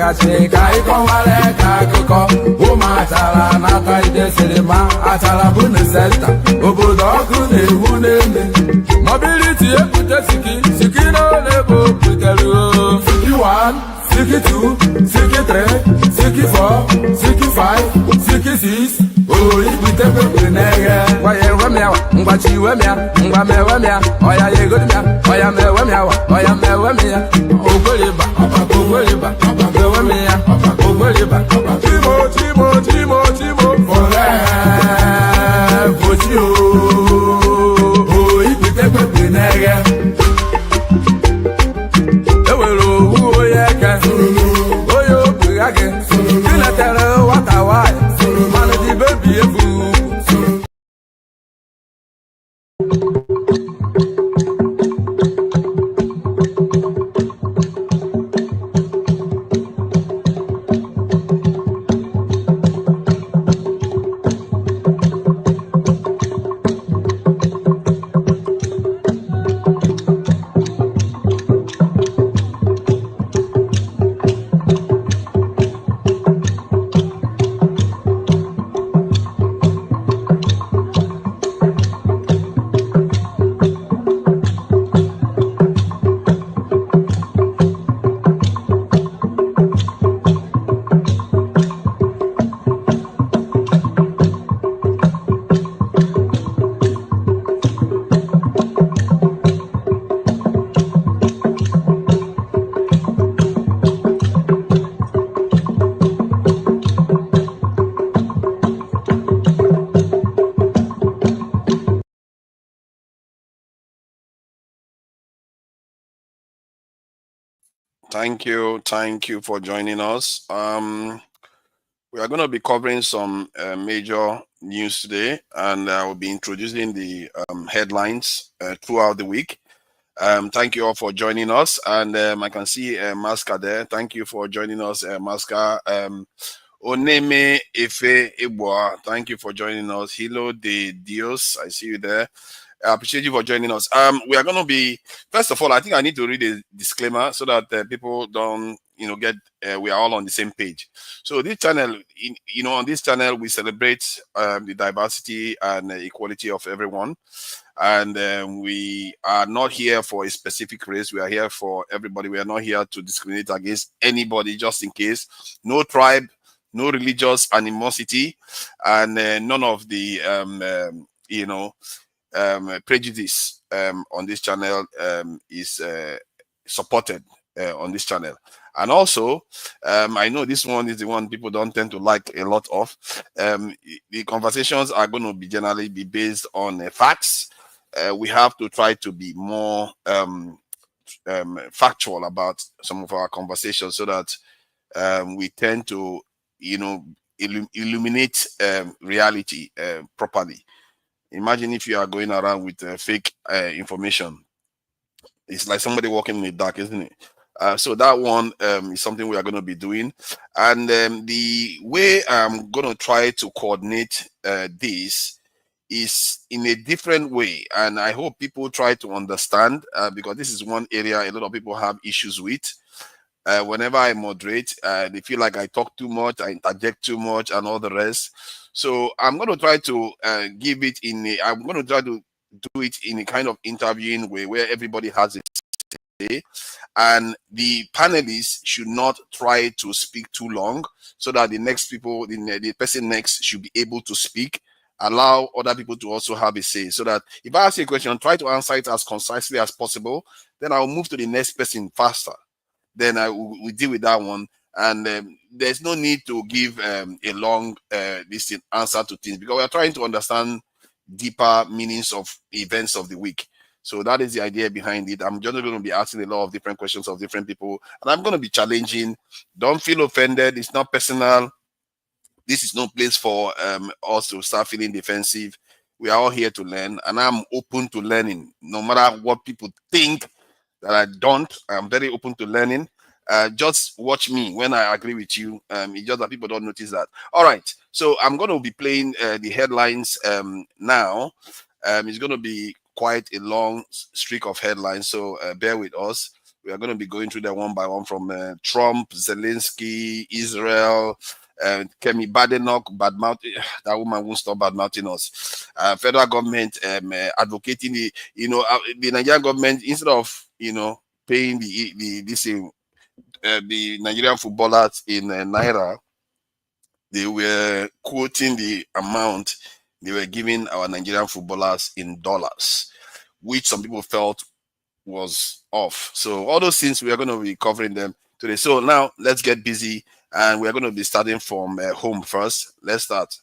gachi kai konwale ka kuko uma atala na taide sinema atala bunu center obodo ọkụ na-ewu n'eme mobility epute siki no lebo putelu siki 1 siki 2 siki 3 siki 4 siki 5 siki 6 ibute pepe nege waye wemia ngwachi wemia ngwame wemia oya yegodimia oya me wemia oya me wemia ogoliba ogoliba wemia ogoliba timo fole votio ibute pepe nege ewelo uoyeke oyo bugage kiletere watawai Thank you for joining us. We are going to be covering some major news today, and I will be introducing the headlines throughout the week. Thank you all for joining us, and I can see Masca there. Thank you for joining us, Masca. Oneme Efe Eboa, thank you for joining us. Hilo de Dios, I see you there. I appreciate you for joining us. We are going to be, first of all, I think I need to read a disclaimer so that people don't, get, we are all on the same page. So this channel, on this channel, we celebrate the diversity and equality of everyone. And we are not here for a specific race. We are here for everybody. We are not here to discriminate against anybody, just in case. No tribe, no religious animosity, and none of the, prejudice on this channel is supported on this channel. And also, I know this one is the one people don't tend to like a lot of. The conversations are going to be generally be based on facts. We have to try to be more factual about some of our conversations so that we tend to, illuminate reality properly. Imagine if you are going around with fake information. It's like somebody walking in the dark, isn't it? So that one is something we are going to be doing. And the way I'm going to try to coordinate this is in a different way. And I hope people try to understand because this is one area a lot of people have issues with. Whenever I moderate, they feel like I talk too much, I interject too much and all the rest. So I'm going to try to give it I'm going to try to do it in a kind of interviewing way where everybody has a say, and the panelists should not try to speak too long so that the next people, the person next should be able to speak, allow other people to also have a say, so that if I ask you a question, try to answer it as concisely as possible, then I'll move to the next person faster. Then we deal with that one. And there's no need to give a long answer to things because we are trying to understand deeper meanings of events of the week. So that is the idea behind it. I'm just going to be asking a lot of different questions of different people, and I'm going to be challenging. Don't feel offended. It's not personal. This is no place for us to start feeling defensive. We are all here to learn, and I'm open to learning. No matter what people think that I don't, I'm very open to learning. Just watch me when I agree with you. It's just that people don't notice that. All right. So I'm going to be playing the headlines now. It's going to be quite a long streak of headlines. So bear with us. We are going to be going through them one by one, from Trump, Zelensky, Israel, Kemi Badenoch, that woman won't stop badmouthing us. Federal government advocating the Nigerian government, instead of paying the Nigerian footballers in naira, they were quoting the amount they were giving our Nigerian footballers in dollars, which some people felt was off. So all those things, we are going to be covering them today. So now let's get busy, and we are going to be starting from home first. Let's start.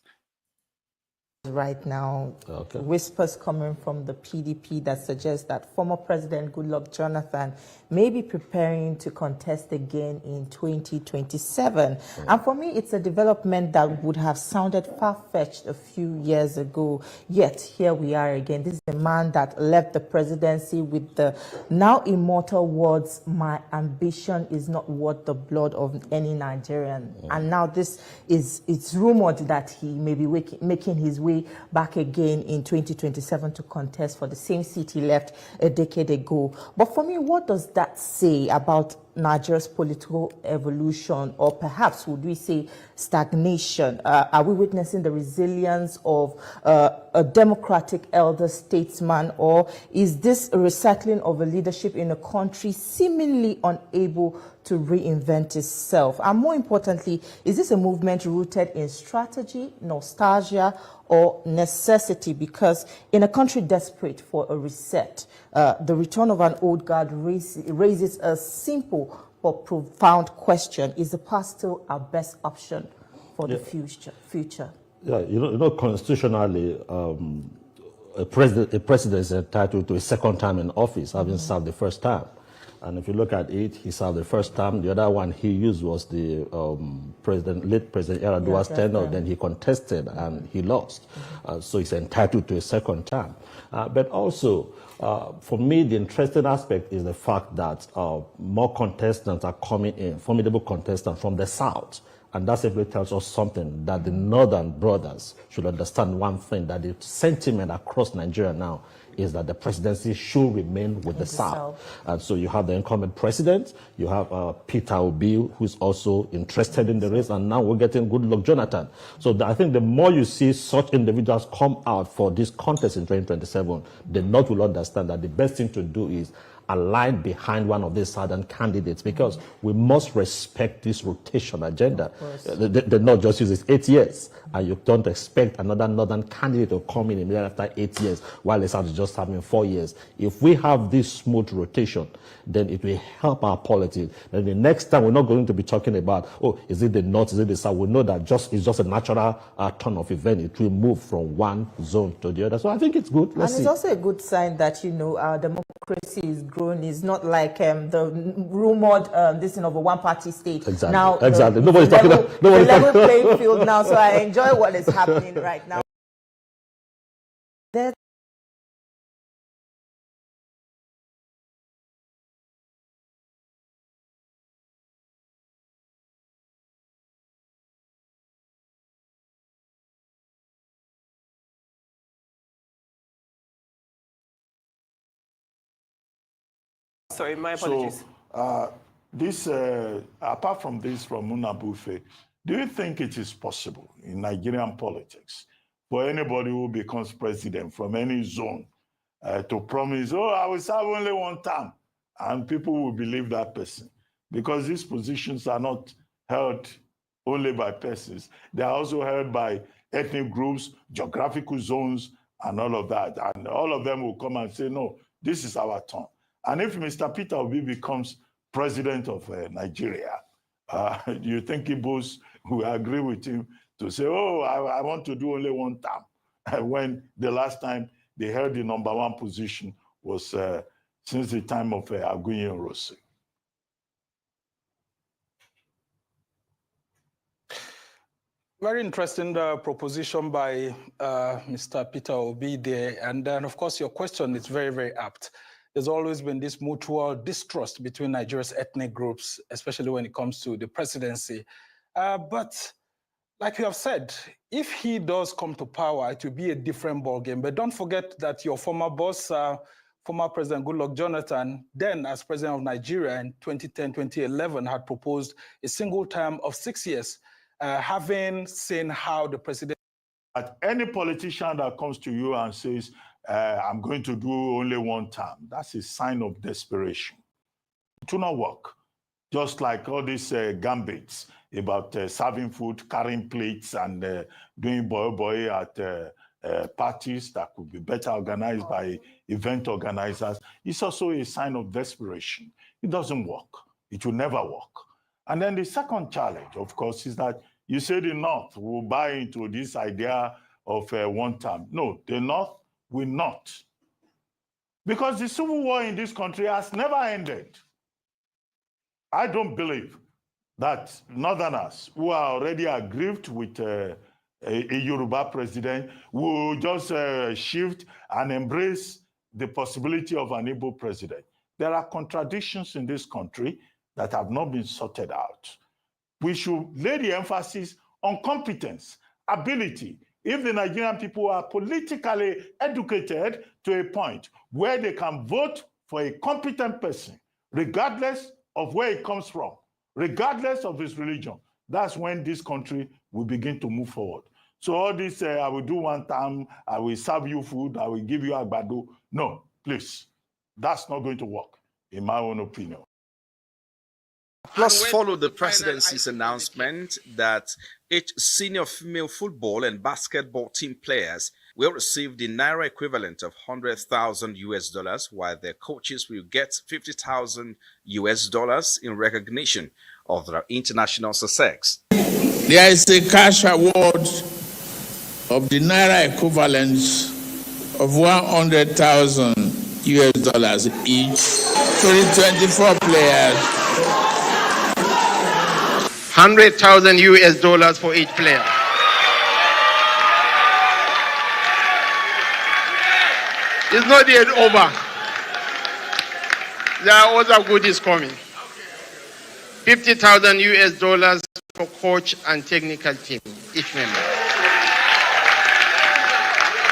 Right now, whispers coming from the PDP that suggest that former President Goodluck Jonathan may be preparing to contest again in 2027. And for me, it's a development that would have sounded far-fetched a few years ago. Yet, here we are again. This is a man that left the presidency with the now immortal words, "My ambition is not worth the blood of any Nigerian." And now it's rumored that he may be making his way back again in 2027 to contest for the same seat he left a decade ago. But for me, what does that say about Nigeria's political evolution, or perhaps would we say stagnation? Are we witnessing the resilience of a democratic elder statesman, or is this a recycling of a leadership in a country seemingly unable to reinvent itself? And more importantly, is this a movement rooted in strategy, nostalgia, or necessity? Because in a country desperate for a reset, the return of an old guard raises a simple but profound question: is the past still our best option for the future? Yeah, constitutionally, a president is entitled to a second term in office, having served the first term. And if you look at it, he served the first term. The other one he used was the late President Yar'Adua's tenure. Then he contested and he lost. So he's entitled to a second term. But also, for me, the interesting aspect is the fact that more contestants are coming in, formidable contestants from the South. And that simply tells us something, that the Northern brothers should understand one thing, that the sentiment across Nigeria now is that the presidency should remain with the South. And so you have the incumbent president, you have Peter Obi, who's also interested in the race, and now we're getting Goodluck Jonathan. So I think the more you see such individuals come out for this contest in 2027, the North will understand that the best thing to do is align behind one of these southern candidates, because we must respect this rotation agenda. The North just uses 8 years, and you don't expect another northern candidate to come in immediately after 8 years, while the South is just having 4 years. If we have this smooth rotation, then it will help our politics. And the next time, we're not going to be talking about, oh, is it the North, is it the South? We know that it's just a natural turn of event. It will move from one zone to the other. So I think it's good. Let's see. It's also a good sign that, our democracy is growing. It's not like the rumored this thing of a one-party state. Exactly. Now, exactly. Nobody's talking about the level playing field now. So I enjoy what is happening right now. Sorry, my apologies. So, apart from this, from Munabufe, do you think it is possible in Nigerian politics for anybody who becomes president from any zone to promise, oh, I will serve only one term, and people will believe that person? Because these positions are not held only by persons. They are also held by ethnic groups, geographical zones, and all of that. And all of them will come and say, no, this is our turn. And if Mr. Peter Obi becomes president of Nigeria, do you think Igbos will agree with him to say, oh, I want to do only one term, when the last time they held the #1 position was since the time of Aguiyi Rossi? Very interesting proposition by Mr. Peter Obi there. And then, of course, your question is very, very apt. There's always been this mutual distrust between Nigeria's ethnic groups, especially when it comes to the presidency. But like you have said, if he does come to power, it will be a different ballgame. But don't forget that your former boss, former President Goodluck Jonathan, then as president of Nigeria in 2010-2011, had proposed a single term of 6 years, having seen how the president... At any politician that comes to you and says, I'm going to do only one term, that's a sign of desperation. It will not work. Just like all these gambits about serving food, carrying plates, and doing boy at parties that could be better organized by event organizers. It's also a sign of desperation. It doesn't work. It will never work. And then the second challenge, of course, is that you say the North will buy into this idea of one term. No, the North will not. Because the civil war in this country has never ended. I don't believe that Northerners who are already aggrieved with a Yoruba president will just shift and embrace the possibility of an Igbo president. There are contradictions in this country that have not been sorted out. We should lay the emphasis on competence, ability. If the Nigerian people are politically educated to a point where they can vote for a competent person, regardless of where it comes from, regardless of his religion, that's when this country will begin to move forward. So all this, I will do one time, I will serve you food, I will give you agbado. No, please, that's not going to work, in my own opinion. Plus, followed the presidency's announcement that each senior female football and basketball team players will receive the naira equivalent of $100,000, while their coaches will get $50,000 in recognition of their international success. There is a cash award of the naira equivalent of $100,000 each to the 24 players. $100,000 for each player. It's not yet over. There are other goodies coming. $50,000 for coach and technical team, each member.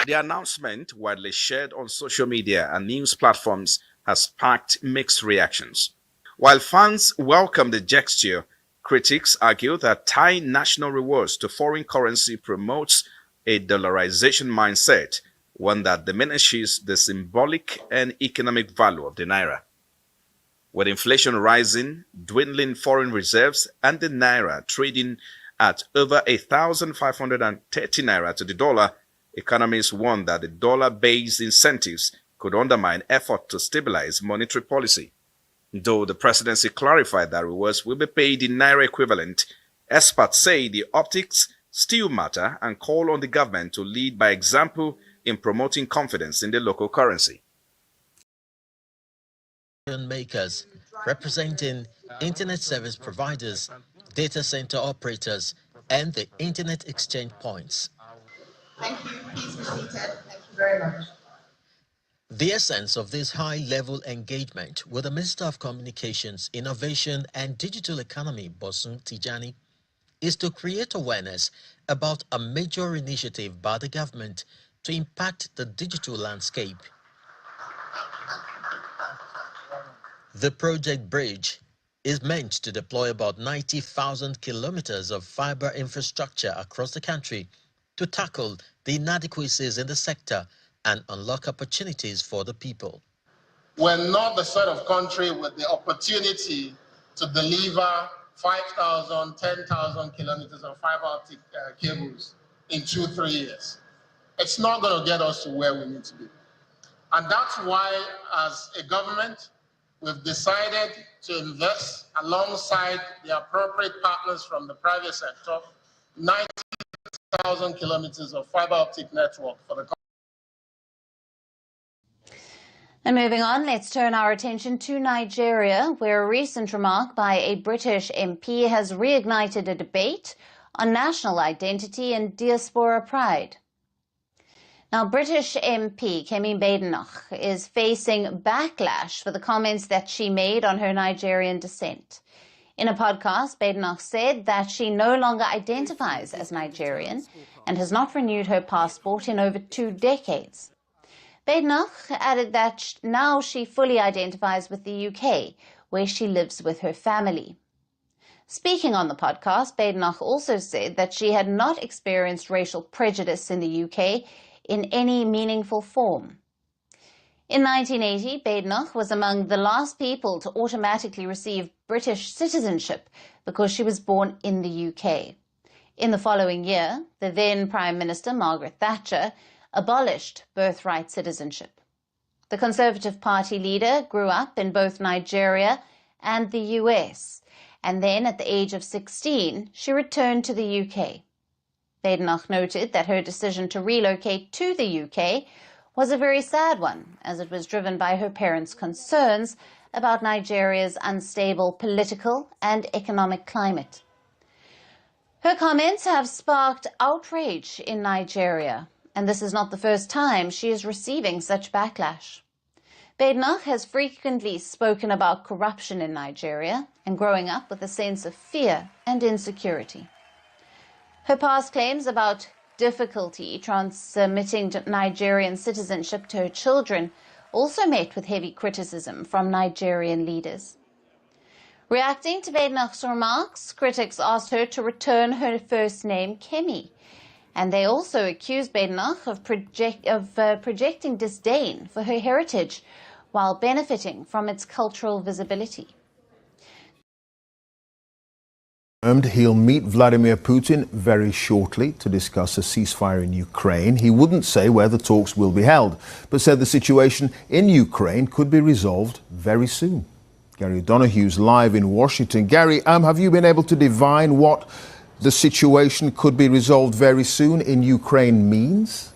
The announcement, widely shared on social media and news platforms, has sparked mixed reactions. While fans welcome the gesture, critics argue that tying national rewards to foreign currency promotes a dollarization mindset, one that diminishes the symbolic and economic value of the naira. With inflation rising, dwindling foreign reserves, and the naira trading at over 1,530 naira to the dollar, economists warn that the dollar-based incentives could undermine effort to stabilize monetary policy. Though the presidency clarified that rewards will be paid in naira equivalent, experts say the optics still matter and call on the government to lead by example in promoting confidence in the local currency. Makers representing internet service providers, data center operators, and the internet exchange points. Thank you. Please be seated. Thank you very much. The essence of this high-level engagement with the Minister of Communications, Innovation and Digital Economy, Bosun Tijani, is to create awareness about a major initiative by the government to impact the digital landscape. The project Bridge is meant to deploy about 90,000 kilometers of fiber infrastructure across the country to tackle the inadequacies in the sector and unlock opportunities for the people. We're not the sort of country with the opportunity to deliver 5,000, 10,000 kilometers of fiber optic cables in 2-3 years. It's not going to get us to where we need to be. And that's why, as a government, we've decided to invest alongside the appropriate partners from the private sector, 90,000 kilometers of fiber optic network for the country. And moving on, let's turn our attention to Nigeria, where a recent remark by a British MP has reignited a debate on national identity and diaspora pride. Now, British MP Kemi Badenoch is facing backlash for the comments that she made on her Nigerian descent. In a podcast, Badenoch said that she no longer identifies as Nigerian and has not renewed her passport in over 2 decades. Badenoch added that now she fully identifies with the UK, where she lives with her family. Speaking on the podcast, Badenoch also said that she had not experienced racial prejudice in the UK in any meaningful form. In 1980, Badenoch was among the last people to automatically receive British citizenship because she was born in the UK. In the following year, the then Prime Minister, Margaret Thatcher, abolished birthright citizenship. The Conservative Party leader grew up in both Nigeria and the US, and then at the age of 16, she returned to the UK. Badenoch noted that her decision to relocate to the UK was a very sad one, as it was driven by her parents' concerns about Nigeria's unstable political and economic climate. Her comments have sparked outrage in Nigeria, and this is not the first time she is receiving such backlash. Badenoch has frequently spoken about corruption in Nigeria and growing up with a sense of fear and insecurity. Her past claims about difficulty transmitting Nigerian citizenship to her children also met with heavy criticism from Nigerian leaders. Reacting to Badenoch's remarks, critics asked her to return her first name, Kemi, and they also accused Badenoch of projecting disdain for her heritage while benefiting from its cultural visibility. He'll meet Vladimir Putin very shortly to discuss a ceasefire in Ukraine. He wouldn't say where the talks will be held, but said the situation in Ukraine could be resolved very soon. Gary O'Donoghue's live in Washington. Gary, have you been able to divine what the situation could be resolved very soon in Ukraine means?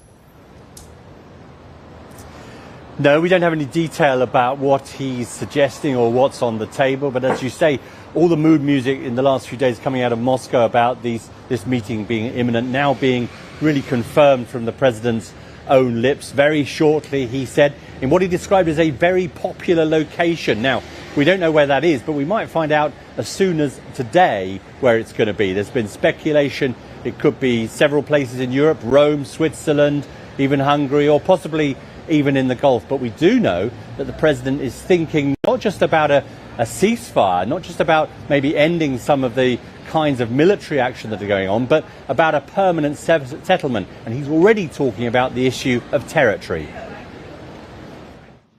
No, we don't have any detail about what he's suggesting or what's on the table, but as you say, all the mood music in the last few days coming out of Moscow about this meeting being imminent, now being really confirmed from the president's own lips. Very shortly, he said, in what he described as a very popular location. Now, we don't know where that is, but we might find out as soon as today where it's going to be. There's been speculation it could be several places in Europe, Rome, Switzerland, even Hungary, or possibly even in the Gulf. But we do know that the president is thinking not just about a ceasefire, not just about maybe ending some of the kinds of military action that are going on, but about a permanent settlement. And he's already talking about the issue of territory.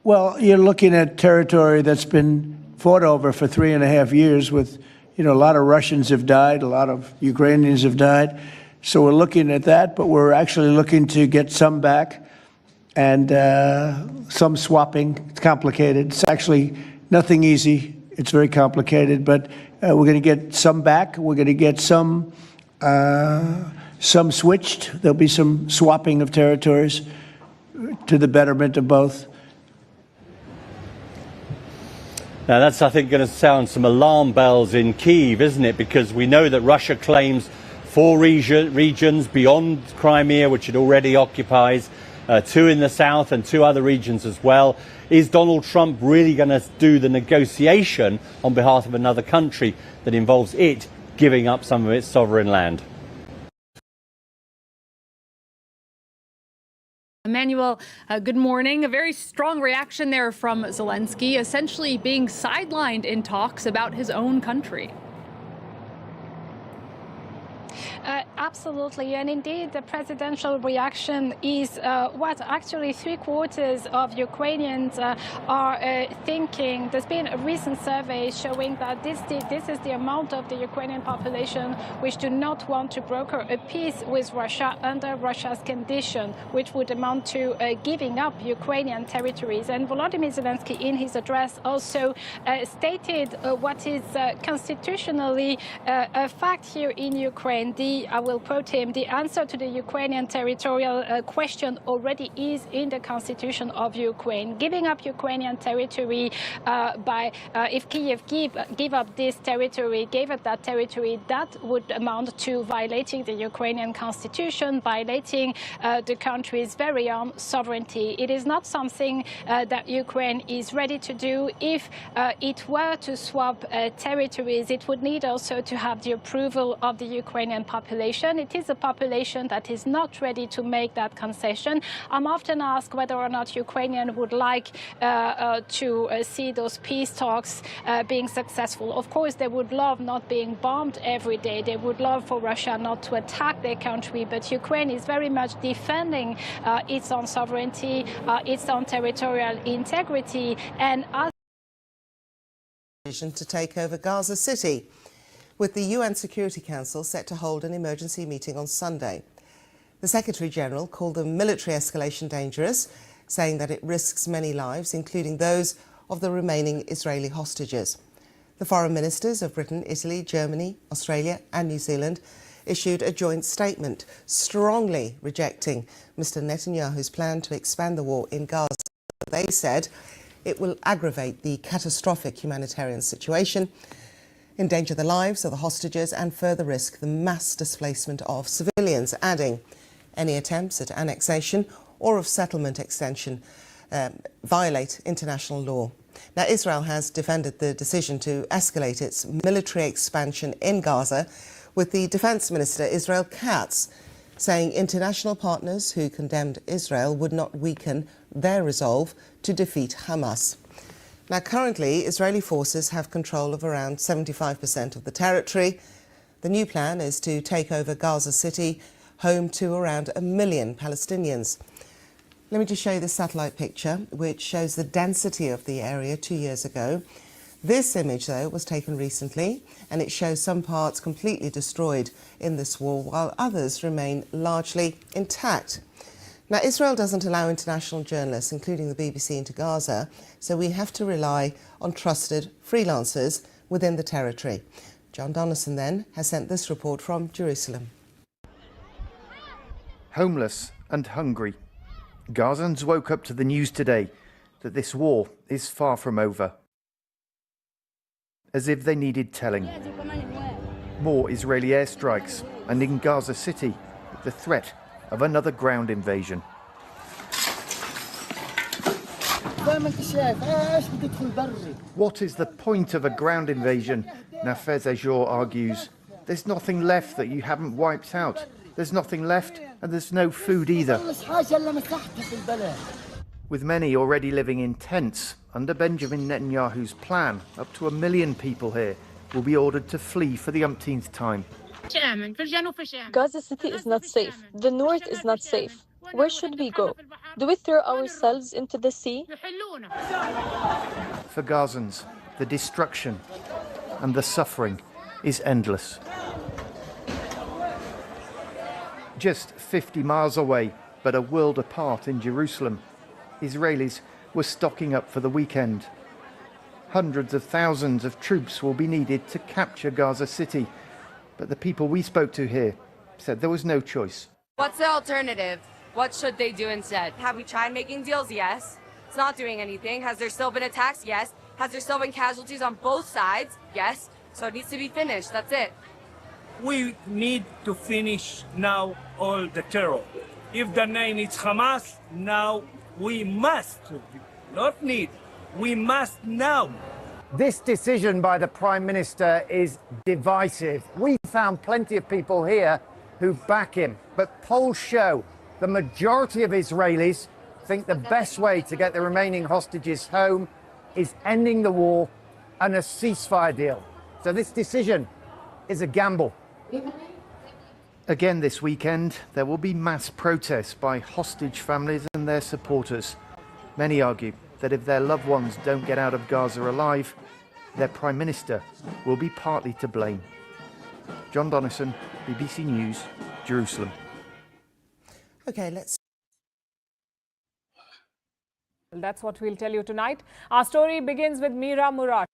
Well, you're looking at territory that's been fought over for 3.5 years with, a lot of Russians have died, a lot of Ukrainians have died. So we're looking at that, but we're actually looking to get some back and some swapping. It's complicated. It's actually nothing easy. It's very complicated, but we're going to get some back. We're going to get some switched. There'll be some swapping of territories to the betterment of both. Now that's, I think, going to sound some alarm bells in Kyiv, isn't it? Because we know that Russia claims 4 regions beyond Crimea, which it already occupies, 2 in the south and 2 other regions as well. Is Donald Trump really going to do the negotiation on behalf of another country that involves it giving up some of its sovereign land? Emmanuel, good morning. A very strong reaction there from Zelensky, essentially being sidelined in talks about his own country. Absolutely, and indeed the presidential reaction is what actually 3/4 of Ukrainians are thinking. There's been a recent survey showing that this is the amount of the Ukrainian population which do not want to broker a peace with Russia under Russia's condition, which would amount to giving up Ukrainian territories. And Volodymyr Zelensky in his address also stated what is constitutionally a fact here in Ukraine. I will quote him, the answer to the Ukrainian territorial question already is in the constitution of Ukraine. Giving up Ukrainian territory if Kyiv gave up that territory, that would amount to violating the Ukrainian constitution, violating the country's very own sovereignty. It is not something that Ukraine is ready to do. If it were to swap territories, it would need also to have the approval of the Ukrainian population. population. It is a population that is not ready to make that concession. I'm often asked whether or not Ukrainians would like to see those peace talks being successful. Of course, they would love not being bombed every day. They would love for Russia not to attack their country, but Ukraine is very much defending its own sovereignty, its own territorial integrity, and to take over Gaza City, with the UN Security Council set to hold an emergency meeting on Sunday. The Secretary-General called the military escalation dangerous, saying that it risks many lives, including those of the remaining Israeli hostages. The foreign ministers of Britain, Italy, Germany, Australia and New Zealand issued a joint statement strongly rejecting Mr. Netanyahu's plan to expand the war in Gaza. They said it will aggravate the catastrophic humanitarian situation, endanger the lives of the hostages and further risk the mass displacement of civilians, adding any attempts at annexation or of settlement extension violate international law. Now, Israel has defended the decision to escalate its military expansion in Gaza, with the Defence Minister, Israel Katz, saying international partners who condemned Israel would not weaken their resolve to defeat Hamas. Now, currently, Israeli forces have control of around 75% of the territory. The new plan is to take over Gaza City, home to around 1 million Palestinians. Let me just show you the satellite picture, which shows the density of the area 2 years ago. This image, though, was taken recently, and it shows some parts completely destroyed in this war, while others remain largely intact. Now, Israel doesn't allow international journalists, including the BBC, into Gaza, so we have to rely on trusted freelancers within the territory. John Donnison, then, has sent this report from Jerusalem. Homeless and hungry, Gazans woke up to the news today that this war is far from over. As if they needed telling. More Israeli airstrikes, and in Gaza City, the threat of another ground invasion. What is the point of a ground invasion? Nafez Ajour argues. There's nothing left that you haven't wiped out. There's nothing left, and there's no food either. With many already living in tents, under Benjamin Netanyahu's plan, up to 1 million people here will be ordered to flee for the umpteenth time. Gaza City is not safe. The north is not safe. Where should we go? Do we throw ourselves into the sea? For Gazans, the destruction and the suffering is endless. Just 50 miles away, but a world apart in Jerusalem, Israelis were stocking up for the weekend. Hundreds of thousands of troops will be needed to capture Gaza City, but the people we spoke to here said there was no choice. What's the alternative? What should they do instead? Have we tried making deals? Yes. It's not doing anything. Has there still been attacks? Yes. Has there still been casualties on both sides? Yes. So it needs to be finished. That's it. We need to finish now all the terror. If the name is Hamas, now we must, not need, we must now. This decision by the Prime Minister is divisive. We found plenty of people here who back him, but polls show the majority of Israelis think the best way to get the remaining hostages home is ending the war and a ceasefire deal. So this decision is a gamble. Again this weekend, there will be mass protests by hostage families and their supporters. Many argue that if their loved ones don't get out of Gaza alive, their Prime Minister will be partly to blame. John Donnison, BBC News, Jerusalem. Okay, let's... Well, that's what we'll tell you tonight. Our story begins with Mira Murad.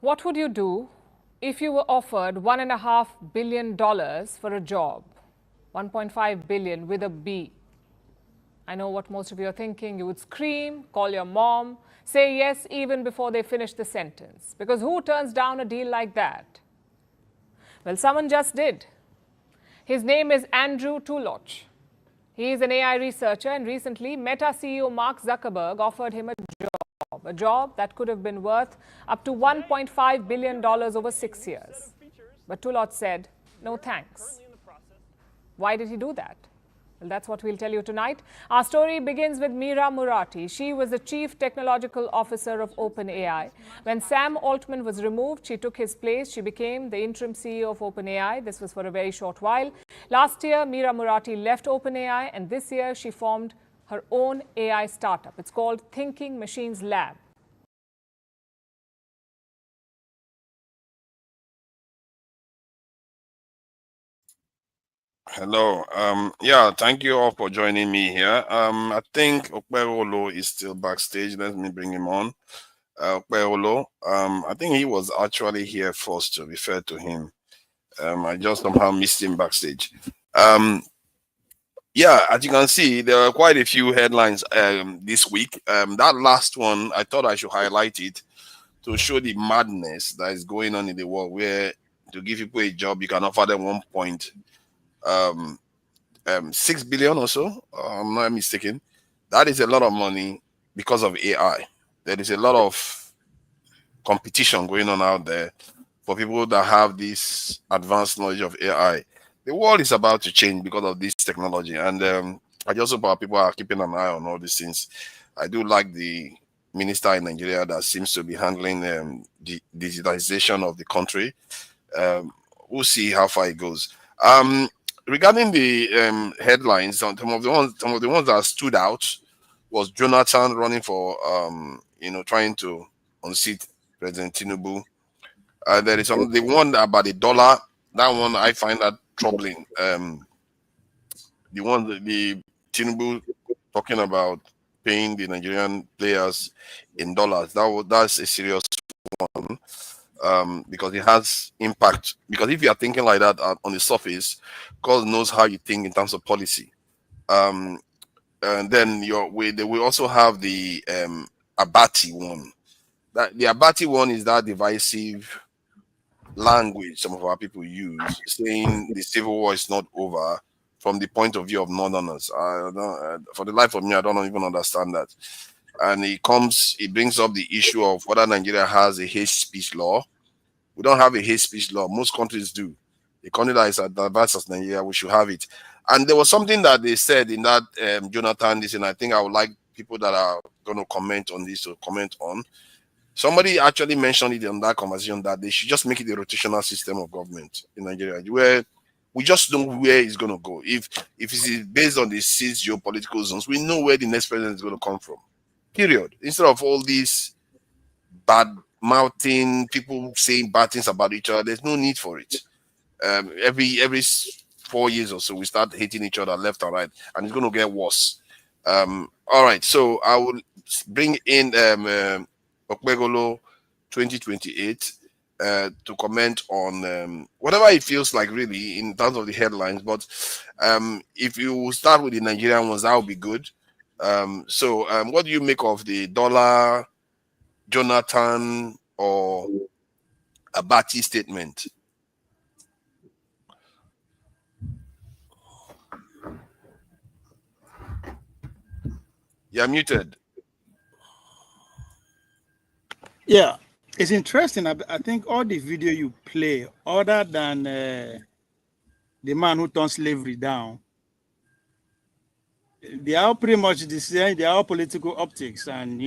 What would you do if you were offered $1.5 billion for a job? 1.5 billion with a B. I know what most of you are thinking. You would scream, call your mom, say yes even before they finish the sentence. Because who turns down a deal like that? Well, someone just did. His name is Andrew Tuloch. He is an AI researcher, and recently Meta CEO Mark Zuckerberg offered him a job. a job that could have been worth up to $1.5 billion over 6 years. But Tulot said, no thanks. Why did he do that? Well, that's what we'll tell you tonight. Our story begins with Meera Murati. She was the Chief Technological Officer of OpenAI. When Sam Altman was removed, she took his place. She became the interim CEO of OpenAI. This was for a very short while. Last year, Meera Murati left OpenAI, and this year she formed her own AI startup. It's called Thinking Machines Lab. Hello. Yeah, thank you all for joining me here. I think Okpebholo is still backstage. Let me bring him on. Okpebholo, I think he was actually here first, to be fair to him. I just somehow missed him backstage. Yeah, as you can see, there are quite a few headlines this week. That last one, I thought I should highlight it to show the madness that is going on in the world, where to give people a job, you can offer them 6 billion or so. I'm not mistaken. That is a lot of money because of AI. There is a lot of competition going on out there for people that have this advanced knowledge of AI. The world is about to change because of this technology, and I just hope our people are keeping an eye on all these things. I do like the minister in Nigeria that seems to be handling the digitalization of the country. We'll see how far it goes. Regarding the headlines, some of the ones that stood out was Jonathan running for trying to unseat President Tinubu. There is the one about the dollar. That one I find that troubling. The Tinubu talking about paying the Nigerian players in dollars. That's a serious one. Because it has impact. Because if you are thinking like that on the surface, God knows how you think in terms of policy. And then they will also have the Abati one. The Abati one is that divisive language some of our people use, saying the civil war is not over from the point of view of Northerners. For the life of me, I don't even understand that. And it brings up the issue of whether Nigeria has a hate speech law. We don't have a hate speech law. Most countries do. The country that is as diverse as Nigeria, we should have it. And there was something that they said in that Jonathan, and I think I would like people that are going to comment on this to comment on. Somebody actually mentioned it in that conversation that they should just make it a rotational system of government in Nigeria, where we just know where it's going to go. If it's based on the 6 geopolitical zones, we know where the next president is going to come from. Period. Instead of all these bad mouthing, people saying bad things about each other, there's no need for it. Every 4 years or so, we start hating each other left and right, and it's going to get worse. All right, so I will bring in Okpebholo 2028 to comment on whatever it feels like, really, in terms of the headlines. But if you start with the Nigerian ones, that would be good. What do you make of the dollar, Jonathan, or Abati statement? You're muted. Yeah, it's interesting. I think all the video you play, other than the man who turned slavery down, they are pretty much the same. They are all political optics and,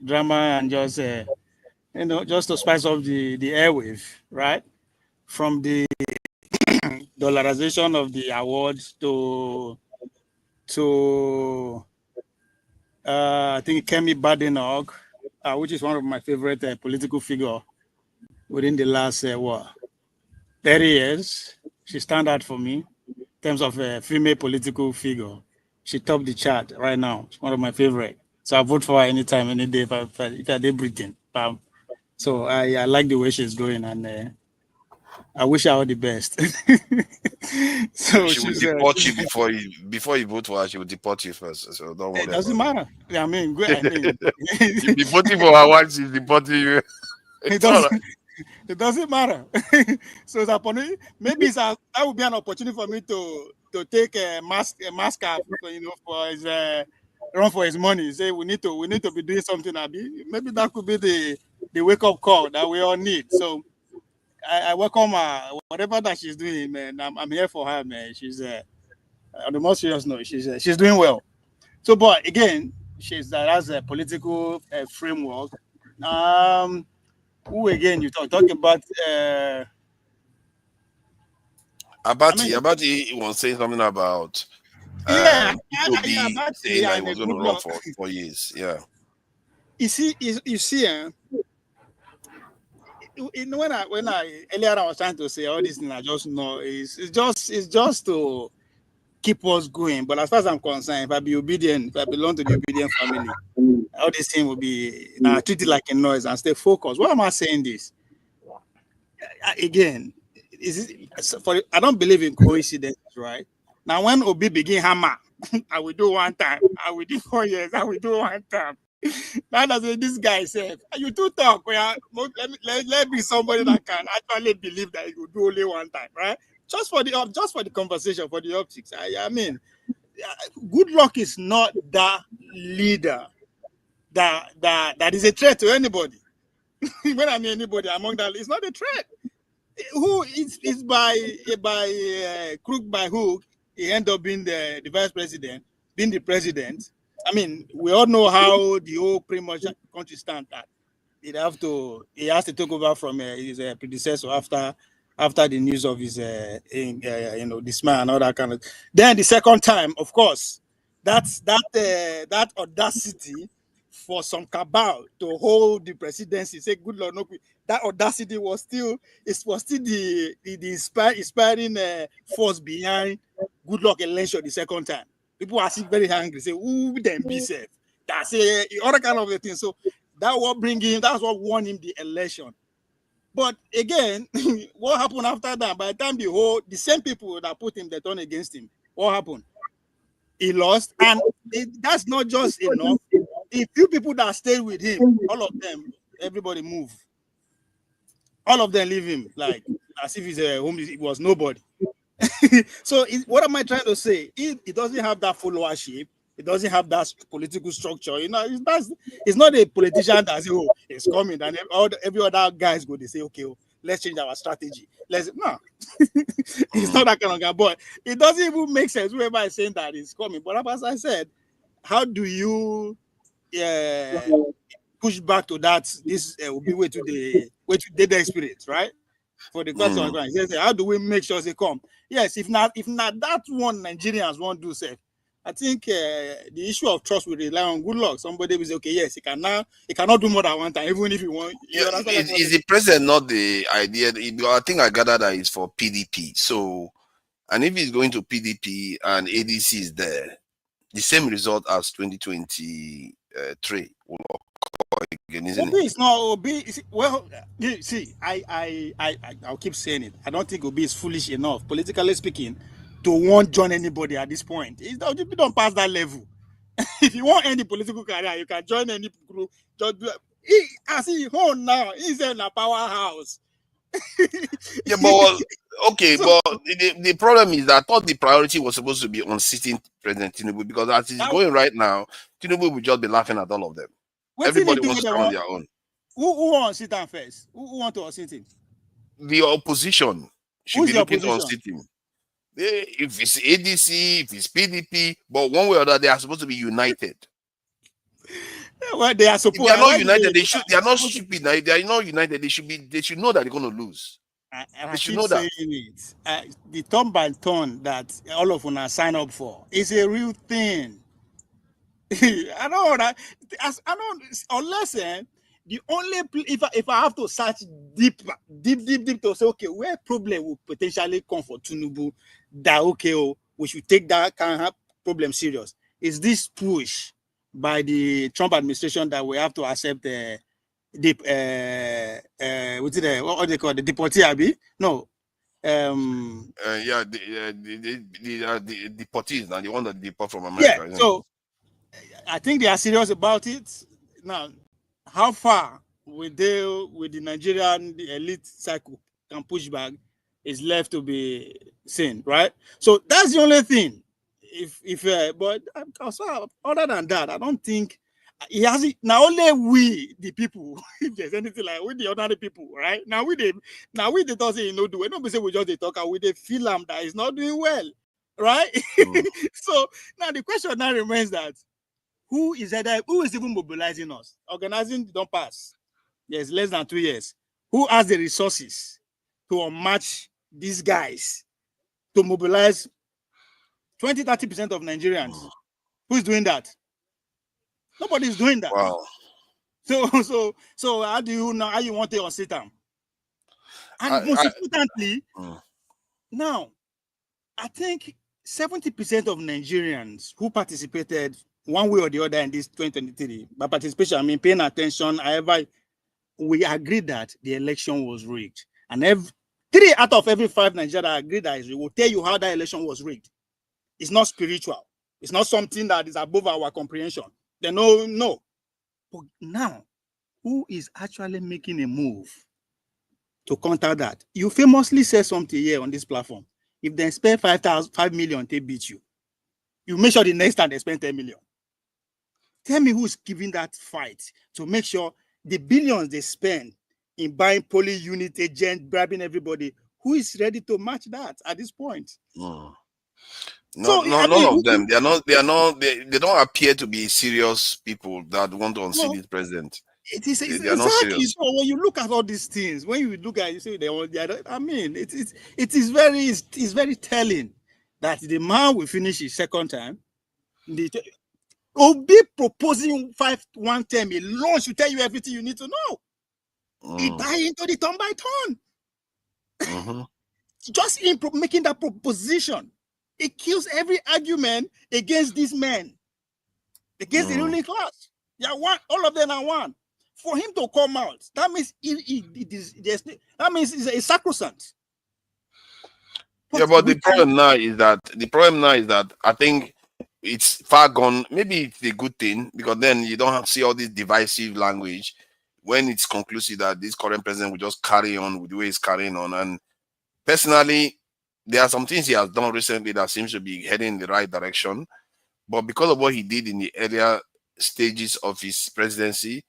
drama and just, just to spice up the airwave, right? From the dollarization of the awards to I think Kemi Badenoch, which is one of my favorite political figure within the last 30 years. She stand out for me in terms of a female political figure. She topped the chart right now. It's one of my favorite. So I vote for her anytime, any day if I did Britain. So I like the way she's going, and I wish her all the best. So she will deport you before you vote for her. She will deport you first. So don't worry. It doesn't matter. I mean, you'll be voting for her once she's deporting you. It doesn't matter. So maybe that would be an opportunity for me to take a mask for his run for his money. Say we need to be doing something. Abi. Maybe that could be the wake up call that we all need. So I welcome her, whatever that she's doing, man. I'm here for her, man. She's on the most serious note, she's doing well. So, but again, has a political framework. Who again you talk about? Abati was saying something about Abati saying that he was going to run for 4 years. Yeah. You see, when I earlier I was trying to say all this thing, I just know it's just to keep us going. But as far as I'm concerned, if I be obedient, if I belong to the obedient family, all this thing will be treat it like a noise and stay focused. Why am I saying this? Again, I don't believe in coincidence, right? Now, when Obi begin hammer, I will do one time. I will do 4 years. I will do one time. Now that's what this guy said. You two talk. Let me somebody that can actually believe that you will do only one time, right? Just for the conversation, for the optics. I mean, good luck is not that leader that is a threat to anybody. When I mean anybody among that, it's not a threat. Who is by crook by hook, he end up being the vice president, being the president. I mean, we all know how the whole pretty much country stand that he has to take over from his predecessor after the news of his dismay and all that kind of. Then the second time, of course, that audacity for some cabal to hold the presidency. Say, good Lord, no. That audacity was still the inspiring force behind good luck election the second time. People are still very angry. Say, who them be safe? That's other kind of thing. So that's what won him the election. But again, what happened after that? By the time the same people that put him, they turned against him. What happened? He lost, and that's not just enough. The few people that stayed with him, all of them, everybody moved. All of them leave him like as if he was nobody. So what am I trying to say? It doesn't have that followership. It doesn't have that political structure. You know, it's not a politician that says, "Oh, it's coming," and every other guys go. They say, "Okay, let's change our strategy." It's not that kind of guy. But it doesn't even make sense. Whoever is saying that is coming. But as I said, how do you push back to that? This will be way to the dead spirit, right? For the question, how do we make sure they come? Yes, if not that one Nigerians won't do safe. I think the issue of trust will rely on good luck. Somebody will say, okay, yes, he cannot do more than one time, even if he wants. Is the president not the idea? I think I gathered that is for PDP. So, and if he's going to PDP and ADC is there, the same result as 2023 will occur again, isn't it? It's not Obi. Well, you see, I'll keep saying it. I don't think Obi is foolish enough, politically speaking, to want join anybody at this point. You don't pass that level. If you want any political career, you can join any group. Just do it. As he home now, he's in a powerhouse. Yeah, but okay, so, but the problem is that I thought the priority was supposed to be on sitting President Tinubu, because as it's going right now, Tinubu will just be laughing at all of them. Everybody wants to stand on their own. Who wants to sit down first? Who want to sit in? The opposition should be looking on sitting. If it's ADC, if it's PDP, but one way or other, they are supposed to be united. Well, they are supposed. If they are not united. They are not stupid. They are not united. They should know that they're going to lose. They should know that. The turn by turn that all of them are signed up for is a real thing. I know that. I don't unless the only if I have to search deep to say, okay, where problem will potentially come for Tinubu, that okay, we should take that kind of problem serious, is this push by the Trump administration that we have to accept what do they call the deportee, Abi? No. The deportees now, the one that deport from America. Yeah, so I think they are serious about it. Now, how far we deal with the Nigerian elite cycle can push back is left to be seen, right? So that's the only thing. But also, other than that, I don't think he has it. Now only we, the people, if there's anything like we the ordinary people, right? Now we the don't say no do. We don't say we just talk and we the feel that is not doing well, right? So now the question now remains that who is even mobilizing us? Organizing don't pass. Yes, less than 2 years. Who has the resources to match these guys to mobilize 20-30% of Nigerians? Who's doing that? Nobody's doing that. Wow. So how do you know how you want to sit them? And most importantly, now I think 70% of Nigerians who participated one way or the other in this 2023, by participation I mean paying attention, however, we agreed that the election was rigged. And 3 out of every 5 Nigerians agreed that it will tell you how that election was rigged. It's not spiritual. It's not something that is above our comprehension. They know, no. But now, who is actually making a move to counter that? You famously said something here on this platform. If they spend 5 million, they beat you. You make sure the next time they spend 10 million. Tell me who's giving that fight to make sure the billions they spend in buying poly unit agent, grabbing everybody, who is ready to match that at this point? No, So, none of them. They don't appear to be serious people that want to unseat the president. It is they are exactly not serious. so. When you look at all these things, when you look at it, you say I mean, it is very telling that the man will finish his second time. Obi proposing 1 term alone should tell you everything you need to know. He buy into the turn by turn. Just in making that proposition, it kills every argument against these men, against the ruling class. All of them are one. For him to come out, that means that means it's sacrosanct. Yeah, but the problem now is that I think it's far gone. Maybe it's a good thing because then you don't have to see all this divisive language when it's conclusive that this current president will just carry on with the way he's carrying on. And personally, there are some things he has done recently that seems to be heading in the right direction. But because of what he did in the earlier stages of his presidency,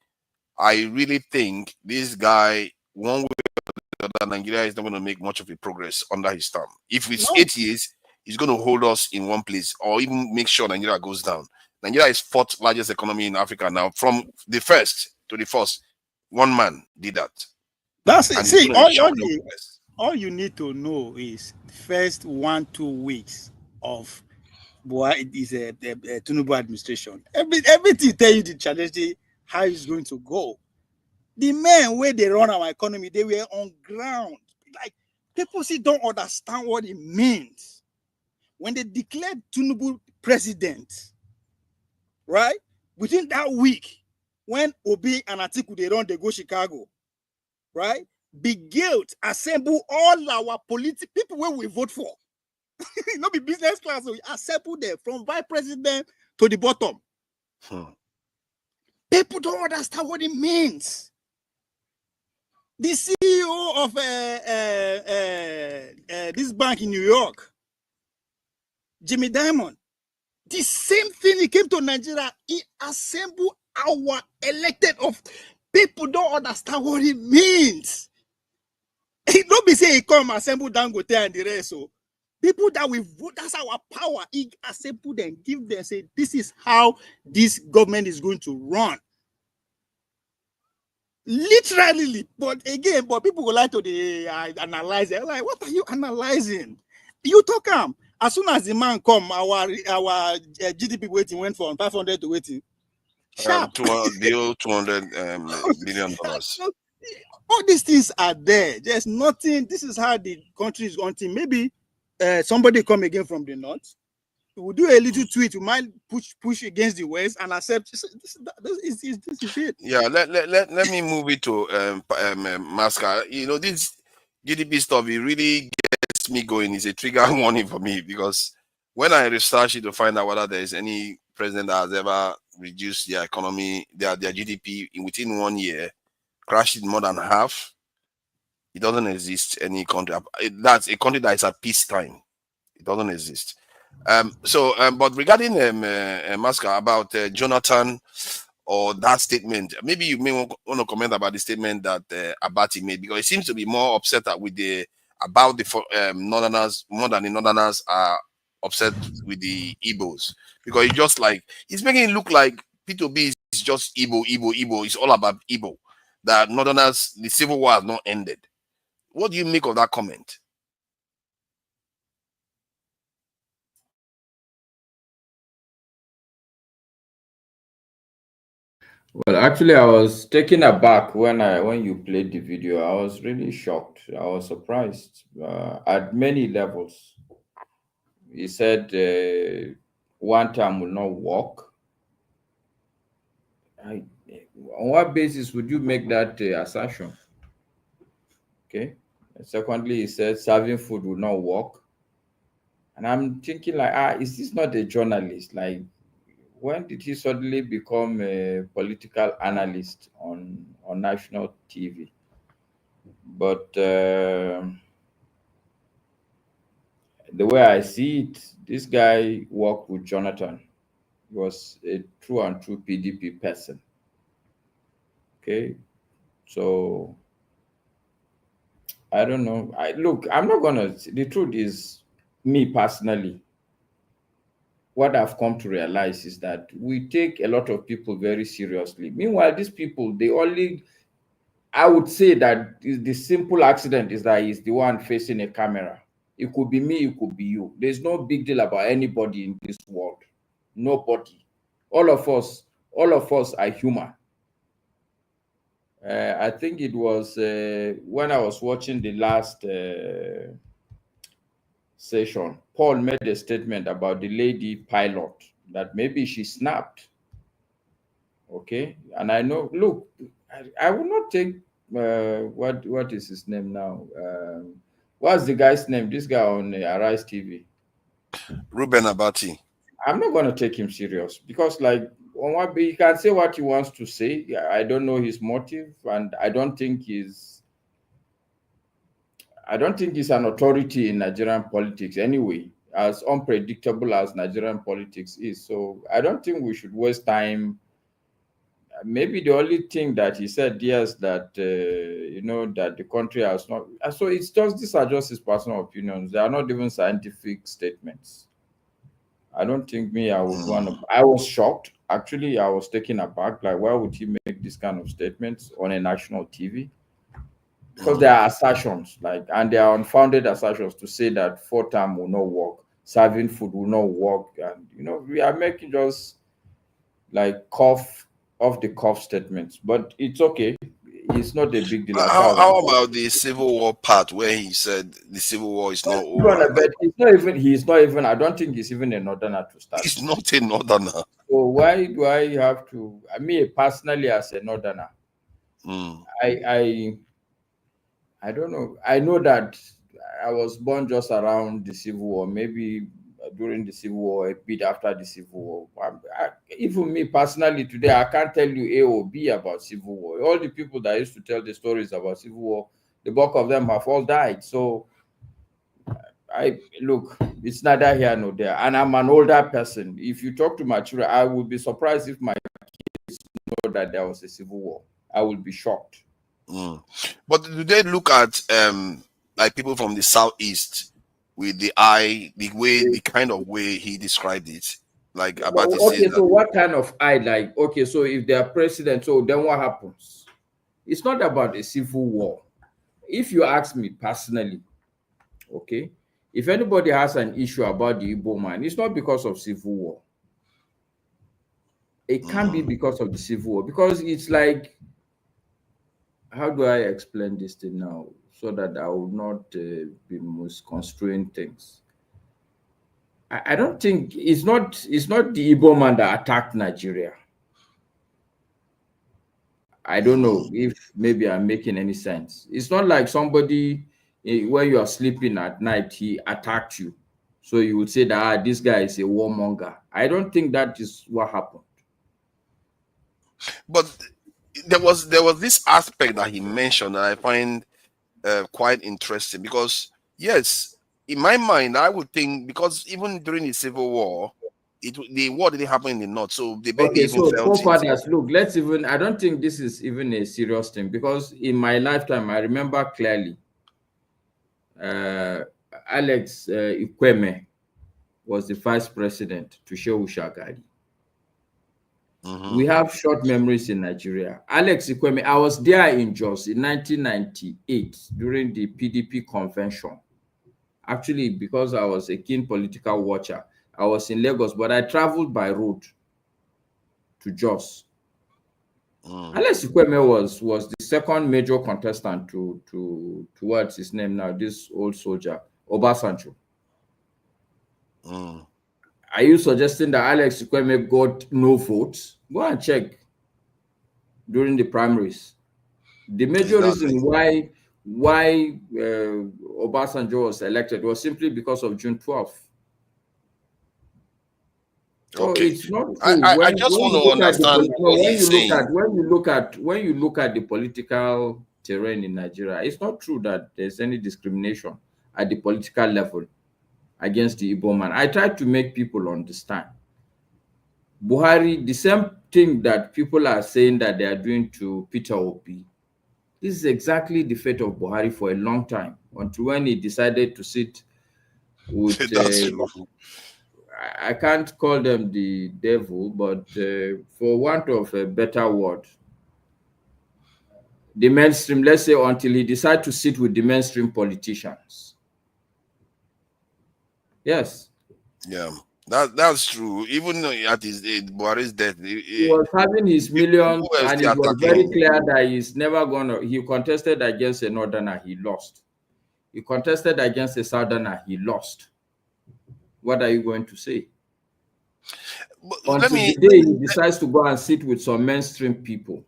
I really think this guy, one way or the other, Nigeria is not going to make much of a progress under his term. If it's 8 years, he's going to hold us in one place or even make sure Nigeria goes down. Nigeria is 4th largest economy in Africa now. From the first to the first, one man did that. That's it. See, all you need to know is the first 1-2 weeks of Tinubu administration. Everything tell you the trajectory, how it's going to go. The men where they run our economy, they were on ground. Like people don't understand what it means. When they declared Tinubu president, right? Within that week, when Obi and Atiku they go Chicago, right? Big guilt assemble all our political people where we vote for. Not be business class, so we assemble them from vice president to the bottom. People don't understand what it means. The CEO of this bank in New York, Jimmy Dimon, the same thing. He came to Nigeria. He assembled our elected of people. Don't understand what it means. He don't be saying he come assemble Dangote and the rest. So people that we vote, that's our power. He assemble them, give them, say this is how this government is going to run. Literally, but people would like to analyze it. Like, what are you analyzing? You talk as soon as the man come, our GDP waiting went from 500 to waiting. $200 billion. All these things are there. There's nothing. This is how the country is going. Maybe somebody come again from the north. We will do a little tweet. We might push against the West and accept. This is it. Yeah, let me move it to Masca. You know, this GDP stuff, it really gets me going. It's a trigger warning for me because when I research it to find out whether there is any president that has ever reduced their economy, their GDP within 1 year, crashed it more than half, it doesn't exist any country. That's a country that is at peacetime. It doesn't exist. But regarding Masca, about Jonathan or that statement, maybe you may want to comment about the statement that Abati made, because it seems to be more upset with about the Northerners more than the Northerners are upset with the Igbos, because it's just like it's making it look like P2B is just Igbo. It's all about Igbo. That Northerners, the civil war has not ended. What do you make of that comment? Well, actually, I was taken aback when you played the video. I was really shocked. I was surprised at many levels. He said one term will not work. On what basis would you make that assertion? Okay. And secondly, he said serving food will not work. And I'm thinking like, is this not a journalist? Like, when did he suddenly become a political analyst on national TV? But the way I see it, this guy worked with Jonathan. He was a true and true PDP person. Okay, so I don't know. I'm not gonna. The truth is, me personally, what I've come to realize is that we take a lot of people very seriously. Meanwhile, these people, I would say that the simple accident is that he's the one facing a camera. It could be me, it could be you. There's no big deal about anybody in this world. Nobody. All of us are human. I think it was when I was watching the last session, Paul made a statement about the lady pilot that maybe she snapped. Okay, and I know. Look, I will not take what is his name now? What's the guy's name? This guy on Arise TV. Ruben Abati. I'm not going to take him serious because, like, he can say what he wants to say. I don't know his motive, and I don't think he's an authority in Nigerian politics anyway, as unpredictable as Nigerian politics is. So I don't think we should waste time. Maybe the only thing that he said, yes, that that the country has not. So it's just, these are just his personal opinions. They are not even scientific statements. I don't think I would want to. I was shocked. Actually, I was taken aback. Like, why would he make this kind of statements on a national TV? Because there are assertions, and they are unfounded assertions to say that 4-term will not work, serving food will not work, and we are making just like off the cuff statements. But it's okay. It's not a big deal. How about the Civil War part where he said the Civil War is not over? He's not even. I don't think he's even a northerner to start. He's not a northerner. So why do I have to? Me personally, as a northerner, I don't know. I know that I was born just around the Civil War, maybe during the Civil War, a bit after the Civil War. Even me personally today, I can't tell you A or B about Civil War. All the people that used to tell the stories about Civil War, the bulk of them have all died. So look, it's neither here nor there. And I'm an older person. If you talk to my children, I would be surprised if my kids know that there was a Civil War. I would be shocked. But do they look at like people from the southeast with the kind of way he described it? Like about so what kind of eye? Like, okay, so if they are president, so then what happens? It's not about a civil war. If you ask me personally, okay, if anybody has an issue about the Igbo man, it's not because of civil war. It can't be because of the civil war, because it's like, how do I explain this thing now so that I will not be misconstruing things? I don't think it's not the Igbo man that attacked Nigeria. I don't know if maybe I'm making any sense. It's not like somebody when you are sleeping at night, he attacked you. So you would say that this guy is a warmonger. I don't think that is what happened. But there was this aspect that he mentioned that I find quite interesting, because yes, in my mind, I would think, because even during the Civil War, the war didn't happen in the North, so they barely Okay, even so felt it. forefathers, look, let's even, I don't think this is even a serious thing, because in my lifetime, I remember clearly, Alex Ikweme was the vice president to Shehu Shagari. We have short memories in Nigeria. Alex Ikweme, I was there in Jos in 1998 during the PDP convention. Actually, because I was a keen political watcher, I was in Lagos, but I traveled by road to Jos. Alex Ikweme was the second major contestant to what's his name now, this old soldier, Obasanjo. Are you suggesting that Alex Ikweme got no votes? Go and check during the primaries. The major reason why Obasanjo was elected was simply because of June 12th. So it's not true. I just want to understand what he's saying. When you look at the political terrain in Nigeria, it's not true that there's any discrimination at the political level against the Igbo man. I try to make people understand. Buhari, the same thing that people are saying that they are doing to Peter Obi, this is exactly the fate of Buhari for a long time, until when he decided to sit with I can't call them the devil, but for want of a better word, the mainstream, let's say, until he decided to sit with the mainstream politicians. Yes. Yeah, that's true. Even at his Buhari's death, he was having his millions, and it was very clear that he's never gonna. He contested against a northerner, he lost. He contested against a southerner, he lost. What are you going to say? Until the day he decides to go and sit with some mainstream people.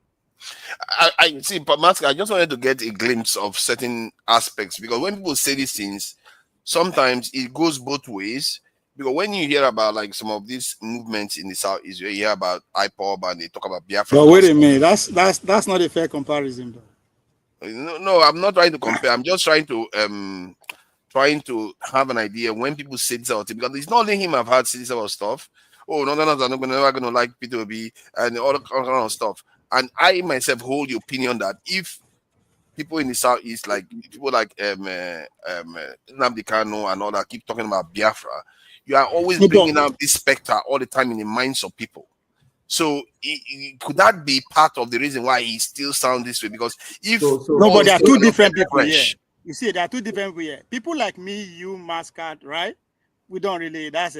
I see, but Mask, I just wanted to get a glimpse of certain aspects, because when people say these things, sometimes it goes both ways. Because when you hear about like some of these movements in the South, you hear about IPOB and they talk about Biafra. But wait a minute, that's not a fair comparison, though. No, I'm not trying to compare. I'm just trying to have an idea when people say this about it, because it's not only him I've had this about stuff. Oh, no, are never gonna like Peter Obi and all kind of stuff. And I myself hold the opinion that if people in the Southeast, like people like Nnamdi Kanu and all that, keep talking about Biafra, you are always bringing out this specter all the time in the minds of people. So could that be part of the reason why he still sounds this way? Because if no, but there are two different people here. You see, there are two different people here. People like me, you, Mascot, right? We don't really. That's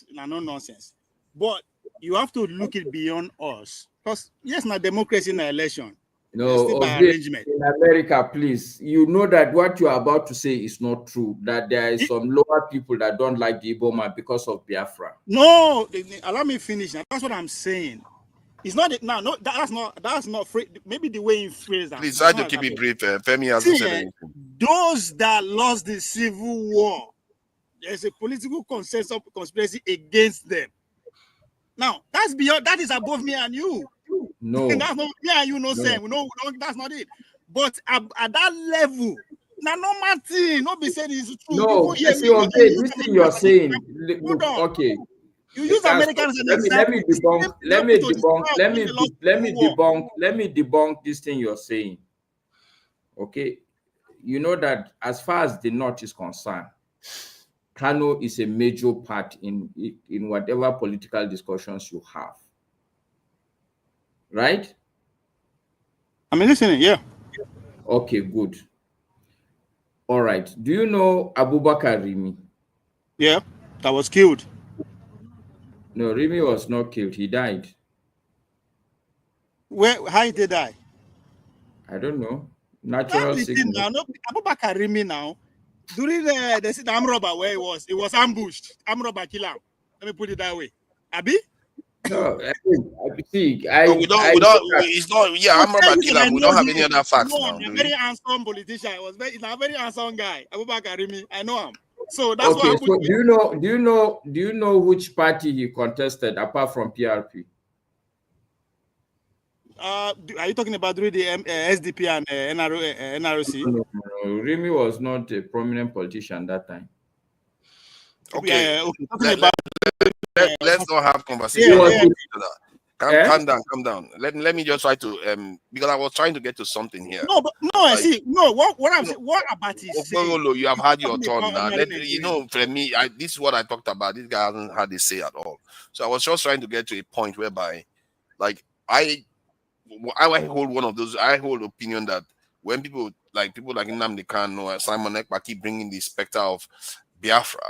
no nonsense. But you have to look it beyond us, because yes, not democracy in the election. No, in America, please. You know that what you are about to say is not true. That there is some lower people that don't like the Igbo man because of Biafra. No, allow me finish. Now. That's what I'm saying. It's not now. No, that's not free. Maybe the way you phrase that. Please try to keep it brief. Femi has said anything. Those that lost the civil war, there's a political consensus conspiracy against them. Now that's beyond. That is above me and you. No, that's not me and you. No, Sam. No, that's not it. But at that level, now no Martin, not be saying it's true. No, this thing you're saying. Okay. You use Americans as an example. Let me debunk this thing you're saying. Okay, you know that as far as the North is concerned, Kano is a major part in whatever political discussions you have. Right? I'm listening, yeah. Okay, good. All right. Do you know Abubakar Rimi? Yeah, that was killed. No, Rimi was not killed. He died. How did he die? I don't know. Natural sickness. Now, no, Abubakar Rimi now. During the arm robber where it was ambushed. Arm robber kill him. Let me put it that way. Abi? No, we don't. It's not. Yeah, arm robber kill him. We don't have any other facts now. A very handsome politician. He's a very handsome guy. Abubakar Rimi. I know him. So that's okay. So do you know which party he contested apart from PRP? Are you talking about during the SDP and NRC? No. Rimi was not a prominent politician that time. Okay. Okay. Let's not have conversation. Yeah. Calm down. Let me just try to because I was trying to get to something here. No, but no, I see. No, what I'm saying, what about is you have had your turn now. For me, this is what I talked about. This guy hasn't had a say at all. So I was just trying to get to a point whereby, like, I hold one of those. I hold opinion that when people like Nnamdi Kanu or Simon Ekpa keep bringing the specter of Biafra,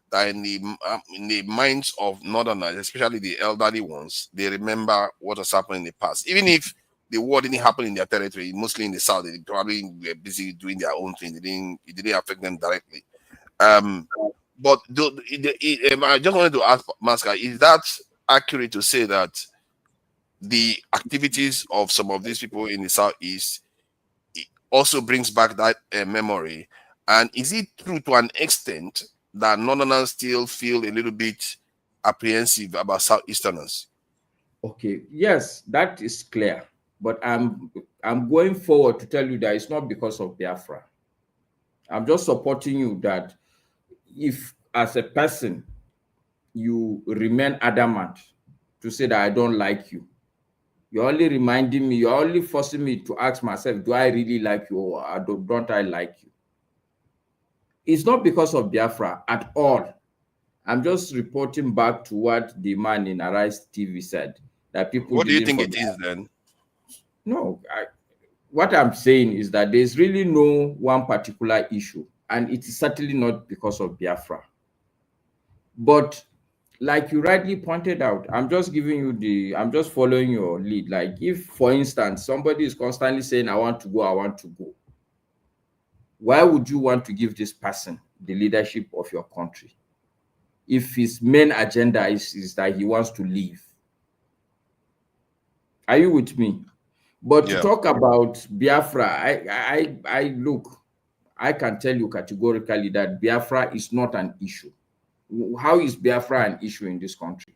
that in the minds of Northerners, especially the elderly ones, they remember what has happened in the past. Even if the war didn't happen in their territory, mostly in the south, they probably were busy doing their own thing. It didn't affect them directly. But I just wanted to ask Masca, is that accurate to say that the activities of some of these people in the southeast also brings back that memory? And is it true to an extent that Northerners still feel a little bit apprehensive about Southeasterners? Okay, yes, that is clear. But I'm going forward to tell you that it's not because of Biafra. I'm just supporting you that if, as a person, you remain adamant to say that I don't like you, you're only reminding me, you're only forcing me to ask myself, do I really like you or don't I like you? It's not because of Biafra at all. I'm just reporting back to what the man in Arise TV said. That people. What do you think it is then? No, what I'm saying is that there's really no one particular issue, and it is certainly not because of Biafra. But like you rightly pointed out, I'm just following your lead. Like if, for instance, somebody is constantly saying, I want to go, why would you want to give this person the leadership of your country if his main agenda is that he wants to leave? Are you with me? But to talk about Biafra, I can tell you categorically that Biafra is not an issue. How is Biafra an issue in this country?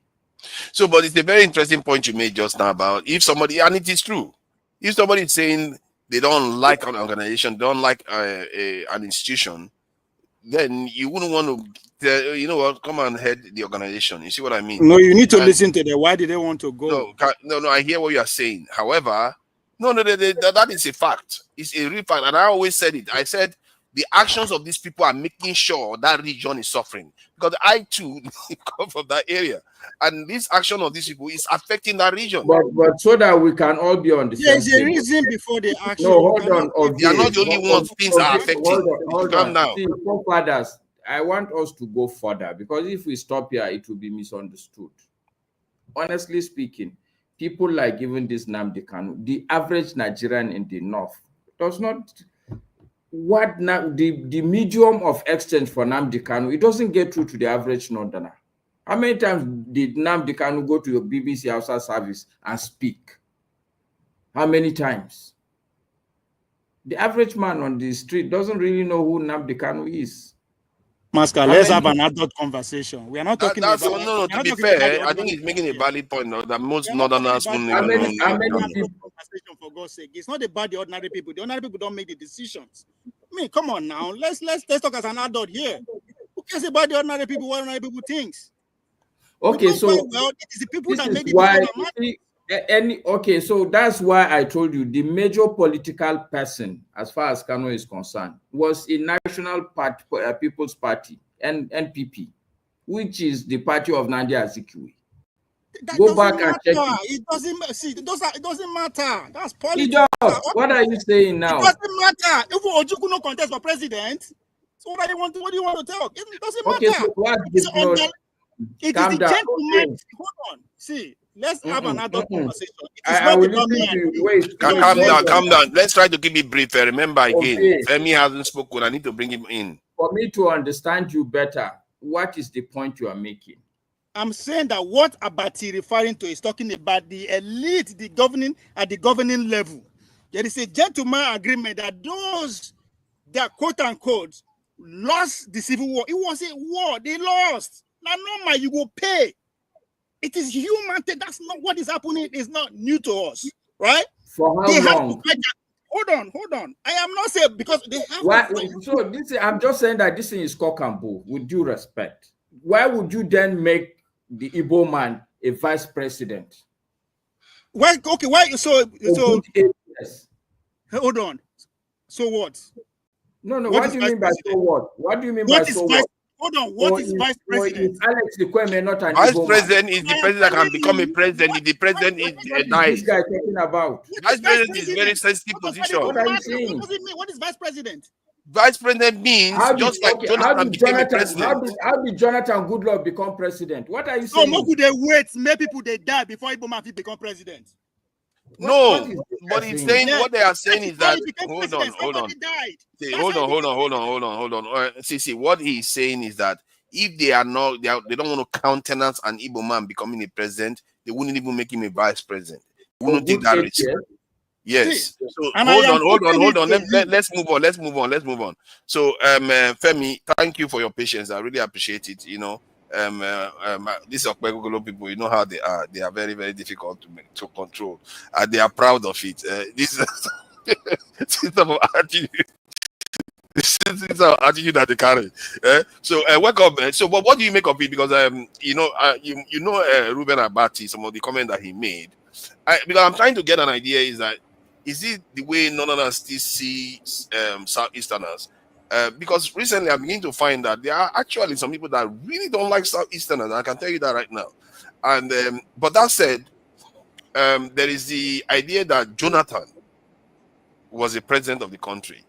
So, but it's a very interesting point you made just now about if somebody, and it is true, if somebody is saying they don't like an organization, don't like an institution, then you wouldn't want to, you know what, come and head the organization. You see what I mean? No, you need to listen to them. Why did they want to go? No, I hear what you are saying. However, that is a fact. It's a real fact. And I always said it. I said the actions of these people are making sure that region is suffering. Because I too come from that area. And this action of these people is affecting that region. But so that we can all be on the same page. There's a reason before the action. No, hold on. They are not the only ones things are affecting. Calm down. See, forefathers, I want us to go further, because if we stop here, it will be misunderstood. Honestly speaking, people like even this Nnamdi Kanu, the average Nigerian in the north does not... What now? The medium of exchange for Nnamdi Kanu, it doesn't get through to the average Northerner. How many times did Nnamdi Kanu go to your BBC Hausa service and speak? How many times? The average man on the street doesn't really know who Nnamdi Kanu is. Masca, let's have an adult conversation. We are not talking about... No, to be fair, I think he's making a valid point that most Northerners don't know. For God's sake, it's not about the ordinary people. The ordinary people don't make the decisions. I mean, come on now. Let's talk as an adult here. Who cares about the ordinary people? What ordinary people thinks? Okay, so it is the people that make the decision. Okay, so that's why I told you the major political person, as far as Kano is concerned, was a National People's Party, NPP, which is the party of Nnamdi Azikiwe. Go back and check it. It doesn't matter. That's politics. What are you saying now? It doesn't matter. If Ojukwu no contest for president, so what do you want to talk? It doesn't matter. Okay, so what it is the gentleman. Hold on. See, let's have another conversation. Calm down. Let's try to keep it brief. Remember again, Femi hasn't spoken. I need to bring him in. For me to understand you better, what is the point you are making? I'm saying that what Abati referring to is talking about the elite, the governing at the governing level. There is a gentleman agreement that those that quote unquote lost the civil war. It was a war. They lost. Now, normal, you will pay. It is human. That's not what is happening. It's not new to us, right? For how long? Hold on. I am not saying because they have. So I'm just saying that this thing is cock and bull. With due respect. why would you then make the Igbo man a vice president? Why? Okay, why? So good 8 years. Hold on. So what? No. What do you mean by so what? What do you mean by so what? Hold on. What is vice president? Alex Likweme not an vice Igbo president man? is the president that can become a president. If the president is dies. This guy talking about? Vice president is very sensitive position. What are you saying? What does it mean? What is vice president? Vice president means Jonathan became a president. How did Jonathan Goodluck become president? What are you saying? No, could they wait? Make people they die before Igbo man become president. But he's saying what they are saying is that hold on. See, what he's saying is that if they don't want to countenance an Igbo man becoming a president, they wouldn't even make him a vice president. They wouldn't take that risk. Yes. So hold on. Let's move on. So Femi, thank you for your patience. I really appreciate it. You know, these Okpegogolo people, you know how they are. They are very, very difficult to control. They are proud of it. This is our attitude. This is our attitude that they carry. So welcome. So, but what do you make of it? Because Ruben Abati, some of the comment that he made. Because I'm trying to get an idea is it the way Northerners still see Southeasterners? Because recently I'm beginning to find that there are actually some people that really don't like Southeasterners. I can tell you that right now. And but that said, there is the idea that Jonathan was the president of the country.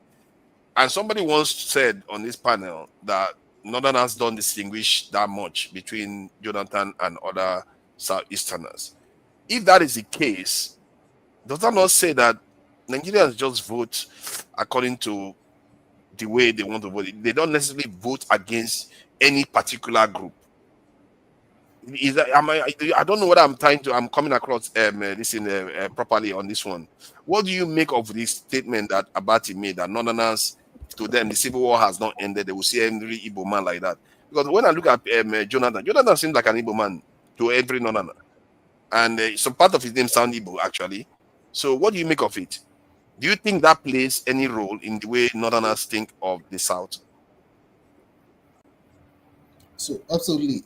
And somebody once said on this panel that Northerners don't distinguish that much between Jonathan and other Southeasterners. If that is the case, does that not say that Nigerians just vote according to the way they want to vote? They don't necessarily vote against any particular group. I don't know what I'm coming across properly on this one. What do you make of this statement that Abati made, that Northerners, to them, the civil war has not ended? They will see every Igbo man like that. Because when I look at Jonathan seems like an Igbo man to every Northerner. And some part of his name sounds Igbo, actually. So what do you make of it? Do you think that plays any role in the way Northerners think of the South? So absolutely,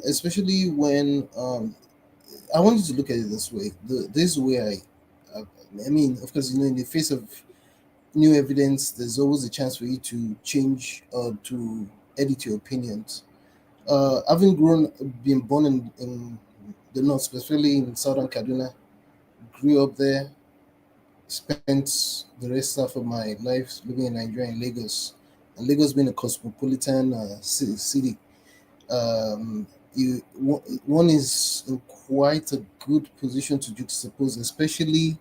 especially when I wanted to look at it this way. This way, I mean, of course, in the face of new evidence, there's always a chance for you to change or to edit your opinions. Having been born in the north, especially in southern Kaduna, grew up there, spent the rest of my life living in Nigeria, in Lagos, and Lagos being a cosmopolitan city. One is in quite a good position to juxtapose, especially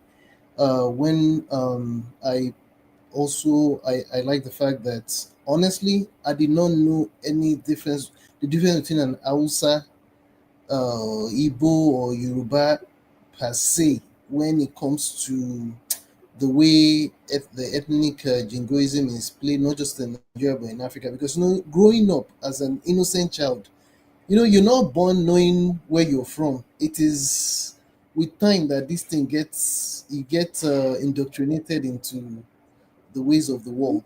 when I like the fact that honestly I did not know the difference between an Hausa, Igbo or Yoruba per se when it comes to the way the ethnic jingoism is played, not just in Nigeria but in Africa. Because growing up as an innocent child, you're not born knowing where you're from. It is with time that this thing gets indoctrinated into the ways of the world.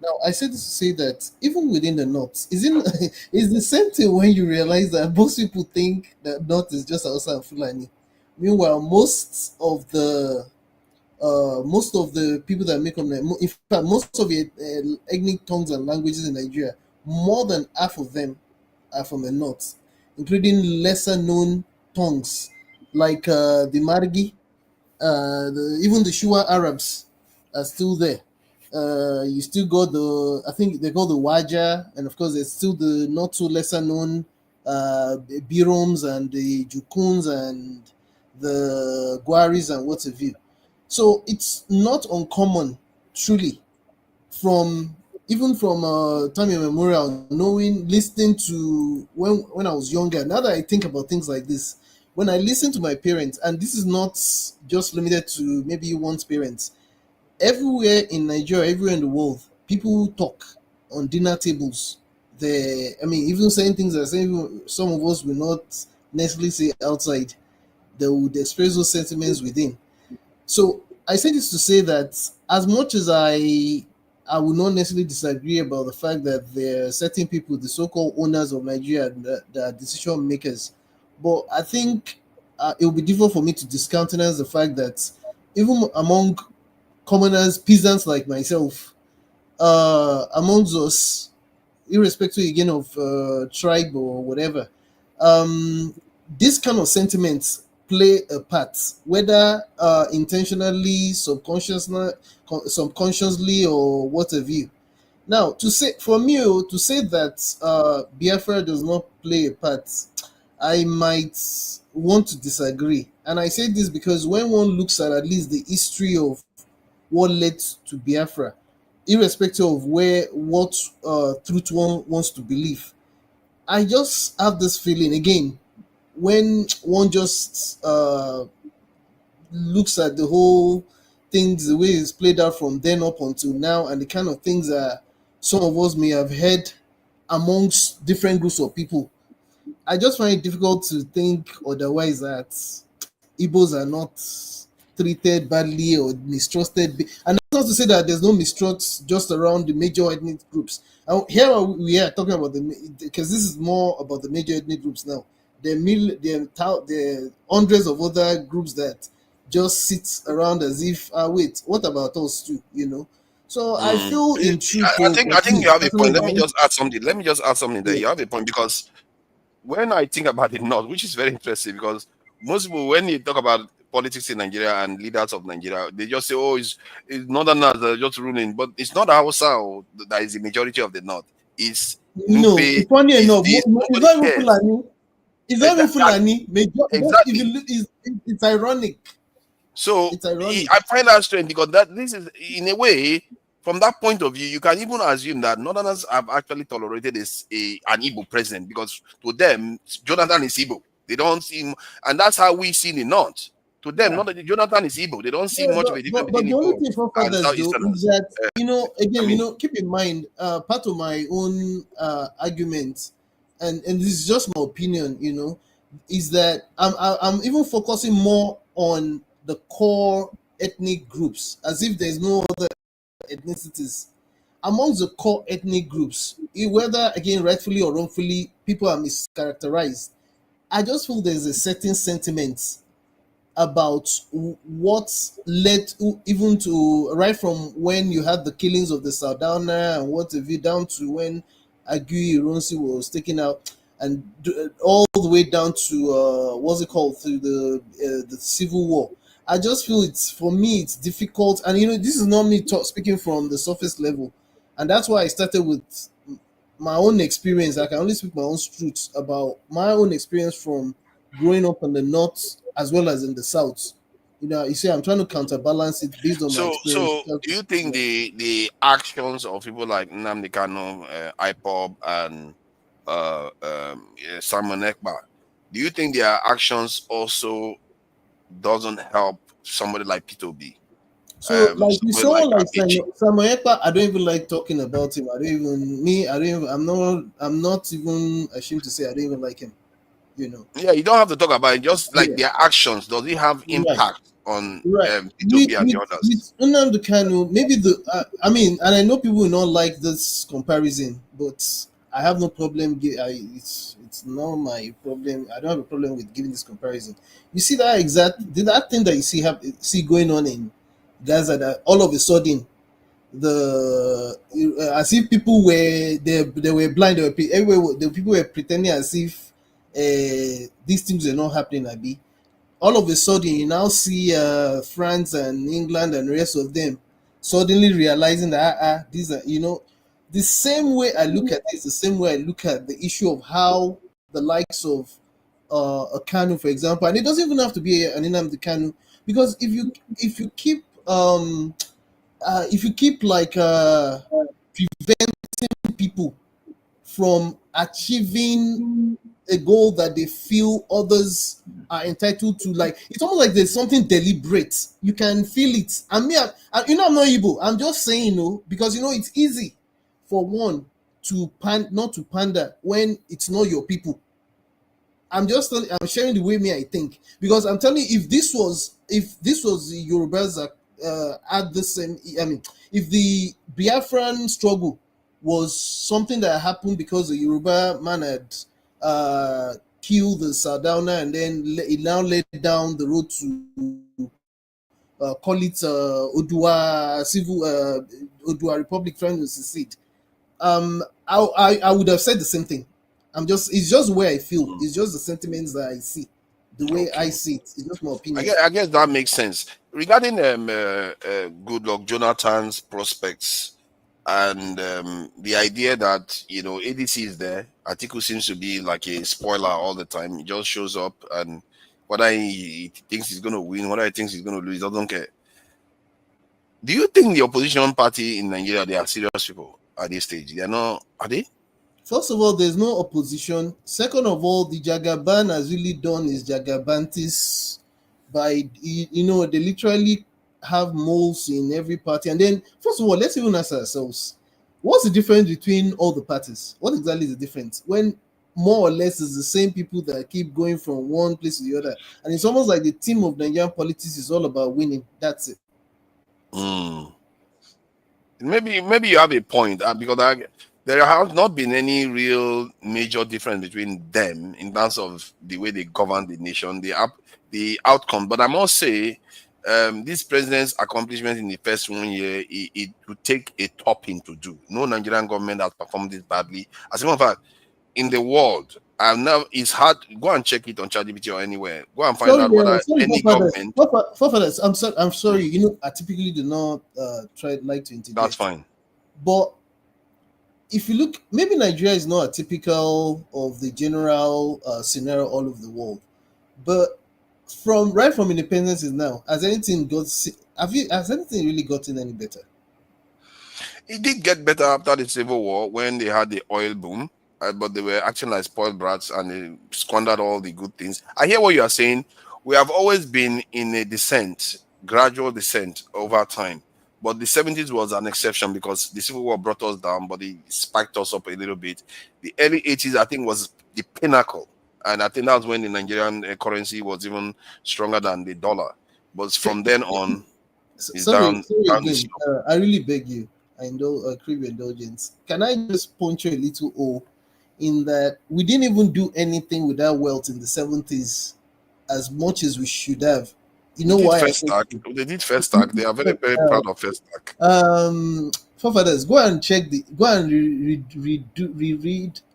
Now, I said this to say that even within the North, it's the same thing when you realize that most people think that North is just Hausa and Fulani. Meanwhile, most of the people that make up, in fact, most of the ethnic tongues and languages in Nigeria, more than half of them are from the North, including lesser known tongues like the Margi, even the Shua Arabs are still there. You still got I think they call the Waja, and of course there's still the not so lesser known Biroms and the Jukuns and the Gwaris and what have you. So it's not uncommon, truly, even from time immemorial, listening to when I was younger. Now that I think about things like this, when I listen to my parents, and this is not just limited to maybe one's parents, everywhere in Nigeria, everywhere in the world, people talk on dinner tables. Even saying things that some of us will not necessarily say outside, they would express those sentiments within. So I say this to say that as much as I I would not necessarily disagree about the fact that there are certain people, the so-called owners of Nigeria, that are decision makers. But I think it would be difficult for me to discountenance the fact that even among commoners, peasants like myself, amongst us, irrespective again of tribe or whatever, this kind of sentiments play a part, whether intentionally, subconsciously, or what have you. Now, to say for me to say that Biafra does not play a part, I might want to disagree. And I say this because when one looks at least the history of what led to Biafra, irrespective of what truth one wants to believe, I just have this feeling again when one just looks at the whole things, the way it's played out from then up until now, and the kind of things that some of us may have heard amongst different groups of people. I just find it difficult to think otherwise, that Igbos are not treated badly or mistrusted. And that's not to say that there's no mistrust just around the major ethnic groups. Here we are talking about because this is more about the major ethnic groups now. There are hundreds of other groups that just sit around as if, wait, what about us too? So I feel in truth. I think you have a point. Let me just add something there. You have a point, because when I think about the North, which is very interesting, because most people, when you talk about politics in Nigeria and leaders of Nigeria, they just say, "Oh, it's Northerners that are just ruling," but it's not Hausa that is the majority of the North. It's no. Nupe, Funny enough, it's not even cares. Fulani. It's not even Fulani. Exactly. It's ironic. So It's ironic. I find that strange, because this is, in a way, from that point of view, you can even assume that Northerners have actually tolerated an Igbo president, because to them, Jonathan is Igbo. They don't see him, and that's how we see the North. To them, not that Jonathan is Igbo. They don't see much of a difference But between the only Igbo thing for and fathers though Southeasterners. is that keep in mind, part of my own argument, and this is just my opinion, is that I'm even focusing more on the core ethnic groups, as if there's no other ethnicities. Amongst the core ethnic groups, whether again rightfully or wrongfully, people are mischaracterized. I just feel there's a certain sentiment about what led even to right from when you had the killings of the Saldana and what have you, down to when Agui Ironsi was taken out, and all the way down to what's it called, through the civil war. I just feel for me it's difficult, and this is not me speaking from the surface level, and that's why I started with my own experience. I can only speak my own truths about my own experience from growing up in the North as well as in the South. You see, I'm trying to counterbalance it based on my experience. So do you think the actions of people like Nnamdi Kanu, IPOB, and Simon Ekpa, do you think their actions also doesn't help somebody like P2B? So, like you saw, like Simon Ekpa, I don't even like talking about him. I'm not even ashamed to say I don't even like him. Yeah, you don't have to talk about it. Just like their actions, does it have impact on P2B and the others? With Nnamdi Kanu, maybe and I know people will not like this comparison, but I have no problem. It's not my problem. I don't have a problem with giving this comparison. You see that thing that you see going on in Gaza, that all of a sudden as if people were they were blind. The people were pretending as if these things are not happening. Abi, all of a sudden you now see France and England and the rest of them suddenly realizing that these are the same way I look at this, the same way I look at the issue of how the likes of a Kanu, for example, and it doesn't even have to be an Nnamdi Kanu, because if you keep like preventing people from achieving a goal that they feel others are entitled to, like it's almost like there's something deliberate. You can feel it. I'm not Igbo. I'm just saying, because it's easy for one to not to pander when it's not your people. I'm sharing the way I think, because I'm telling you, if this was the Yorubas had the same. I mean, if the Biafran struggle was something that happened because the Yoruba man had killed the Sardauna and then it now led down the road to call it Odua Civil Odua Republic trying to secede. I would have said the same thing. It's just where I feel. It's just the sentiments that I see. The way I see it. It's just my opinion. I guess that makes sense. Regarding Goodluck Jonathan's prospects and the idea that, ADC is there, Atiku seems to be like a spoiler all the time. He just shows up, and whether he thinks he's going to win, whether he thinks he's going to lose, he doesn't care. Do you think the opposition party in Nigeria, they are serious people at this stage? They are not, are they? First of all, there's no opposition. Second of all, the Jagaban has really done his Jagabantis by, they literally have moles in every party. And then, first of all, let's even ask ourselves, what's the difference between all the parties? What exactly is the difference? When more or less it's the same people that keep going from one place to the other. And it's almost like the team of Nigerian politics is all about winning. That's it. Maybe you have a point, because there has not been any real major difference between them in terms of the way they govern the nation, the outcome. But I must say, this president's accomplishment in the first 1 year, it would take a topping to do. No Nigerian government has performed this badly. As a matter of fact, in the world, it's hard. Go and check it on ChatGPT or anywhere. Go and find out whether any government. Forefathers, I'm sorry. I typically do not like to interject. That's fine. But if you look, maybe Nigeria is not a typical of the general scenario all over the world. But right from independence is now, has anything really gotten any better? It did get better after the Civil War when they had the oil boom. But they were acting like spoiled brats and they squandered all the good things. I hear what you are saying. We have always been in a gradual descent over time. But the 70s was an exception because the Civil War brought us down, but it spiked us up a little bit. The early 80s, I think, was the pinnacle. And I think that's when the Nigerian currency was even stronger than the dollar. But from then on, it's down the slope. I really beg you, crave your indulgence. Can I just punch you a little hole in that we didn't even do anything with that wealth in the 70s as much as we should have? You know why? They did first stack. They are very, very proud of first stack. Forefathers, go and reread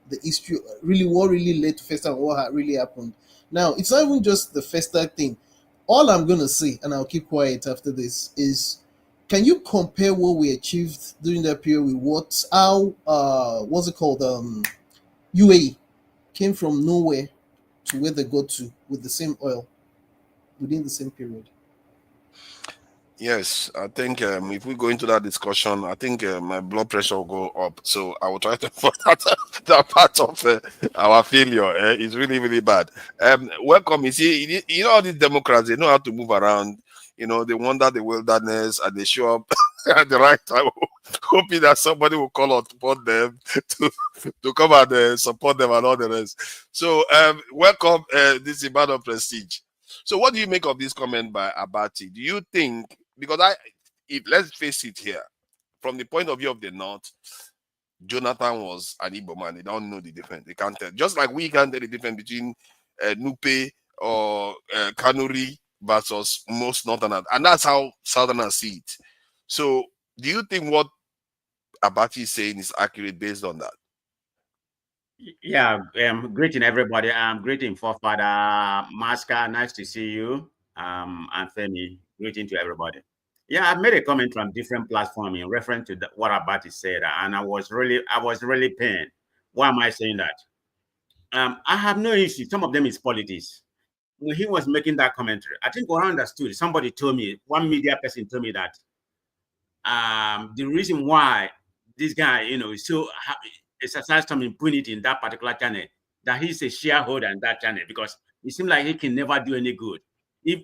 the history, really what really led to first stack, what really happened. Now, it's not even just the first stack thing. All I'm going to say, and I'll keep quiet after this, is can you compare what we achieved during that period with what's it called? UAE came from nowhere to where they got to with the same oil within the same period. Yes, I think if we go into that discussion, I think my blood pressure will go up. So I will try to put that part of our failure. It's really, really bad. Welcome. You see, all these Democrats, they know how to move around. They wander the wilderness and they show up at the right time, hoping that somebody will call upon them to come and support them and all the rest. So welcome, this is Ibadan Prestige. So what do you make of this comment by Abati? Do you think, because let's face it here, from the point of view of the North, Jonathan was an Igbo man. They don't know the difference. They can't tell. Just like we can't tell the difference between Nupe or Kanuri versus most Northerners. And that's how Southerners see it. So do you think what Abati is saying is accurate based on that? Yeah, greeting everybody. Greeting Forefather Maska. Nice to see you. And Femi, greeting to everybody. Yeah, I've made a comment from different platforms in reference to what Abati said, and I was really pained. Why am I saying that? I have no issue. Some of them is politics. When he was making that commentary, I think I understood. Somebody told me, one media person told me that the reason why this guy, is so exercise some impunity in that particular channel, that he's a shareholder in that channel, because it seems like he can never do any good. If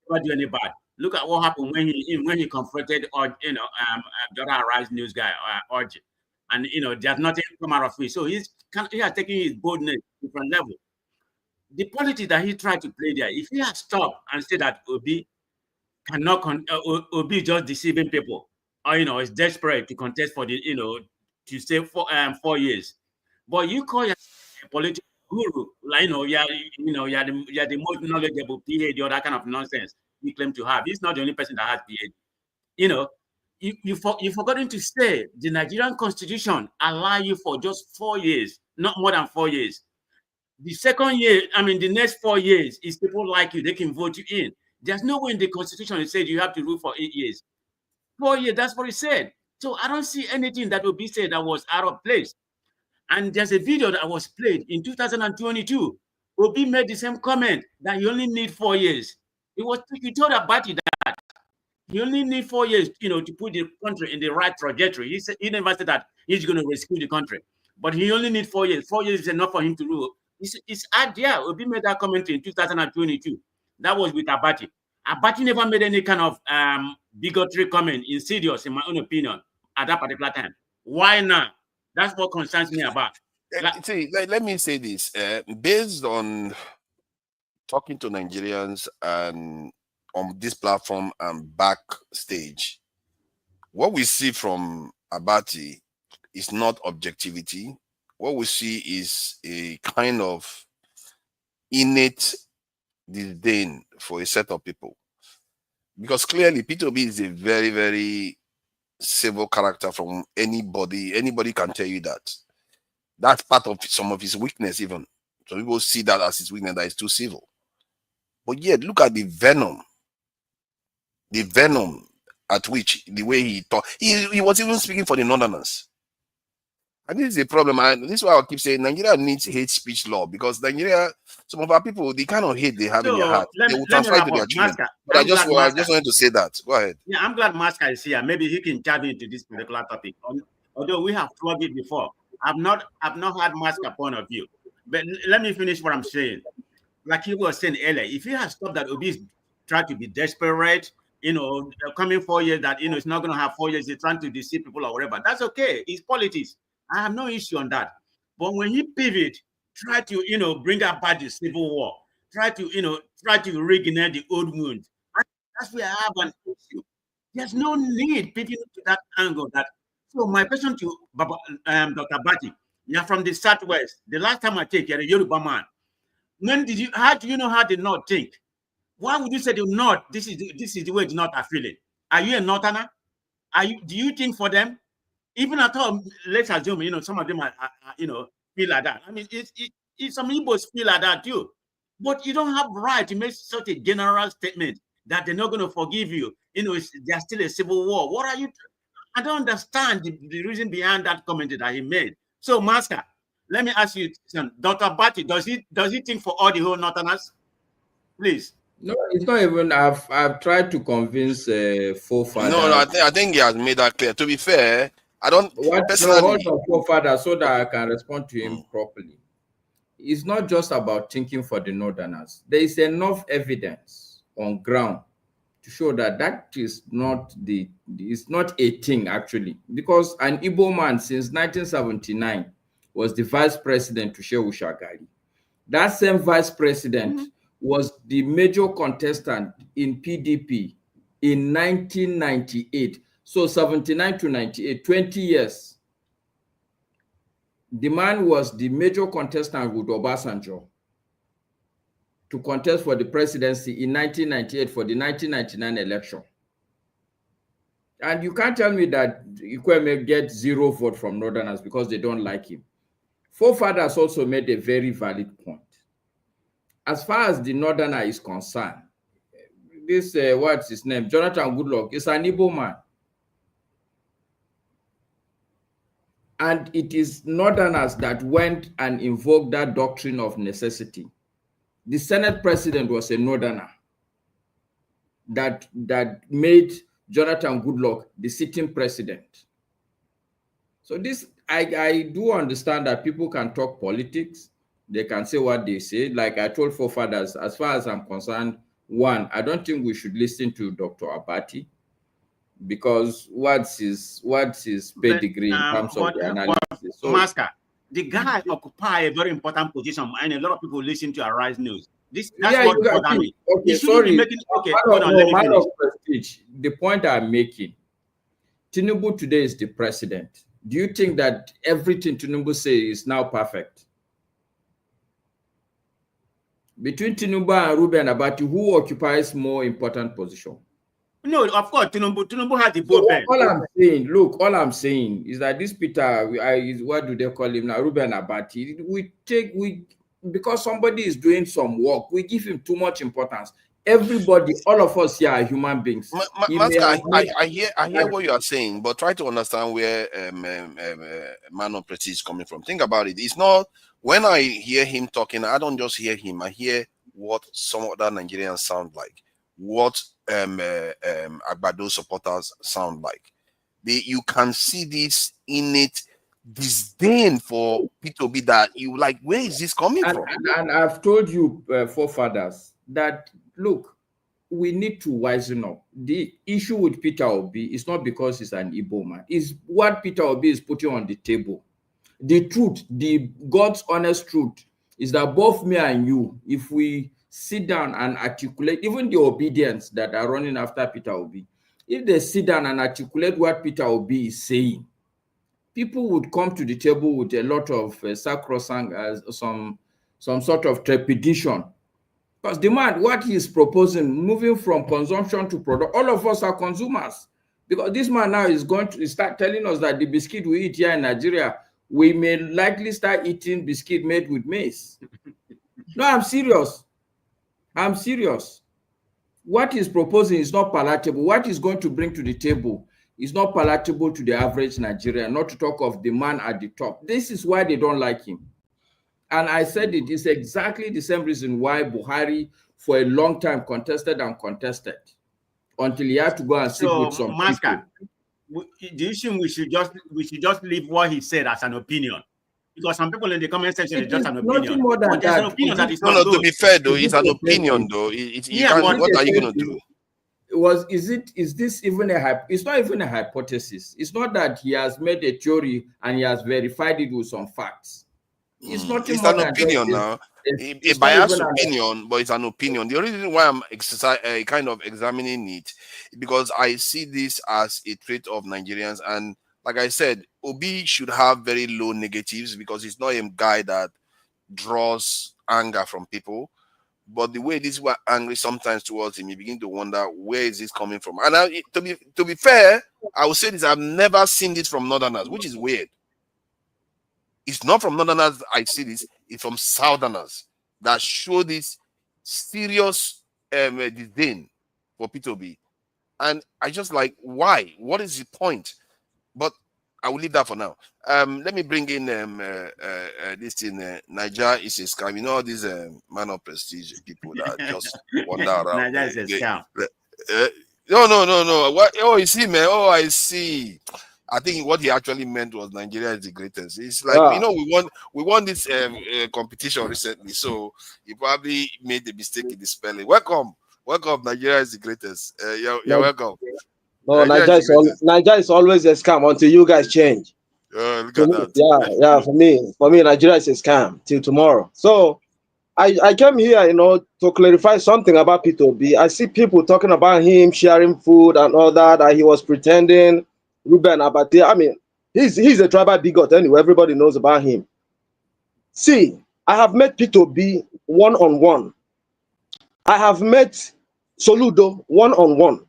never do any bad. Look at what happened when he confronted Jordan Rice news guy Orji, and there's nothing come out of it. So he is taking his boldness to different level. The politics that he tried to play there, if he had stopped and said that Obi cannot be just deceiving people, or is desperate to contest for the to stay for 4 years. But you call yourself a political guru, like you're the most knowledgeable PhD or that kind of nonsense you claim to have. He's not the only person that has PhD. You've forgotten to say the Nigerian Constitution allow you for just 4 years, not more than 4 years. The second year, the next 4 years is people like you, they can vote you in. There's no way in the Constitution it said you have to rule for 8 years. 4 years, that's what it said. So I don't see anything that will be said that was out of place. And there's a video that was played in 2022. Obi made the same comment that you only need 4 years. He told Abati that you only need 4 years, to put the country in the right trajectory. He never said that he's going to rescue the country, but he only needs 4 years. 4 years is enough for him to rule. It's idea. Obi made that comment in 2022. That was with Abati. Abati never made any kind of bigotry comment, insidious, in my own opinion, at that particular time. Why not? That's what concerns me about. Let me say this. Based on talking to Nigerians and on this platform and backstage, what we see from Abati is not objectivity. What we see is a kind of innate disdain for a set of people. Because clearly, Peter Obi is a very, very civil character from anybody. Anybody can tell you that. That's part of some of his weakness even. So people see that as his weakness, that he's too civil. But yet, look at the venom at which, the way he talked. He was even speaking for the Northerners. And this is a problem. And this is why I keep saying Nigeria needs hate speech law, because Nigeria, some of our people, the kind of hate they have in their heart, they will transfer it to their children. But I just wanted to say that. Go ahead. Yeah, I'm glad Maska is here. Maybe he can dive into this particular topic. Although we have plugged it before, I've not had Maska point of view. But let me finish what I'm saying. Like he was saying earlier, if he has stopped that Obi is trying to be desperate, coming 4 years that it's not going to have 4 years, he's trying to deceive people or whatever. That's okay. It's politics. I have no issue on that. But when he pivot, try to bring about the civil war, try to reignite the old wound. That's where I have an issue. There's no need pivoting to that angle. So my question to Dr. Bati, you're from the Southwest. The last time I checked, you're a Yoruba man. How do you know how the North think? Why would you say the North, this is the way the North are feeling? Are you a Northerner? Do you think for them? Even at all, let's assume, some of them are feel like that. Some Igbos feel like that too. But you don't have right to make such a general statement that they're not going to forgive you. There's still a civil war. What are you? I don't understand the reason behind that comment that he made. So, Master, let me ask you, Dr. Bati, does he think for all the whole Northerners? Please. No, it's not even. I've tried to convince forefathers. No, I think he has made that clear. To be fair, I don't personally forefathers so that I can respond to him properly. It's not just about thinking for the Northerners. There is enough evidence on ground to show that is not it's not a thing actually, because an Igbo man since 1979 was the vice president to Shehu Shagari. That same vice president was the major contestant in PDP in 1998. So 79 to 98, 20 years. The man was the major contestant with Obasanjo to contest for the presidency in 1998 for the 1999 election. And you can't tell me that Ikweme gets 0 vote from Northerners because they don't like him. Forefathers also made a very valid point. As far as the Northerner is concerned, this, what's his name, Jonathan Goodluck, is an Igbo man. And it is Northerners that went and invoked that doctrine of necessity. The Senate president was a Northerner that made Jonathan Goodluck the sitting president. So this, I do understand that people can talk politics. They can say what they say. Like I told forefathers, as far as I'm concerned, one, I don't think we should listen to Dr. Abati, because what's his pedigree in terms of the analysis. So, Master, the guy occupy a very important position, and a lot of people listen to Arise News. That's Yeah, what you got bothers it. me. Okay, You shouldn't be sorry. making. Okay, hold on. Let me Man finish. of prestige. The point I'm making, Tinubu today is the president. Do you think that everything Tinubu says is now perfect? Between Tinubu and Ruben Abati, who occupies more important position? No, of course, Tinubu has the So both best. all I'm saying, look, all I'm saying is that this Peter, what do they call him now? Ruben Abati. Because somebody is doing some work, we give him too much importance. Everybody, all of us here are human beings. Maska, I hear what you are saying, but try to understand where man of prestige is coming from. Think about it. It's not when I hear him talking, I don't just hear him. I hear what some other Nigerians sound like, what Agbado supporters sound like. You can see this innate disdain for P2B that you like. Where is this coming from? And I've told you, forefathers, that look, we need to wisen up. The issue with Peter Obi is not because he's an Igbo man. It's what Peter Obi is putting on the table. The truth, the God's honest truth, is that both me and you, if we sit down and articulate, even the obedience that are running after Peter Obi, if they sit down and articulate what Peter Obi is saying, people would come to the table with a lot of sacrosanct, some sort of trepidation. Because the man, what he is proposing, moving from consumption to product, all of us are consumers. Because this man now is going to start telling us that the biscuit we eat here in Nigeria, we may likely start eating biscuit made with maize. No, I'm serious. I'm serious. What he's proposing is not palatable. What he's going to bring to the table is not palatable to the average Nigerian, not to talk of the man at the top. This is why they don't like him. And I said it is exactly the same reason why Buhari for a long time contested and contested until he had to go and sit with some Maska, do you think we should just leave what he said as an opinion? Because some people in the comment section is just an opinion. But there's an opinion that is not good. To be fair though, it's an opinion though. What are you going to do? Is this even it's not even a hypothesis. It's not that he has made a theory and he has verified it with some facts. It's an opinion now. A biased opinion, but it's an opinion. The only reason why I'm kind of examining it is because I see this as a trait of Nigerians. And like I said, Obi should have very low negatives because he's not a guy that draws anger from people. But the way these were angry sometimes towards him, you begin to wonder where is this coming from. And to be fair, I will say this: I've never seen this from Northerners, which is weird. It's not from Northerners I see this, it's from Southerners that show this serious disdain for P2B. And I just like, why? What is the point? But I will leave that for now. Let me bring in this thing. Niger is a scam. You know all these man of prestige people that just wander around. Niger is a scam. No. What? Oh, you see, man. Oh, I see. I think what he actually meant was Nigeria is the greatest. It's like we won this competition recently, so he probably made the mistake in the spelling. Welcome, Nigeria is the greatest. You're welcome. No, Nigeria is always a scam until you guys change. Look at that. Yeah. For me, Nigeria is a scam till tomorrow. So I came here, to clarify something about P2B. I see people talking about him sharing food and all that he was pretending. Ruben Abati, I mean, he's a tribal bigot anyway. Everybody knows about him. See, I have met P2B one-on-one. I have met Soludo one-on-one.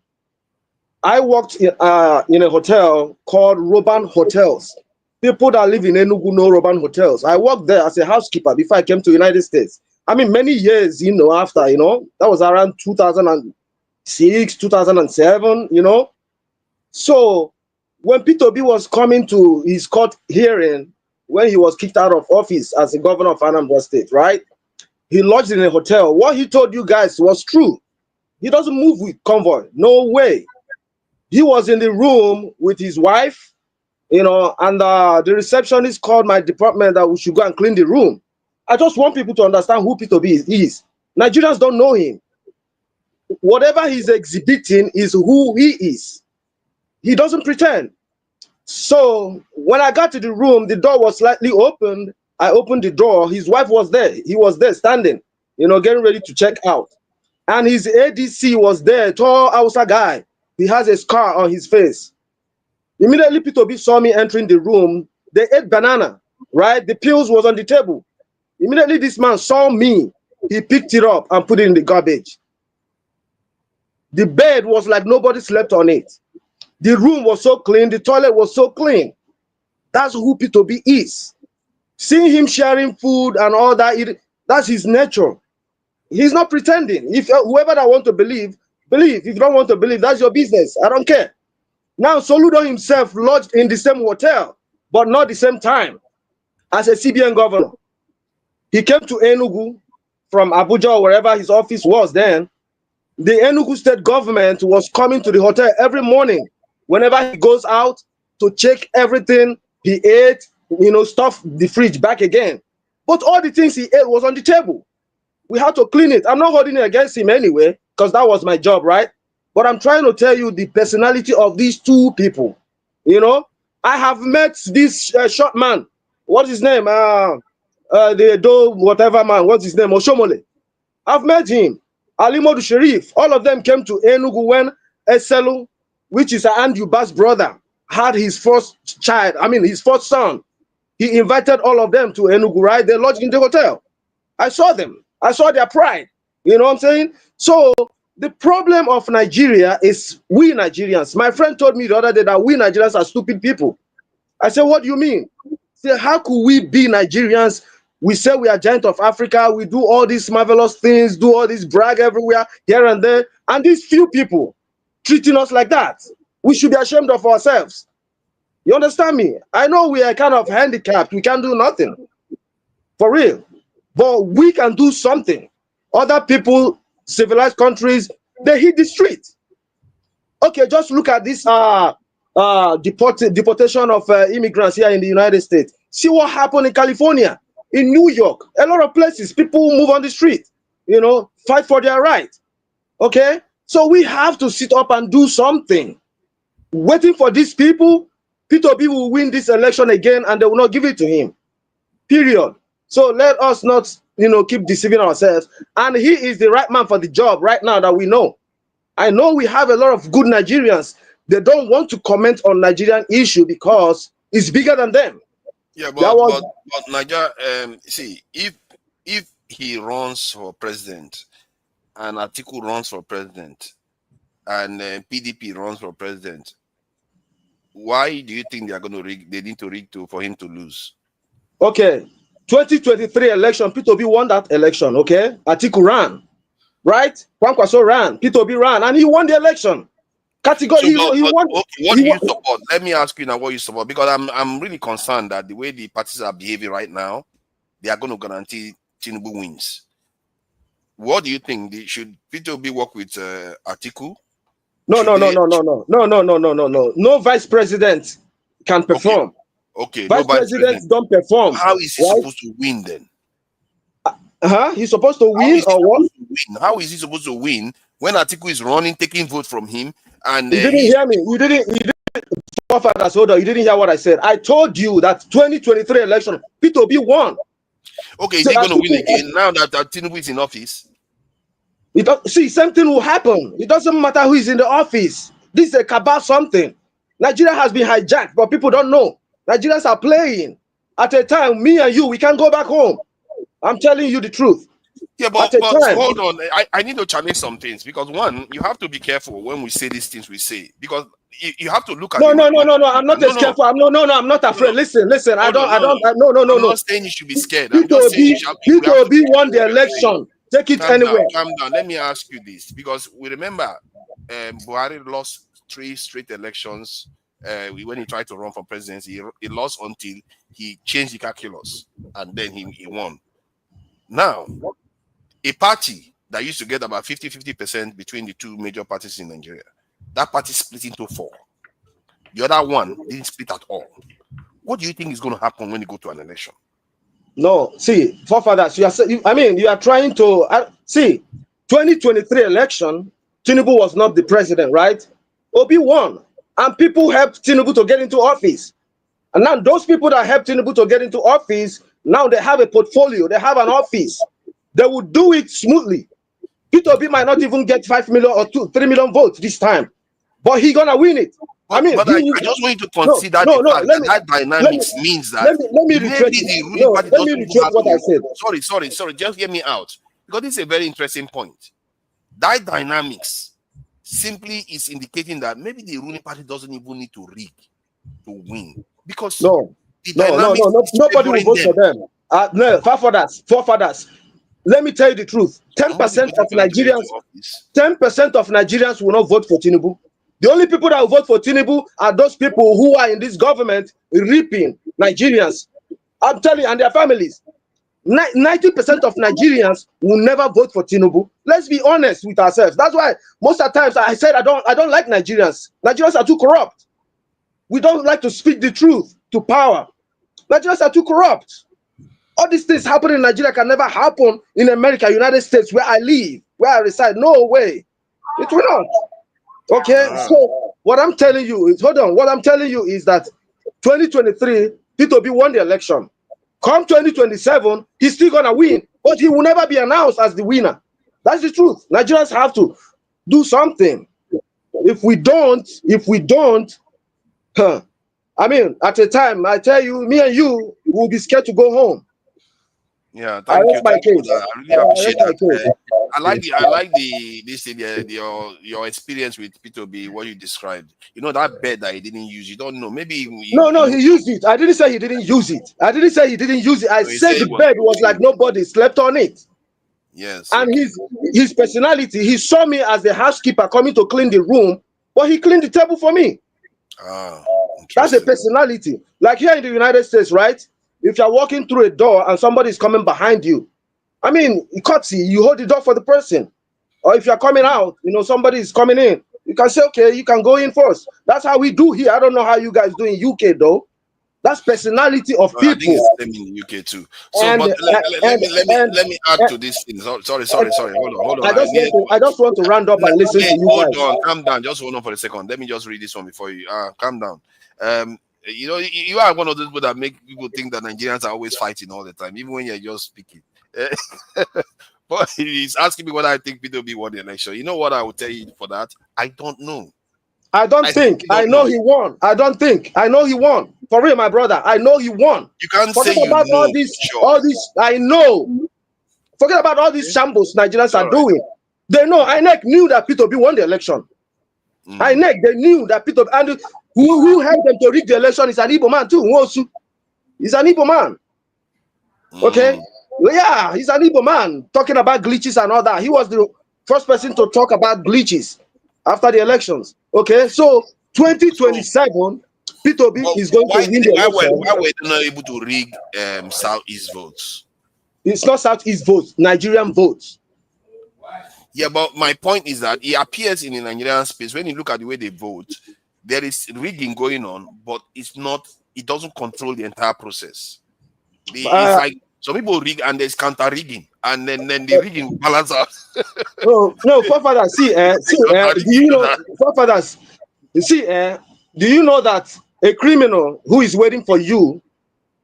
I worked in a hotel called Roban Hotels. People that live in Enugu know Roban Hotels. I worked there as a housekeeper before I came to the United States. I mean, many years, after, that was around 2006, 2007, So when P2B was coming to his court hearing, when he was kicked out of office as the governor of Anambra State, right? He lodged in a hotel. What he told you guys was true. He doesn't move with convoy. No way. He was in the room with his wife, and the receptionist called my department that we should go and clean the room. I just want people to understand who P2B is. Nigerians don't know him. Whatever he's exhibiting is who he is. He doesn't pretend. So when I got to the room, the door was slightly opened. I opened the door. His wife was there. He was there standing. getting ready to check out. And his ADC was there, tall Hausa guy. He has a scar on his face. Immediately, P2B saw me entering the room. They ate banana, right? The pills was on the table. Immediately, this man saw me. He picked it up and put it in the garbage. The bed was like nobody slept on it. The room was so clean. The toilet was so clean. That's who P2B is. Seeing him sharing food and all that, that's his nature. He's not pretending. If whoever that want to believe, believe. If you don't want to believe, that's your business. I don't care. Now, Soludo himself lodged in the same hotel, but not the same time as a CBN governor. He came to Enugu from Abuja or wherever his office was then. The Enugu state government was coming to the hotel every morning whenever he goes out to check everything he ate, stuff the fridge back again. But all the things he ate was on the table. We had to clean it. I'm not holding it against him anyway, because that was my job, right? But I'm trying to tell you the personality of these two people. I have met this short man. What's his name? Whatever man. What's his name? Oshomole. I've met him. Ali Modu Sharif. All of them came to Enugu when Eselu, which is Andrew Bass' brother, had his first child. His first son. He invited all of them to Enugu, right? They lodged in the hotel. I saw them. I saw their pride. You know what I'm saying? So the problem of Nigeria is we Nigerians. My friend told me the other day that we Nigerians are stupid people. I said, what do you mean? He said, how could we be Nigerians? We say we are giant of Africa. We do all these marvelous things, do all this brag everywhere, here and there. And these few people treating us like that. We should be ashamed of ourselves. You understand me? I know we are kind of handicapped. We can't do nothing. For real. But we can do something. Other people, civilized countries, they hit the street. Okay, just look at this deportation of immigrants here in the United States. See what happened in California, in New York, a lot of places. People move on the street, fight for their right. Okay, so we have to sit up and do something. Waiting for these people, P2B will win this election again, and they will not give it to him. Period. So let us not, keep deceiving ourselves. And he is the right man for the job right now that we know. I know we have a lot of good Nigerians. They don't want to comment on Nigerian issue because it's bigger than them. Yeah, but Nigeria, see, if he runs for president and Atiku runs for president and PDP runs for president, why do you think they are going to rig? They need to rig for him to lose? Okay, 2023 election, P2B won that election. Okay, Atiku ran, right? Kwankwaso ran, P2B ran, and he won the election. Category, he won. Okay, what do you support? Let me ask you now what you support, because I'm really concerned that the way the parties are behaving right now, they are going to guarantee Tinubu wins. What do you think? Should P2B work with Atiku? No. No vice president can perform. Okay, vice presidents don't perform. How is he supposed to win then? He's supposed to win or what? How is he supposed to win when Atiku is running, taking vote from him? And you didn't hear me. You didn't. Hold on. You didn't hear what I said. I told you that 2023 election, P2B won. Okay, is he going to win again now that Tinubu is in office? Same thing will happen. It doesn't matter who is in the office. This is a cabal something. Nigeria has been hijacked, but people don't know. Nigerians are playing. At a time, me and you, we can't go back home. I'm telling you the truth. Yeah, but hold on. I need to challenge some things, because one, you have to be careful when we say these things we say, because you have to look at No, I'm not as careful. I'm not afraid. Listen. I'm not saying you should be scared. I'm just saying P2B won the election. Take it anywhere. Calm down. Let me ask you this, because we remember Buhari lost 3 straight elections when he tried to run for presidency. He lost until he changed the calculus, and then he won. Now, a party that used to get about 50% between the 2 major parties in Nigeria, that party split into 4. The other one didn't split at all. What do you think is going to happen when you go to an election? No, see, forefathers, you are trying to see 2023 election. Tinubu was not the president, right? Obi won, and people helped Tinubu to get into office. And now those people that helped Tinubu to get into office, now they have a portfolio, they have an office. they will do it smoothly. Peter Obi might not even get 5 million or 3 million votes this time, but he's gonna win it. But I just want you to consider the fact that dynamics means that maybe the ruling party doesn't even have what I said. Sorry, just hear me out. Because this is a very interesting point. That dynamics simply is indicating that maybe the ruling party doesn't even need to rig to win. Because nobody will vote for them. No, forefathers. Let me tell you the truth. 10% of Nigerians will not vote for Tinubu. The only people that will vote for Tinubu are those people who are in this government reaping Nigerians. I'm telling you, and their families. 90% of Nigerians will never vote for Tinubu. Let's be honest with ourselves. That's why most of the times I said I don't like Nigerians. Nigerians are too corrupt. We don't like to speak the truth to power. Nigerians are too corrupt. All these things happen in Nigeria can never happen in America, United States, where I live, where I reside. No way. It will not. Okay, so what I'm telling you is, what I'm telling you is that 2023, Peter Obi won the election. Come 2027, he's still gonna win, but he will never be announced as the winner. That's the truth. Nigerians have to do something. If we don't, I mean, at a time, I tell you, me and you will be scared to go home. Yeah, thank you. I really appreciate that. I like your experience with Peter B, what you described. You know, that bed that he didn't use, you don't know. Maybe he used it. I didn't say he didn't use it. I said the bed was like nobody slept on it. Yes. And his personality, he saw me as the housekeeper coming to clean the room, but he cleaned the table for me. That's a personality. Like here in the United States, right? If you're walking through a door and somebody is coming behind you, I mean, you hold the door for the person. Or if you're coming out, somebody is coming in, you can say, okay, you can go in first. That's how we do here. I don't know how you guys do in UK though. That's personality of people. I think it's the same in the UK too. So, let me add to this thing. Sorry. Hold on. I just want to round up and listen to you guys. Hold on, calm down. Just hold on for a second. Let me just read this one before you calm down. You are one of those people that make people think that Nigerians are always fighting all the time, even when you're just speaking. But he's asking me what I think Peter B won the election. You know what I will tell you for that? I don't know. I know he won. I know he won. For real, my brother. I know he won. You can't say you know. All this. I know. Forget about all these shambles Nigerians are doing. They know. INEC knew that Peter B won the election. INEC, they knew that Peter and who helped them to rig the election is an Igbo man too. He's an Igbo man. Okay. Yeah, he's an Igbo man talking about glitches and all that. He was the first person to talk about glitches after the elections. Okay, so 2027, Peter Obi is going to win the election. Why were they not able to rig Southeast votes? It's not Southeast votes, Nigerian votes. Yeah, but my point is that it appears in the Nigerian space, when you look at the way they vote, there is rigging going on, but it doesn't control the entire process. It's like some people rig and there's counter rigging, and then the rigging balance out. No, forefathers, do you know, forefathers, do you know that a criminal who is waiting for you,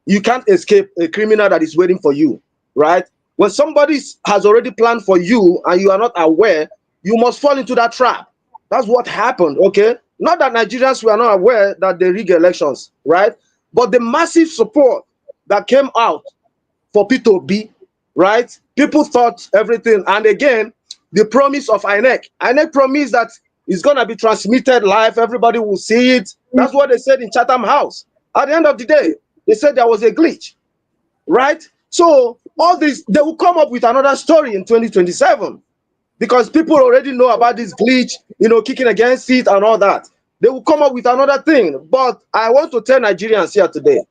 you can't escape a criminal that is waiting for you, right? When somebody has already planned for you and you are not aware, you must fall into that trap. That's what happened, okay? Not that Nigerians were not aware that they rig elections, right? But the massive support that came out for Peter Obi, right? People thought everything. And again, the promise of INEC. INEC promised that it's going to be transmitted live. Everybody will see it. That's what they said in Chatham House. At the end of the day, they said there was a glitch, right? So all this, they will come up with another story in 2027 because people already know about this glitch, kicking against it and all that. They will come up with another thing. But I want to tell Nigerians here today,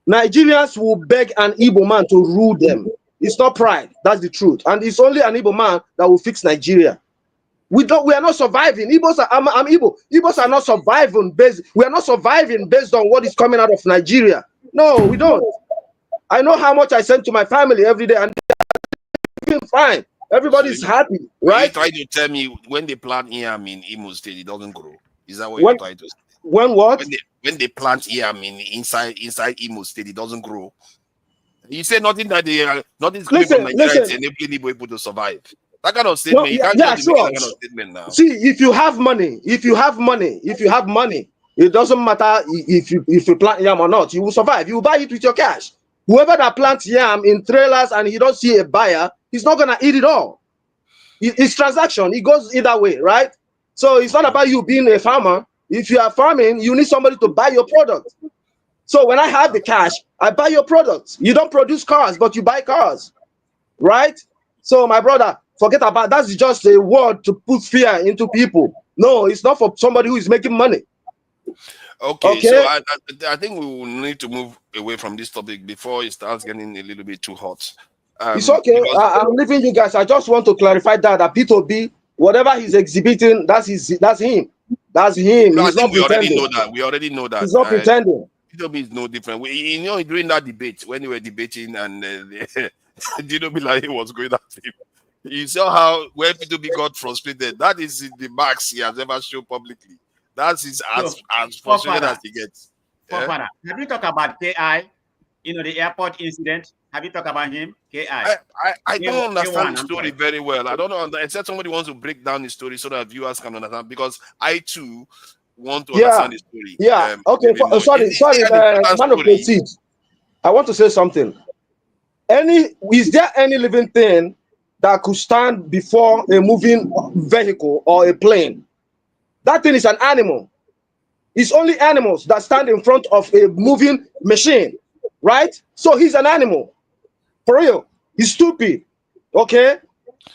Nigerians will beg an Igbo man to rule them. It's not pride. That's the truth. And it's only an Igbo man that will fix Nigeria. We are not surviving. I'm Igbo. Igbos are not surviving we are not surviving based on what is coming out of Nigeria. No, we don't. I know how much I send to my family every day, and they're doing fine. Everybody's happy, right? You trying to tell me when they plant yam in Imo State, it doesn't grow? Is that what you're trying to say? When what? When they plant yam inside Imo State, it doesn't grow. You say nothing that they nothing is coming Listen, from Nigeria is listen. enabling people to survive. That kind of statement, No, you yeah, can't yeah, just be making sure. that kind of statement now. See, if you have money, it doesn't matter if you plant yam or not. You will survive. You will buy it with your cash. Whoever that plants yam in trailers and he don't see a buyer, he's not gonna eat it all. It's transaction. It goes either way, right? So it's not about you being a farmer. If you are farming, you need somebody to buy your product. So when I have the cash, I buy your products. You don't produce cars, but you buy cars, right? So my brother, forget about that's just a word to put fear into people. No, it's not for somebody who is making money. Okay, so I think we will need to move away from this topic before it starts getting a little bit too hot. It's okay. I'm leaving you guys. I just want to clarify that P2B, whatever he's exhibiting, that's him. That's him. No, He's I think not we already pretending. know that. We already know that. He's not pretending. P2B is no different. You know, during that debate, when they were debating and P2B like was going at him, you saw how when P2B got frustrated. That is the max he has ever shown publicly. That is as frustrated as he gets. Have you talked about KI? You know, the airport incident. Have you talked about him? KI. I don't understand the story very well. I don't know. Except somebody wants to break down the story so that viewers can understand. Because I too want to understand the story. Yeah. Okay. Sorry. Man of proceed. I want to say something. Is there any living thing that could stand before a moving vehicle or a plane? That thing is an animal. It's only animals that stand in front of a moving machine, right? So he's an animal. For real. He's stupid. Okay?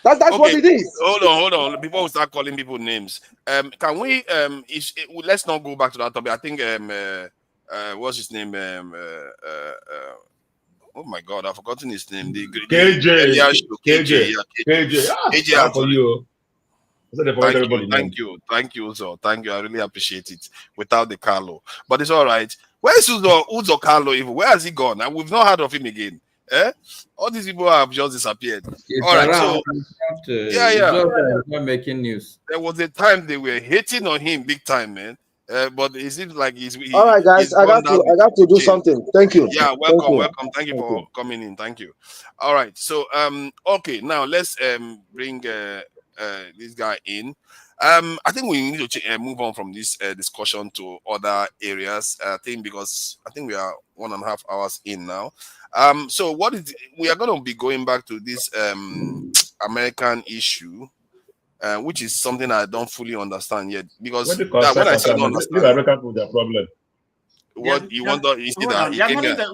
That's okay. What it is. Hold on. Before we start calling people names, can we let's not go back to that topic. I think what's his name? Oh my God, I've forgotten his name. KJ. For you. Thank you, Uzo. Thank you. I really appreciate it. Without the Carlo, but it's all right. Where's Uzo Carlo? Even where has he gone? And we've not heard of him again. All these people have just disappeared. It's all right, around. so yeah. Not making news. There was a time they were hating on him big time, man. But it seems like he's all right, guys. I got to do something. Thank you. Yeah, welcome. Thank you for coming in. Thank you. All right, so okay, now let's bring this guy in. I think we need to move on from this discussion to other areas. I think because I think we are 1.5 hours in now. So we are going to be going back to this American issue, which is something I don't fully understand yet. Because when I say don't understand, American with their problem. What you want to see that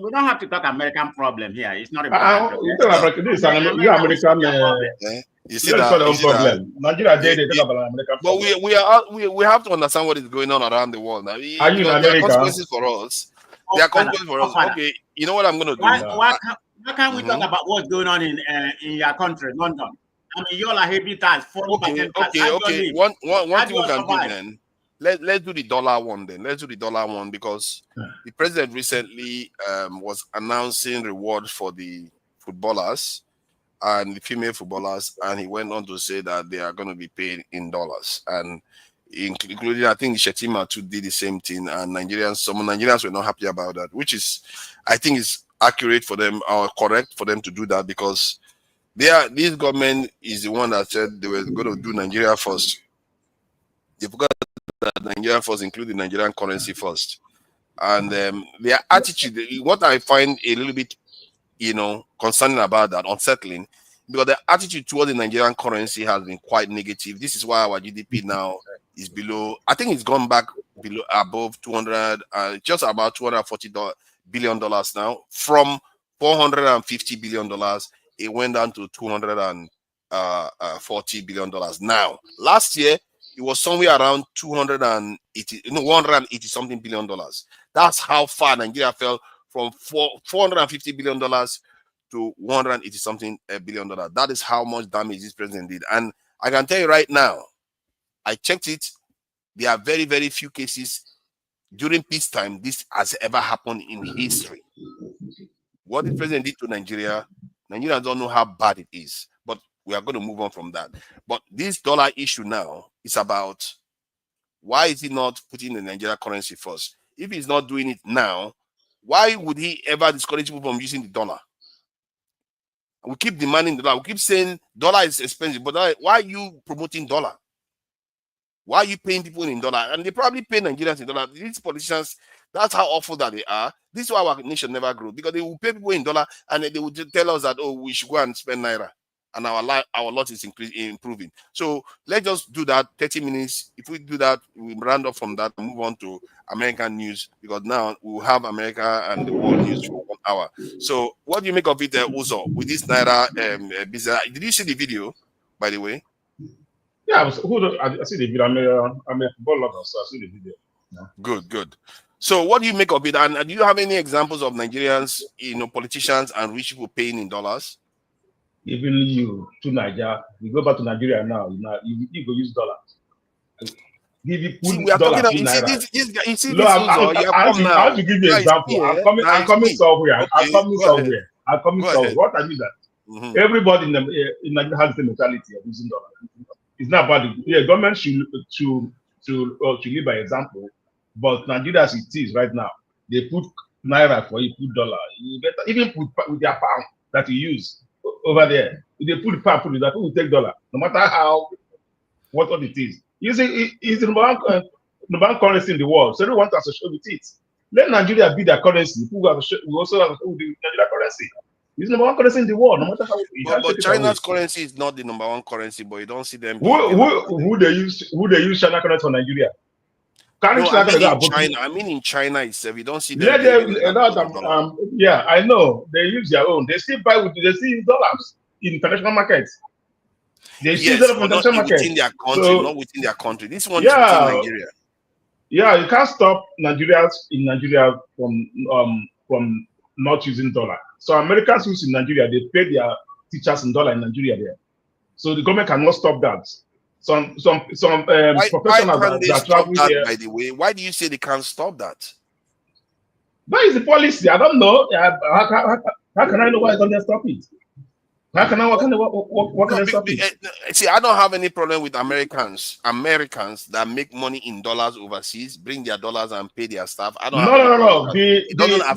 we don't have to talk American problem here. It's not about American. This is American. You see that? Problem. Nigeria, they talk about American. But we have to understand what is going on around the world now. Are you in America? There are consequences for us. There are consequences for us. Okay, you know what I'm going to do? Why can't we talk about what's going on in your country, London? I mean, you're like heavy tax. Okay. One thing we can do then. Let's do the dollar one then. Let's do the dollar one because the president recently was announcing rewards for the footballers and the female footballers, and he went on to say that they are going to be paid in dollars, and including I think Shetima too did the same thing, and some Nigerians were not happy about that, which is I think is accurate for them or correct for them to do that because this government is the one that said they were going to do Nigeria first. They forgot that Nigeria first include the Nigerian currency first, and their attitude. What I find a little bit, concerning about that, unsettling, because the attitude toward the Nigerian currency has been quite negative. This is why our GDP now is below. I think it's gone back above 200, just about $240 billion now. From $450 billion, it went down to $240 billion now. Last year, it was somewhere around 180 something billion dollars. That's how far Nigeria fell from $450 billion to 180 something billion dollars. That is how much damage this president did. And I can tell you right now, I checked it. There are very, very few cases during peacetime this has ever happened in history. What the president did to Nigeria, Nigerians don't know how bad it is. But we are going to move on from that. But this dollar issue now is about why is he not putting the Nigerian currency first? If he's not doing it now, why would he ever discourage people from using the dollar? We keep demanding dollar. We keep saying dollar is expensive, but why are you promoting dollar? Why are you paying people in dollar? And they probably pay Nigerians in dollar. These politicians, that's how awful that they are. This is why our nation never grew, because they will pay people in dollar and they will tell us that, oh, we should go and spend naira, and our lot is improving. So let's just do that 30 minutes. If we do that, we round up from that and move on to American news, because now we will have America and the world news for 1 hour. So what do you make of it, Uzo, with this naira business? Did you see the video, by the way? Yeah, I see the video. I'm a football lover, so I see the video. Yeah. Good. So what do you make of it? And do you have any examples of Nigerians, politicians and rich people paying in dollars? Even you to Nigeria, you go back to Nigeria now, you go use dollars. Give you we are talking about, I have to give you an example. I'm coming somewhere. I'm coming somewhere. What I mean that everybody in Nigeria has the mentality of using dollars. It's not about the government should lead by example, but Nigeria as it is right now, they put naira for you, put dollar. You better even put with their pound that you use over there. If they put the pound, put it, that will take dollar, no matter what it is. You see, it's the number one currency in the world, so they want to associate with it. Let Nigeria be their currency. We also have the Nigeria currency. It's the number one currency in the world, no matter how. But China's currency is not the number one currency, but you don't see them. Who they use China currency for Nigeria? I mean in China itself, you don't see them. Yeah, I know they use their own. They still use dollars in international markets. They still use from international markets within their country, not within their country. This one is within Nigeria. Yeah, you can't stop Nigerians in Nigeria from not using dollar. So Americans who's in Nigeria, they pay their teachers in dollar in Nigeria there. So the government cannot stop that. Some professionals that travel here. By the way, why do you say they can't stop that? That is the policy. I don't know. How can I know why they can't stop it? What can I stop it? See, I don't have any problem with Americans that make money in dollars overseas, bring their dollars and pay their staff. I don't. No.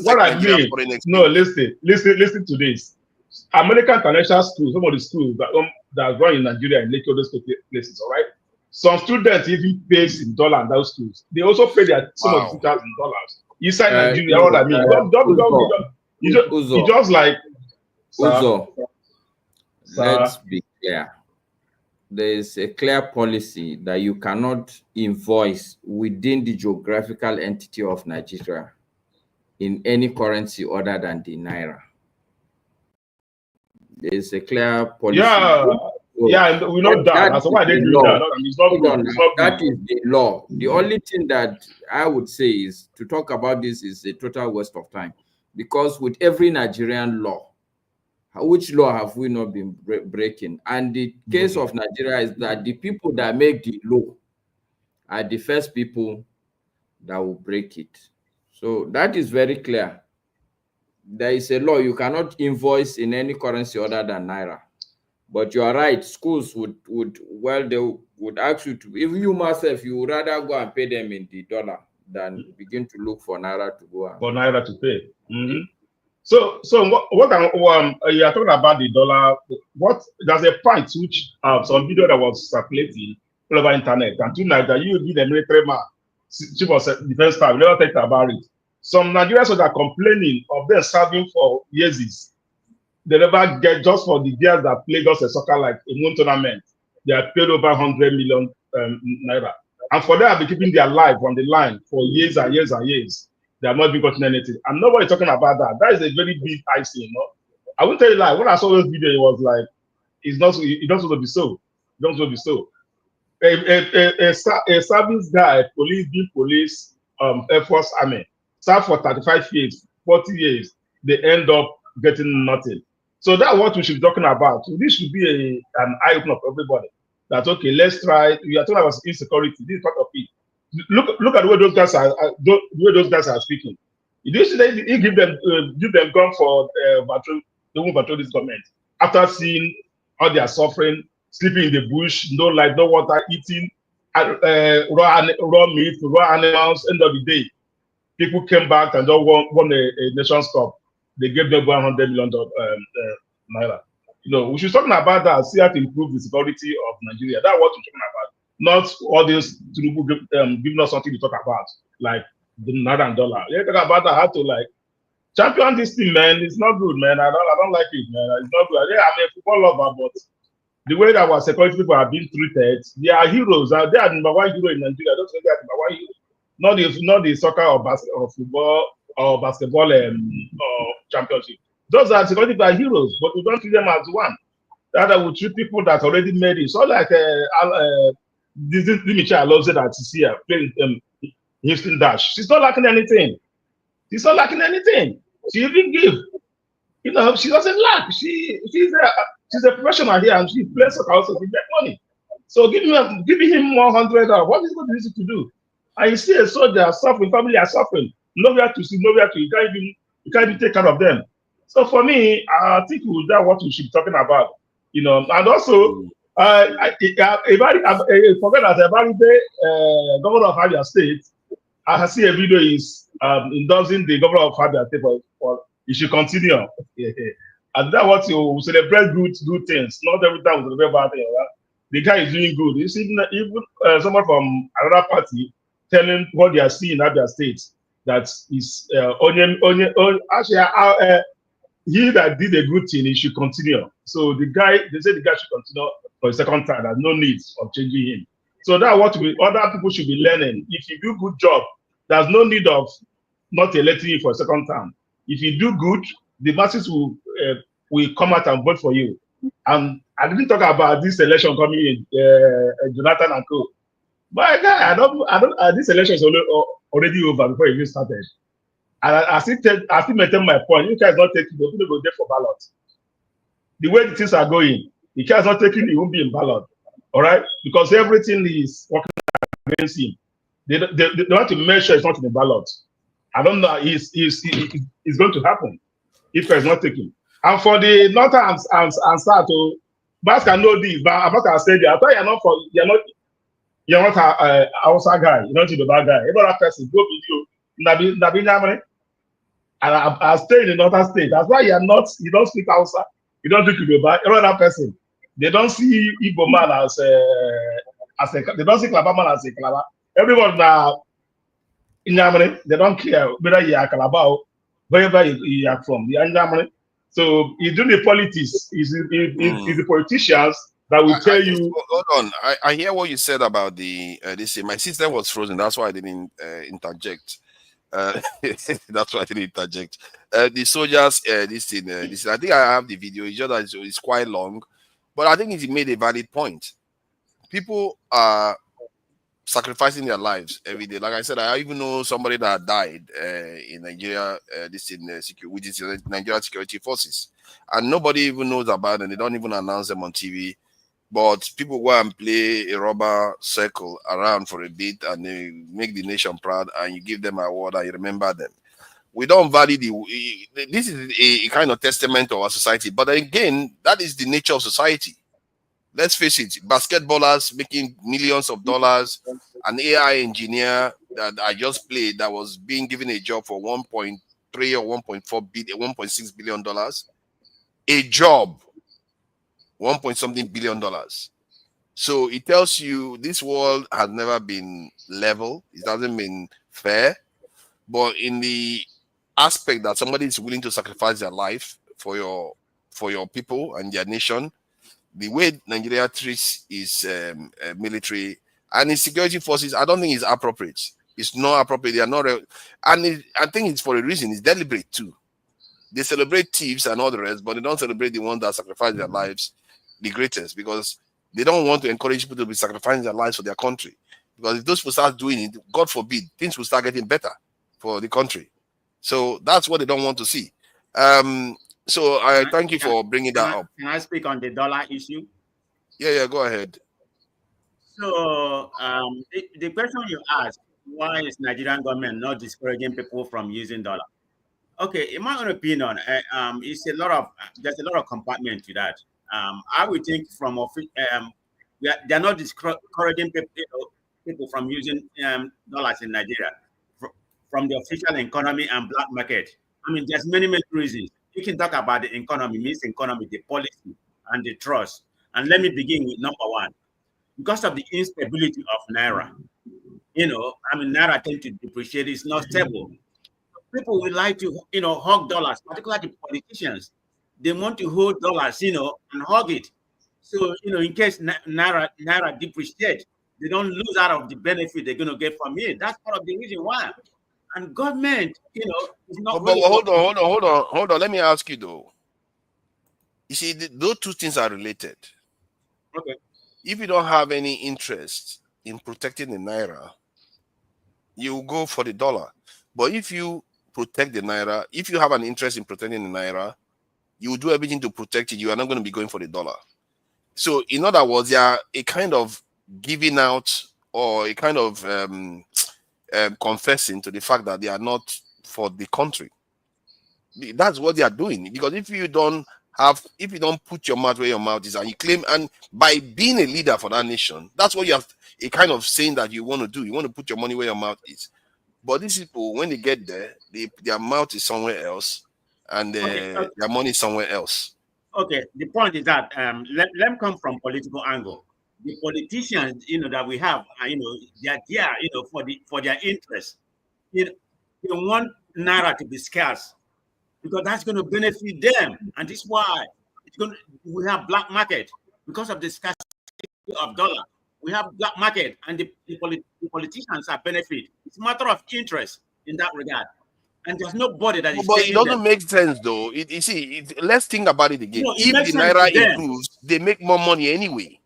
What I mean. No, listen to this. American international schools, some of the schools that run in Nigeria and Lake those places, all right. Some students even pay in dollar in those schools. They also pay some of the teachers in dollars inside Nigeria. What I mean, it's just like. Uzo, let's be clear. There is a clear policy that you cannot invoice within the geographical entity of Nigeria in any currency other than the naira. There is a clear policy. Yeah, we know that. That's why they do that. That is the law. The only thing that I would say is to talk about this is a total waste of time, because with every Nigerian law, which law have we not been breaking? And the case of Nigeria is that the people that make the law are the first people that will break it. So that is very clear. There is a law. You cannot invoice in any currency other than naira. But you are right. Schools they would ask you to, if you myself, you would rather go and pay them in the dollar than begin to look for naira to go and. For naira to pay. Mm-hmm. So what you are talking about the dollar? There's a point which some video that was circulating all over internet, and tonight that you did a military man, chief of defense staff, never talked about it. Some Nigerians are complaining of them serving for years. They never get, just for the years that played us a soccer like a moon tournament. They are paid over 100 million naira, and for them, have been keeping their life on the line for years and years and years. They have not been gotten anything, and nobody talking about that. That is a very big icing, you know. I will tell you, like, when I saw this video, it was like, it doesn't to be so. It doesn't to be so. A service guy, police, Air Force Army, served for 35 years, 40 years, they end up getting nothing. So that's what we should be talking about. So this should be an eye-opener for everybody. That okay, let's try. We are talking about insecurity. This is part of it. Look at the way those guys are speaking. He give them gun for they won't patrol this government after seeing how they are suffering, sleeping in the bush, no light, no water, eating raw meat, raw animals. End of the day, people came back and don't won a Nations Cup. They gave them $100 million naira. We should talk about that. See how to improve the security of Nigeria. That's what we're talking about. Not all this giving us something to talk about, like the Naira and dollar. They talk about that, how to like champion this thing, man. It's not good, man. I don't like it, man. It's not good. Yeah, I'm a football lover, but the way that our security people are being treated, they are heroes. They are number one hero in Nigeria. Don't say they are number one hero. Not the soccer or football or basketball or championship. Those are security people are heroes, but we don't treat them as one. That we treat people that already made it. So like this Michelle loves it that she's here playing Houston Dash. She's not lacking anything. She's not lacking anything. She even give. She doesn't lack. She's a professional here and she plays soccer also to make money. So giving him 100. What is going to do? And you see a soldier suffering, family are suffering. Nowhere to see, nowhere to. You can't even take care of them. So for me, I think that's what we should be talking about. And also, I forget that Ebaribe, governor of Abia State, I see a video is endorsing the governor of Abia State for he should continue. And that's what you celebrate good things. Not every time we celebrate bad things. Right? The guy is doing good. You see, even someone from another party telling what they are seeing in Abia State that is actually he that did a good thing, he should continue. So they say the guy should continue for a second time. There's no need of changing him. So that's what other people should be learning. If you do good job, there's no need of not electing you for a second time. If you do good, the masses will come out and vote for you. And I didn't talk about this election coming in, Jonathan and co. But this election is already over before it even started. And I still maintain my point. You guys not taking the people go there for ballot. The way the things are going, the guys not taking, he won't be in ballot. All right? Because everything is working against him. They want to make sure it's not in the ballot. I don't know. It's going to happen if it's not taken. And for the northern and south, Bas can know this, but I'm not gonna say that. I thought you're not a Hausa guy. You're not the bad guy. Every other person go video. And I stay in the northern state. That's why you don't speak Hausa. You don't do Yoruba. Every other person, they don't see Igbo man as a they don't see Calabar man as a Calabar. Everyone now in Germany, they don't care whether you are Calabar, wherever you are from. You are in Germany. So it's doing the politics. It's the politicians that will tell you. Hold on. I hear what you said about the this. My system was frozen. That's why I didn't interject. That's why I didn't interject. The soldiers, this thing. I think I have the video. It's just that it's quite long, but I think it made a valid point. People are sacrificing their lives every day. Like I said, I even know somebody that died in Nigeria, with the Nigerian security forces, and nobody even knows about them. They don't even announce them on TV. But people go and play a rubber circle around for a bit, and they make the nation proud, and you give them an award, and you remember them. We don't value this is a kind of testament to our society. But again, that is the nature of society. Let's face it, basketballers making millions of dollars, an AI engineer that I just played that was being given a job for 1.3 or 1.4 billion, $1.6 billion. A job, $1.something billion. So it tells you this world has never been level. It hasn't been fair. But in the aspect that somebody is willing to sacrifice their life for your people and their nation, the way Nigeria treats its military and its security forces, I don't think it's appropriate. It's not appropriate. They are not, I think it's for a reason. It's deliberate too. They celebrate thieves and all the rest, but they don't celebrate the ones that sacrifice their lives the greatest, because they don't want to encourage people to be sacrificing their lives for their country. Because if those people start doing it, God forbid, things will start getting better for the country. So that's what they don't want to see. So I thank you for bringing that up. Can I speak on the dollar issue? Yeah, go ahead. So the question you asked, why is Nigerian government not discouraging people from using dollar? Okay, in my own opinion, there's a lot of compartment to that. I would think they're not discouraging people from using dollars in Nigeria from the official economy and black market. I mean, there's many reasons. You can talk about the economy, means economy, the policy, and the trust. And let me begin with number one. Because of the instability of Naira, Naira tend to depreciate, it's not stable. People would like to, hug dollars, particularly politicians. They want to hold dollars, and hug it. So, in case Naira depreciates, they don't lose out of the benefit they're going to get from it. That's part of the reason why. And government, is not But really hold on. Let me ask you though. You see, those two things are related. Okay. If you don't have any interest in protecting the Naira, you go for the dollar. But if you protect the Naira, if you have an interest in protecting the Naira, you will do everything to protect it. You are not going to be going for the dollar. So, in other words, they are a kind of giving out or a kind of confessing to the fact that they are not for the country. That's what they are doing. Because if you don't put your mouth where your mouth is, and you claim, and by being a leader for that nation, that's what you have a kind of saying that you want to do. You want to put your money where your mouth is. But these people, when they get there, their mouth is somewhere else, and their money is somewhere else. Okay, the point is that let me come from political angle. The politicians, that we have, they are there, for their interest. They want Naira to be scarce because that's going to benefit them, and this is why we have black market because of the scarcity of dollar. We have black market, and the politicians are benefit. It's a matter of interest in that regard. And there's nobody that is. But it doesn't make sense, though. Let's think about it again. If the Naira improves, they make more money anyway.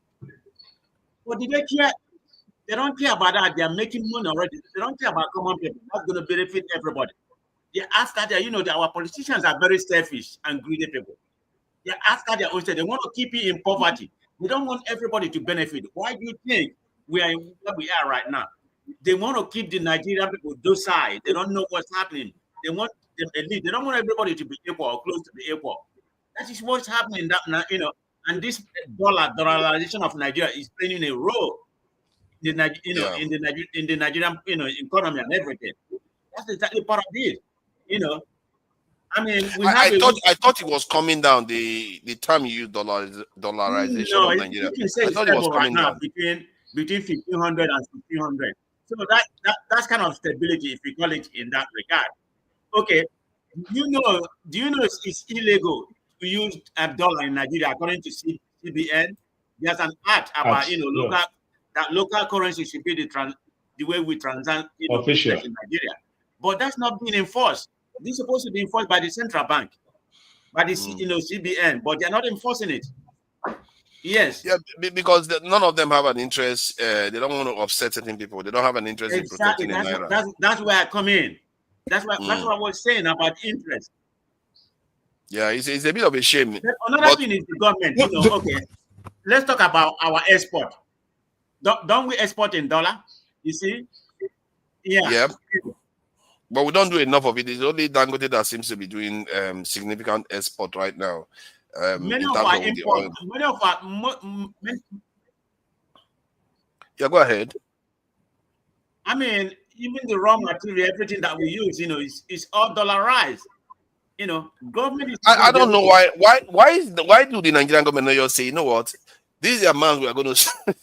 But do they care? They don't care about that. They are making money already. They don't care about common people. That's going to benefit everybody. They're after that, our politicians are very selfish and greedy people. They're after their own state. They want to keep you in poverty. They don't want everybody to benefit. Why do you think we are where we are right now? They want to keep the Nigerian people docile. They don't know what's happening. They want the elite. They don't want everybody to be equal or close to be equal. That is what's happening. And this dollarization of Nigeria is playing a role in the Nigerian economy and everything. That's exactly part of it. I thought it was coming down. The time you use dollarization of Nigeria. I thought it was coming down between 1,500 and 1,500. So that's kind of stability, if we call it in that regard. Okay, do you know it's illegal to use a dollar in Nigeria according to CBN? There's an act about local currency should be the way we transact official in Nigeria, but that's not being enforced. This is supposed to be enforced by the central bank, by the CBN, but they're not enforcing it. Yes. Yeah, because none of them have an interest. They don't want to upset certain people. They don't have an interest in protecting the Naira. That's where I come in. That's what I was saying about interest. Yeah, it's a bit of a shame. Another thing is the government. Okay, let's talk about our export. Don't we export in dollar? You see? Yeah. But we don't do enough of it. It's only Dangote that seems to be doing significant export right now. Many of our import, yeah, go ahead. I mean, even the raw material, everything that we use, is all dollarized. Government is. I don't know why do the Nigerian government not just say, you know what, this is the amount we are going to.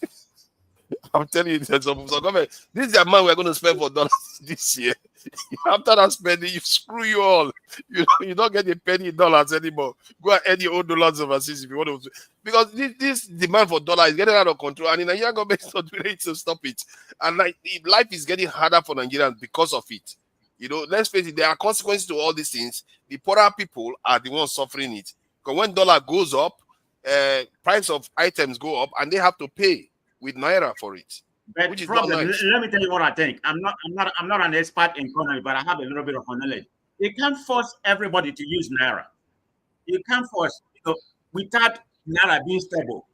I'm telling you, some government, this is the amount we are going to spend for dollars this year. After that spending, you screw you all. You don't get a penny in dollars anymore. Go and earn your own dollars overseas if you want to. Because this demand for dollars is getting out of control, and the Nigerian government is not doing anything to stop it. And life is getting harder for Nigerians because of it. Let's face it, there are consequences to all these things. The poorer people are the ones suffering it. Because when dollar goes up, price of items go up, and they have to pay with Naira for it. But which is problem, not nice. Let me tell you what I think. I'm not an expert in economy, but I have a little bit of knowledge. You can't force everybody to use Naira. You can't force, without Naira being stable.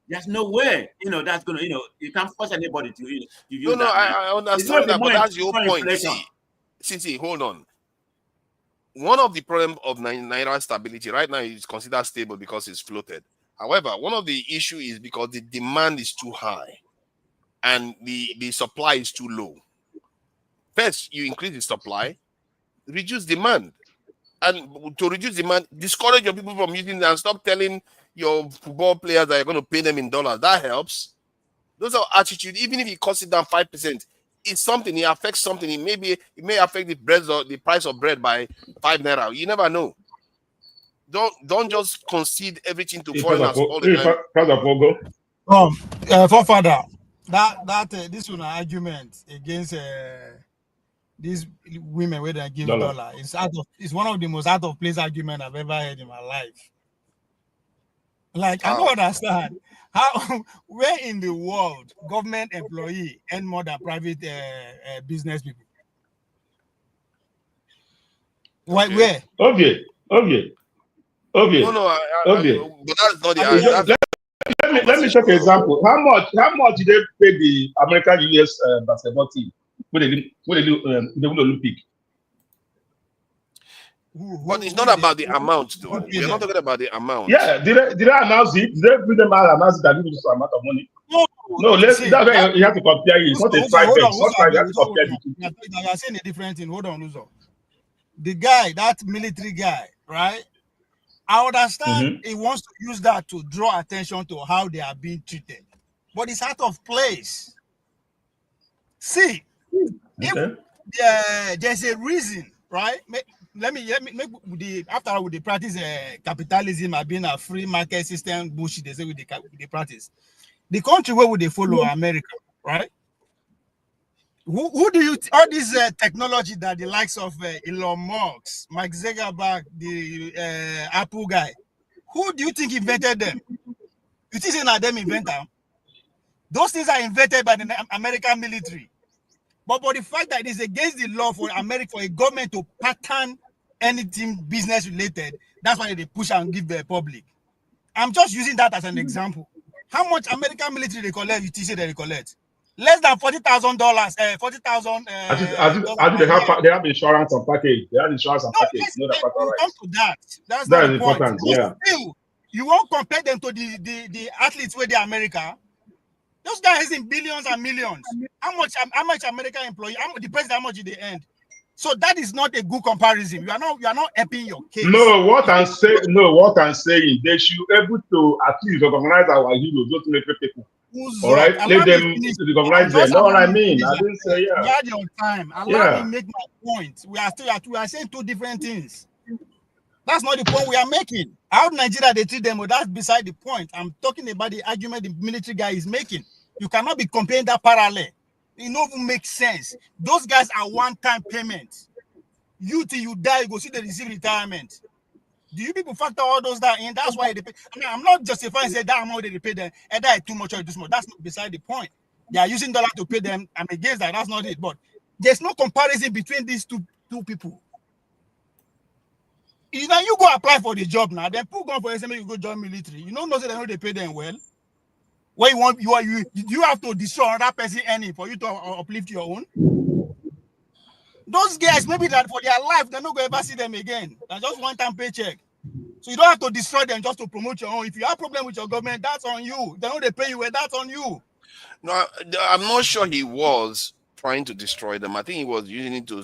There's no way, that's gonna, you can't force anybody to use that. No, I understand that, but that's your point. See, hold on. One of the problems of Naira stability right now is considered stable because it's floated. However, one of the issues is because the demand is too high and the supply is too low. First, you increase the supply, reduce demand. and to reduce demand, discourage your people from using it and stop telling your football players that you're going to pay them in dollars. That helps. Those are attitude. Even if it costs it down 5%, it's something. It affects something. It may affect the bread or the price of bread by 5 naira. You never know. Don't just concede everything to foreigners all the time. Forefather, this one argument against these women where they give dollar. It's one of the most out of place argument I've ever heard in my life. Like, I don't understand how where in the world government employee earn more than private business people. Why? Where? Okay. No, but that's not the let me show you an example. How much did they pay the American US basketball team when they do the Olympic? But it's not about the amount, though. We're not talking about the amount. Yeah, did they announce it? Did they bring them out and announce that this amount of money? No, that's why you have to compare it. It's not a private. You have to compare the two. You're saying a different thing. Hold on, Uzo. The guy, that military guy, right? I understand he wants to use that to draw attention to how they are being treated, but it's out of place. See, if there's a reason, right? Let me after all, they practice capitalism and being a free market system bullshit. They say with the practice. The country where would they follow America, right? Who do you all this technology that the likes of Elon Musk, Mark Zuckerberg, the Apple guy, who do you think invented them? You think not them invent them? Those things are invented by the American military. But the fact that it is against the law for America, for a government to pattern anything business related, that's why they push and give the public. I'm just using that as an example. How much American military they collect? You say they collect less than $40,000. $40,000. I think they have insurance and package. They have insurance and package. We'll come to that. That's that not is the point. important. Yeah. Still, you won't compare them to the athletes where they America. Those guys in billions and millions. How much American employee? The president, how much did they earn? So that is not a good comparison. You are not helping your case. No, what I'm saying, they should be able to at least recognize our heroes, those military people. All right, let them recognize them. Know what I mean? I didn't say You had your time. Allow me make my point. We are saying two different things. That's not the point we are making. How Nigeria they treat them, that's beside the point. I'm talking about the argument the military guy is making. You cannot be comparing that parallel. It don't even make sense. Those guys are one-time payments. You till you die, you go see the receive retirement. Do you people factor all those that in? That's why they pay. I mean, I'm not justifying saying that amount they pay them, and that is too much or too small. That's not beside the point. They are using dollar to pay them. I'm against that. That's not it. But there's no comparison between these two people. You know, you go apply for the job now. Then people go for SMA, you go join military. You don't know that they know they pay them well. What you have to destroy another person earning for you to uplift your own. Those guys, maybe that for their life, they're not going to ever see them again. That's just one-time paycheck. So you don't have to destroy them just to promote your own. If you have a problem with your government, that's on you. They know they pay you well, that's on you. No, I'm not sure he was trying to destroy them. I think he was using it to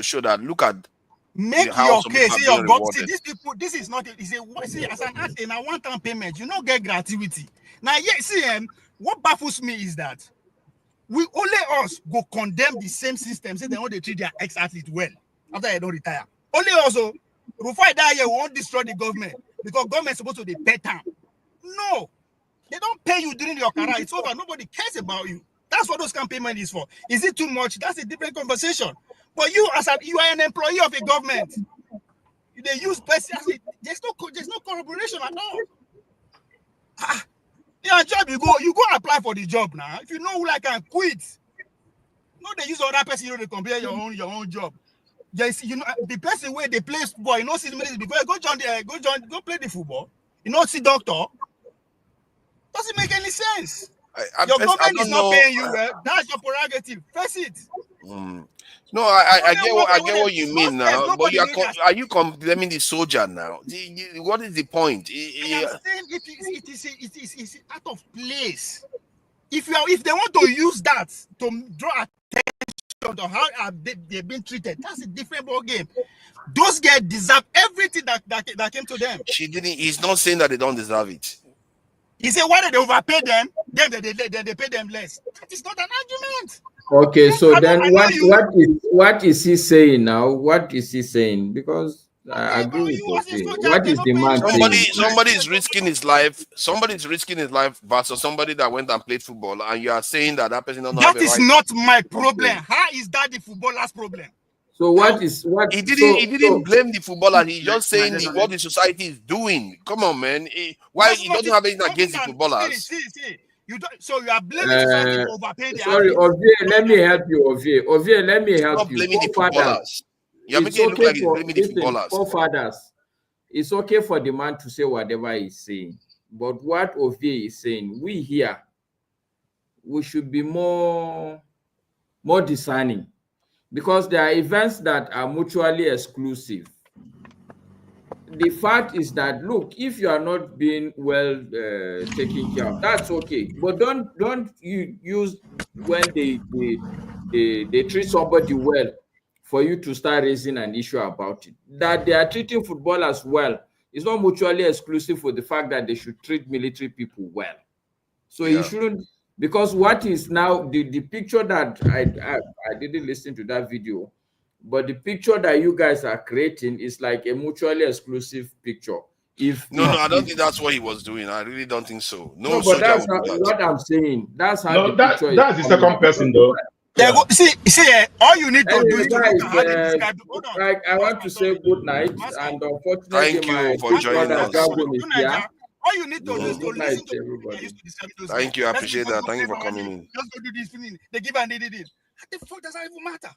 show that look at make your case. See your government. See these people. This is not. See as an act in a one-time payment, you don't get gratuity. Now, see, what baffles me is that we only us go condemn the same system. Say they know they treat their ex-athlete well after they don't retire. Only also, Rufai that year won't destroy the government because government is supposed to be better. No, they don't pay you during your career. It's over. Nobody cares about you. That's what those kind of payment is for. Is it too much? That's a different conversation. But you, you are an employee of a government. They use there's no corroboration at all. Yeah, job you go apply for the job now. If you know who I can quit, no, they use other person to compare your own job. Yes, you know the person where they play football, you know, see the before go play the football. You know, see doctor. Doesn't make any sense. Your government is not paying you well. That's your prerogative. Face it. No, I get what you mean now. But are you condemning the soldier now? What is the point? I'm saying it is out of place. If they want to use that to draw attention or how they've been treated. That's a different ball game. Those guys deserve everything that came to them. He's not saying that they don't deserve it. He said, why did they overpay them? Then they pay them less. That is not an argument. Okay, so then what is he saying now? What is he saying? Because I agree with you. What is the man saying? Somebody is risking his life. Somebody is risking his life versus somebody that went and played football, and you are saying that person doesn't have a right. That is not my problem. How is that the footballer's problem? So what he didn't blame the footballer. He's just saying what the society is doing. Come on, man. Why he doesn't have anything against the footballers? So you are blaming society for overpaying the sorry, Ovie, let me help you, Ovie. Ovie, let me help Stop you. Blaming the footballers. You're making it look like he's blaming the footballers. Forefathers, it's okay for the man to say whatever he's saying. But what Ovie is saying, we here, we should be more discerning. Because there are events that are mutually exclusive. The fact is that, look, if you are not being well taken care of, that's okay. But don't you use when they treat somebody well for you to start raising an issue about it. That they are treating footballers well is not mutually exclusive for the fact that they should treat military people well. So you shouldn't. Because what is now the picture that I didn't listen to that video, but the picture that you guys are creating is like a mutually exclusive picture. I don't think that's what he was doing. I really don't think so. No, but that's what I'm saying. That's how that's the second person though. See, all you need to do is to look at how they describe it. Hold on. Like, I want to say good night, and unfortunately, thank you for joining us. All you need to do is to listen to everybody. Thank you, I appreciate that. Thank you for coming in. Just go do this thing. They give and they did it. What the fuck does that even matter?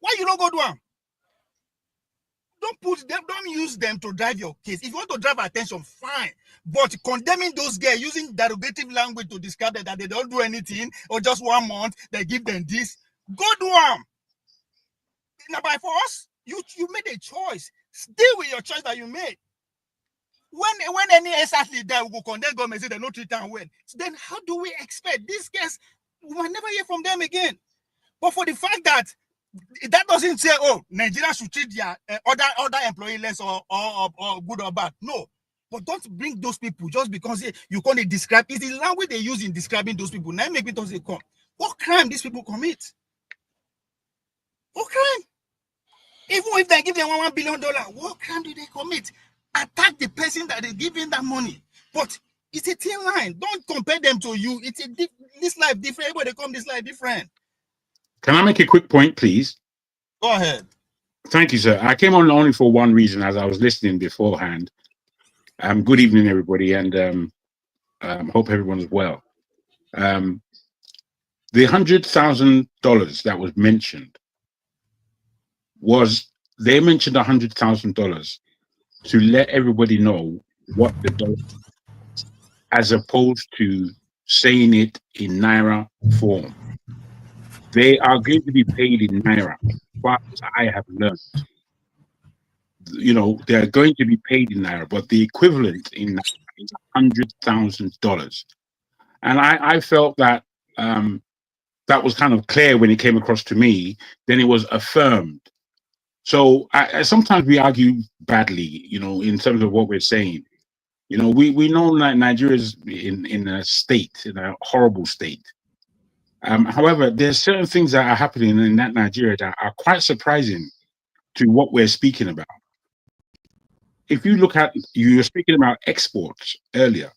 Why you don't go do them? Don't use them to drive your case. If you want to drive attention, fine. But condemning those guys using derogative language to describe that they don't do anything or just 1 month, they give them this. Go do them. Now, by force, you made a choice. Stay with your choice that you made. When any athlete there will condemn government say they don't treat them well, then how do we expect these guys? We might never hear from them again. But for the fact that doesn't say, oh, Nigeria should treat their other employee less or good or bad. No. But don't bring those people just because you can't describe. It's the language they use in describing those people. Now make me say, come. What crime these people commit? What crime? Even if they give them $1 billion, what crime do they commit? Attack the person that is giving that money. But it's a thin line. Don't compare them to you. It's this life different. Everybody come this life different. Can I make a quick point, please? Go ahead. Thank you, sir. I came on only for one reason, as I was listening beforehand. Good evening, everybody, and hope everyone's well. The $100,000 that was mentioned they mentioned $100,000 to let everybody know what the dollar is, as opposed to saying it in Naira form. They are going to be paid in Naira, what I have learned. They're going to be paid in Naira, but the equivalent in Naira is $100,000. And I felt that that was kind of clear when it came across to me. Then it was affirmed. So sometimes we argue badly, in terms of what we're saying. We know that Nigeria is in a horrible state. However, there's certain things that are happening in that Nigeria that are quite surprising to what we're speaking about. If you look at, you were speaking about exports earlier.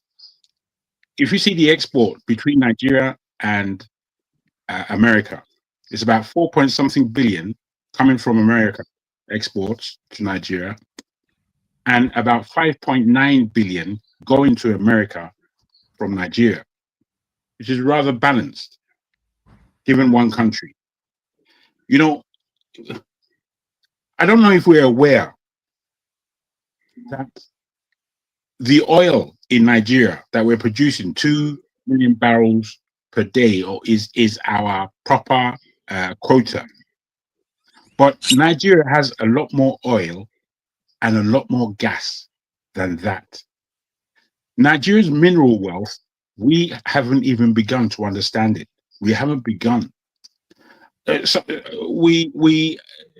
If you see the export between Nigeria and America, it's about 4-point-something billion coming from America exports to Nigeria, and about 5.9 billion going to America from Nigeria, which is rather balanced, given one country. I don't know if we're aware that the oil in Nigeria that we're producing, 2 million barrels per day, is our proper quota. But Nigeria has a lot more oil and a lot more gas than that. Nigeria's mineral wealth, we haven't even begun to understand it. We haven't begun.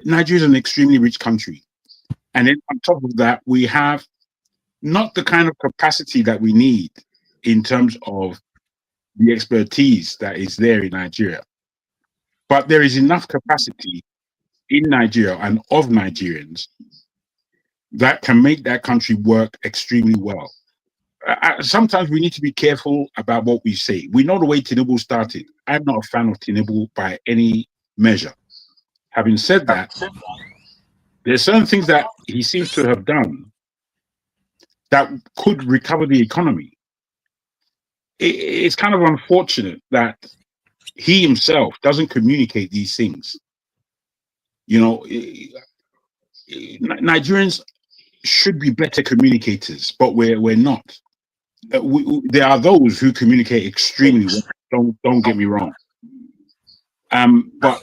Nigeria is an extremely rich country, and then on top of that, we have not the kind of capacity that we need in terms of the expertise that is there in Nigeria. But there is enough capacity in Nigeria and of Nigerians that can make that country work extremely well. Sometimes we need to be careful about what we say. We know the way Tinubu started. I'm not a fan of Tinubu by any measure. Having said that, there's certain things that he seems to have done that could recover the economy. It's kind of unfortunate that he himself doesn't communicate these things. You know, Nigerians should be better communicators, but we're not. There are those who communicate extremely well. Don't get me wrong. But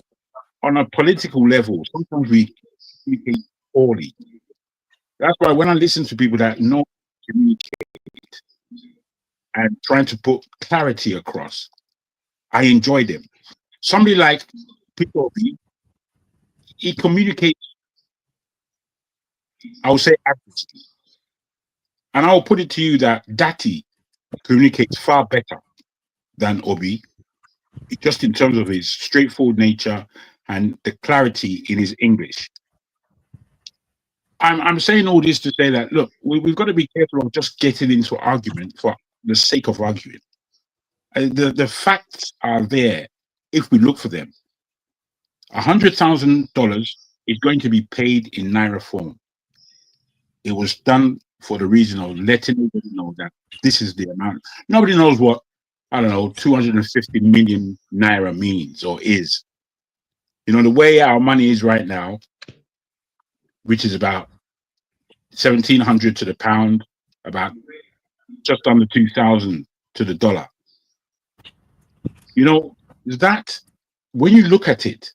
on a political level, sometimes we communicate poorly. That's why when I listen to people that know communicate and trying to put clarity across, I enjoy them. Somebody like Peter Obi, he communicates, I would say, accurately. And I will put it to you that Dati communicates far better than Obi, just in terms of his straightforward nature and the clarity in his English. I'm saying all this to say that, look, we've got to be careful of just getting into argument for the sake of arguing. The facts are there if we look for them. $100,000 is going to be paid in Naira form. It was done for the reason of letting everybody know that this is the amount. Nobody knows what, I don't know, 250 million Naira means or is. You know, the way our money is right now, which is about 1,700 to the pound, about just under 2,000 to the dollar. You know, that when you look at it,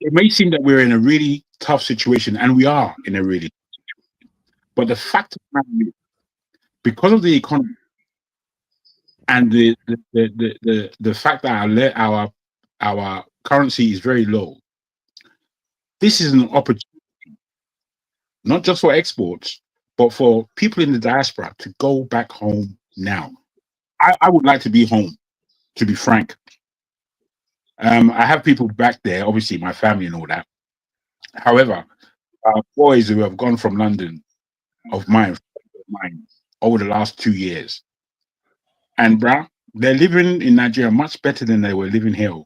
it may seem that we're in a really tough situation, and we are in a really tough situation. But the fact of the matter is, because of the economy and the fact that our currency is very low, this is an opportunity, not just for exports, but for people in the diaspora to go back home now. I would like to be home, to be frank. I have people back there, obviously my family and all that. However, boys who have gone from London, of mine, over the last 2 years, and bruh, they're living in Nigeria much better than they were living here.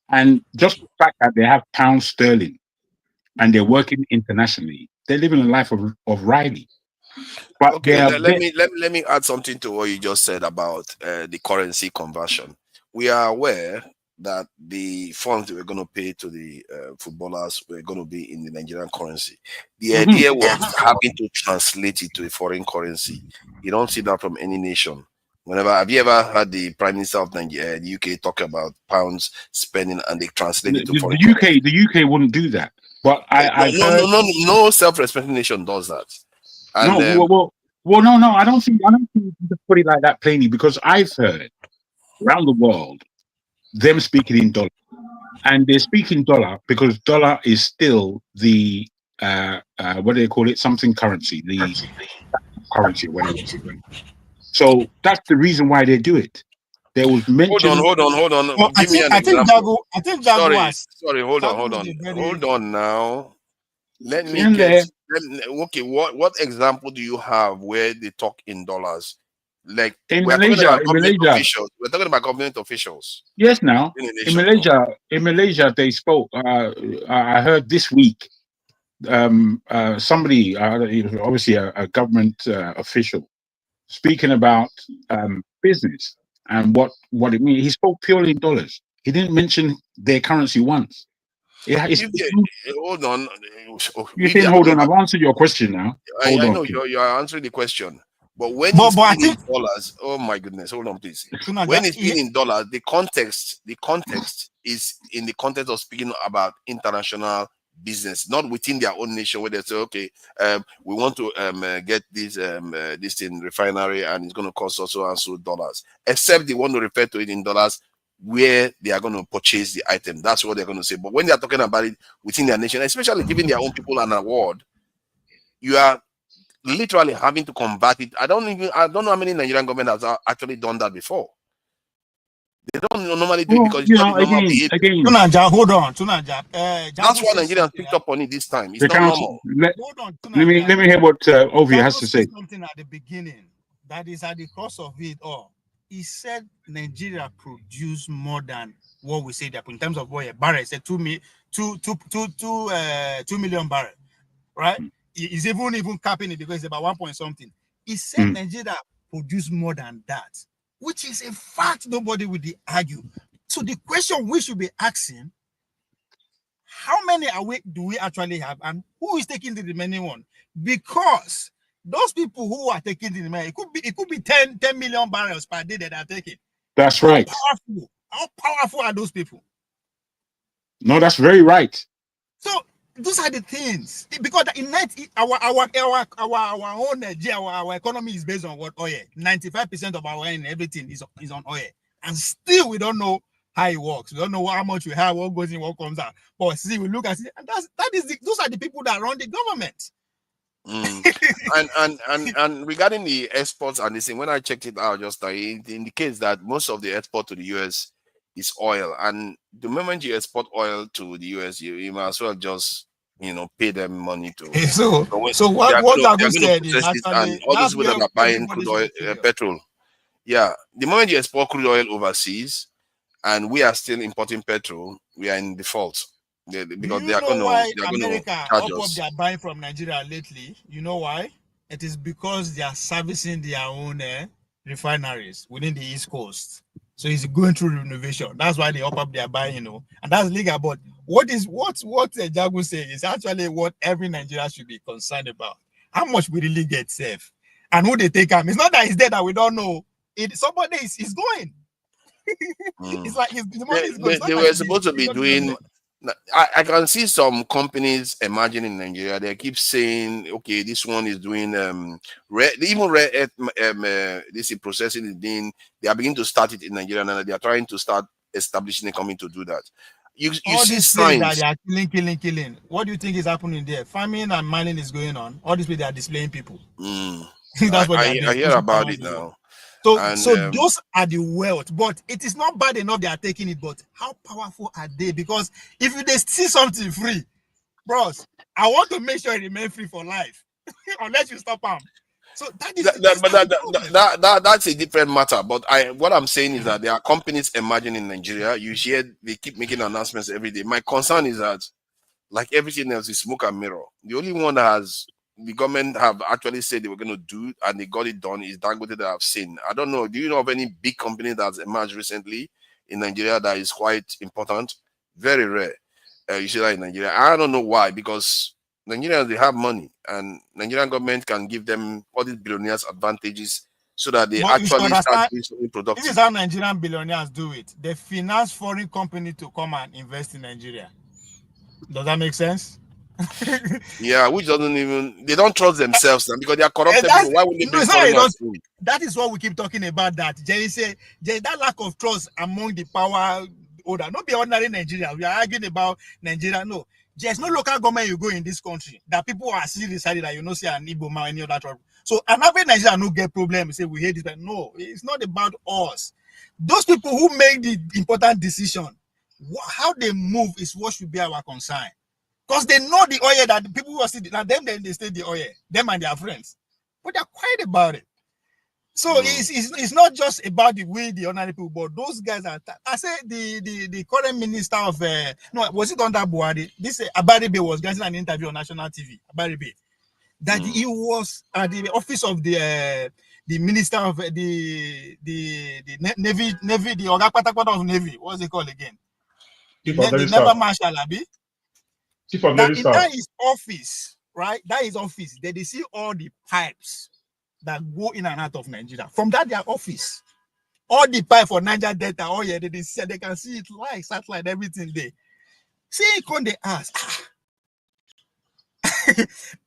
And just the fact that they have pound sterling and they're working internationally, they're living a life of Riley. But okay, let me add something to what you just said about the currency conversion. We are aware that the funds that we're going to pay to the footballers were going to be in the Nigerian currency. The idea was having to translate it to a foreign currency. You don't see that from any nation. Have you ever heard the Prime Minister of Nigeria, the UK, talk about pounds spending and they translate it to foreign currency? The UK wouldn't do that. But no self-respecting nation does that. And, no, no, I don't think you can put it like that plainly, because I've heard around the world them speaking in dollar, and they're speaking dollar because dollar is still the what do they call it? Something currency, the currency, whatever. So that's the reason why they do it. There was mention. Hold on. Well, Give me an example. Sorry, hold on now. Let me get. Okay, what example do you have where they talk in dollars? Like in Malaysia. We're talking about government officials. Yes, now in Malaysia they spoke. I heard this week somebody, obviously a government official, speaking about business and what it means. He spoke purely in dollars. He didn't mention their currency once. Hold on. You saying hold on? I've answered your question now. I know you're answering the question. But when it's been in dollars, oh my goodness, hold on, please. When it's been in dollars, the context is in the context of speaking about international business, not within their own nation, where they say, okay, we want to get this in refinery and it's going to cost us so and so dollars. Except they want to refer to it in dollars, where they are going to purchase the item. That's what they're going to say. But when they are talking about it within their nation, especially giving their own people an award, you are literally having to combat it. I don't know how many Nigerian government has actually done that before. They don't normally do it because it's not normal behavior. Tunaja, hold on. Tunaja. That's why Nigerians picked up on it this time. It's The not council. normal. Hold on. Let me hear what Ovi has to say. Something at the beginning that is at the cost of it all. He said Nigeria produced more than what we say that in terms of oil. Barrel said 2 million barrels, right? He's even capping it because it's about 1 point something. He said Nigeria produced more than that, which is a fact nobody would argue. So the question we should be asking, how many do we actually have, and who is taking the remaining one? Because those people who are taking the remaining, it could be 10 million barrels per day that are taking. That's right. How powerful are those people? No, that's very right. So those are the things, because in our own Nigeria, our economy is based on what? Oil. 95% of our oil and everything is on oil, and still we don't know how it works. We don't know how much we have, what goes in, what comes out. But see, we look at it, and those are the people that run the government. And regarding the exports and this thing, when I checked it out, just it indicates that most of the export to the US is oil, and the moment you export oil to the US, you might as well just pay them money to. So what Jagu said is actually, and all those people that are buying crude oil, petrol. Yeah, the moment you export crude oil overseas, and we are still importing petrol, we are in default. Because they are going to charge us. They are buying from Nigeria lately. You know why? It is because they are servicing their own refineries within the East Coast. So it's going through renovation. That's why they up their buying, and that's legal. But what Jagu saying is actually what every Nigerian should be concerned about. How much we really get safe, and who they take them. It's not that it's there that we don't know. Somebody is going. It's like the money is going. They were supposed to be doing. I can see some companies emerging in Nigeria. They keep saying, okay, this one is doing this processing is being, they are beginning to start it in Nigeria, and they are trying to start establishing a company to do that. You see signs that they are killing. What do you think is happening there? Farming and mining is going on. All these people, they are displaying people. That's what I hear about it now. So those are the wealth, but it is not bad enough they are taking it, but how powerful are they? Because if they see something free, bros, I want to make sure it remains free for life, unless you stop them. So that is that's a different matter. But what I'm saying is that there are companies emerging in Nigeria. You hear they keep making announcements every day. My concern is that, like everything else, is smoke and mirror. The only one that the government have actually said they were going to do and they got it done is Dangote that I've seen. I don't know. Do you know of any big company that's emerged recently in Nigeria that is quite important? Very rare. You see that in Nigeria. I don't know why, because Nigerians, they have money, and Nigerian government can give them all these billionaires advantages so that they actually start doing something productive. This is how Nigerian billionaires do it. They finance foreign company to come and invest in Nigeria. Does that make sense? Yeah, which doesn't even, they don't trust themselves now because they are corrupted. Why would they bring foreigners in? That is what we keep talking about. That Jerry say there's that lack of trust among the power holder. Not be ordinary Nigeria. We are arguing about Nigeria. No, there's no local government you go in this country that people are still decided that see an Igbo man, any other trouble. So an average Nigeria no get problem. Say we hate this, but no, it's not about us. Those people who make the important decision, how they move is what should be our concern. Because they know the oil that the people who are still, them, then they stay the oil, them and their friends. But they're quiet about it. So it's not just about the way the ordinary people, but those guys are. I say the current minister of was it under Buhari? This Abaribe was getting an interview on national TV. Abaribe, that he was at the office of the minister of the Navy, the Oga Patapata of Navy. What's it called again? The Naval Marshal Abi. That in his office, right? That is office. They see all the pipes that go in and out of Nigeria. From that, their office. All the pipe for Niger Delta, they can see it satellite, everything there. See, when they ask,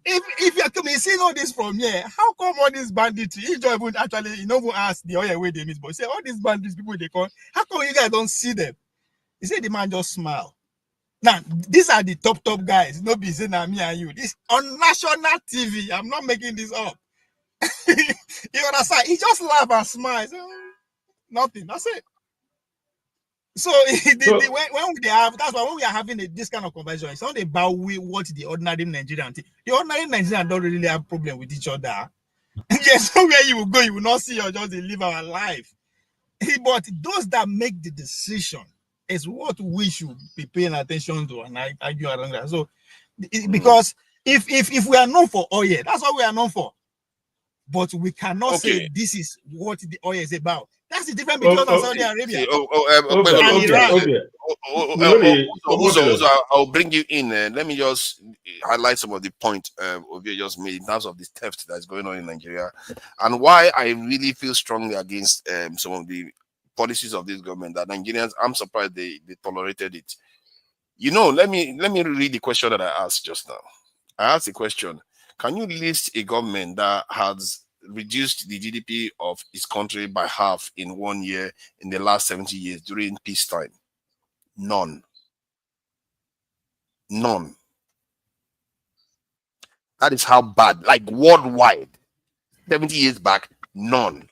if you're coming seeing all this from here, how come all these bandits, you don't even actually, you know, who ask the other way they miss, but say all these bandits people they call, how come you guys don't see them? He said the man just smile. Now, these are the top guys. No be saying me and you. This on national TV. I'm not making this up. You understand? He just laugh and smile. So, nothing. That's it. So, when they have, that's why when we are having this kind of conversation, it's not about what the ordinary Nigerian think. The ordinary Nigerian don't really have problem with each other. Yes, somewhere you will go, you will not see or just live our life. But those that make the decision is what we should be paying attention to and argue around that. So, because if we are known for oil, that's what we are known for. But we cannot say this is what the oil is about. That's the difference between Saudi Arabia and Iran. I'll bring you in. Let me just highlight some of the points Ovie just made in terms of the theft that's going on in Nigeria and why I really feel strongly against some of the policies of this government that Nigerians, I'm surprised they tolerated it. You know, let me read the question that I asked just now. I asked the question, can you list a government that has reduced the GDP of its country by half in 1 year in the last 70 years during peacetime? None. None. That is how bad, like worldwide, 70 years back, none.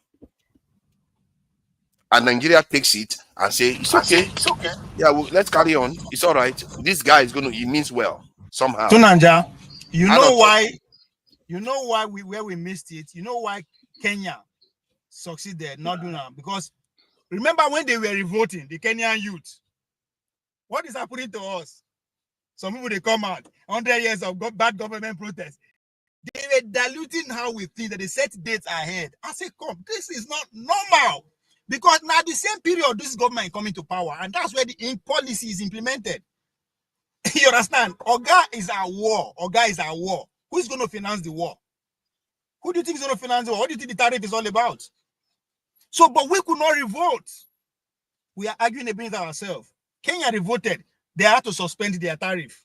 And Nigeria takes it and say, it's okay. Yeah, well, let's carry on. It's all right. This guy is he means well somehow. Tunanja, you know why? You know why where we missed it? You know why Kenya succeeded not doing that? Because remember when they were revolting, the Kenyan youth, what is happening to us? Some people, they come out, 100 years of bad government protests. They were diluting how we think, that they set dates ahead. I say, come, this is not normal. Because now the same period, this government is coming to power, and that's where the policy is implemented. You understand? Oga is at war. Oga is at war. Who is going to finance the war? Who do you think is going to finance the war? What do you think the tariff is all about? So, but we could not revolt. We are arguing against ourselves. Kenya revolted. They had to suspend their tariff.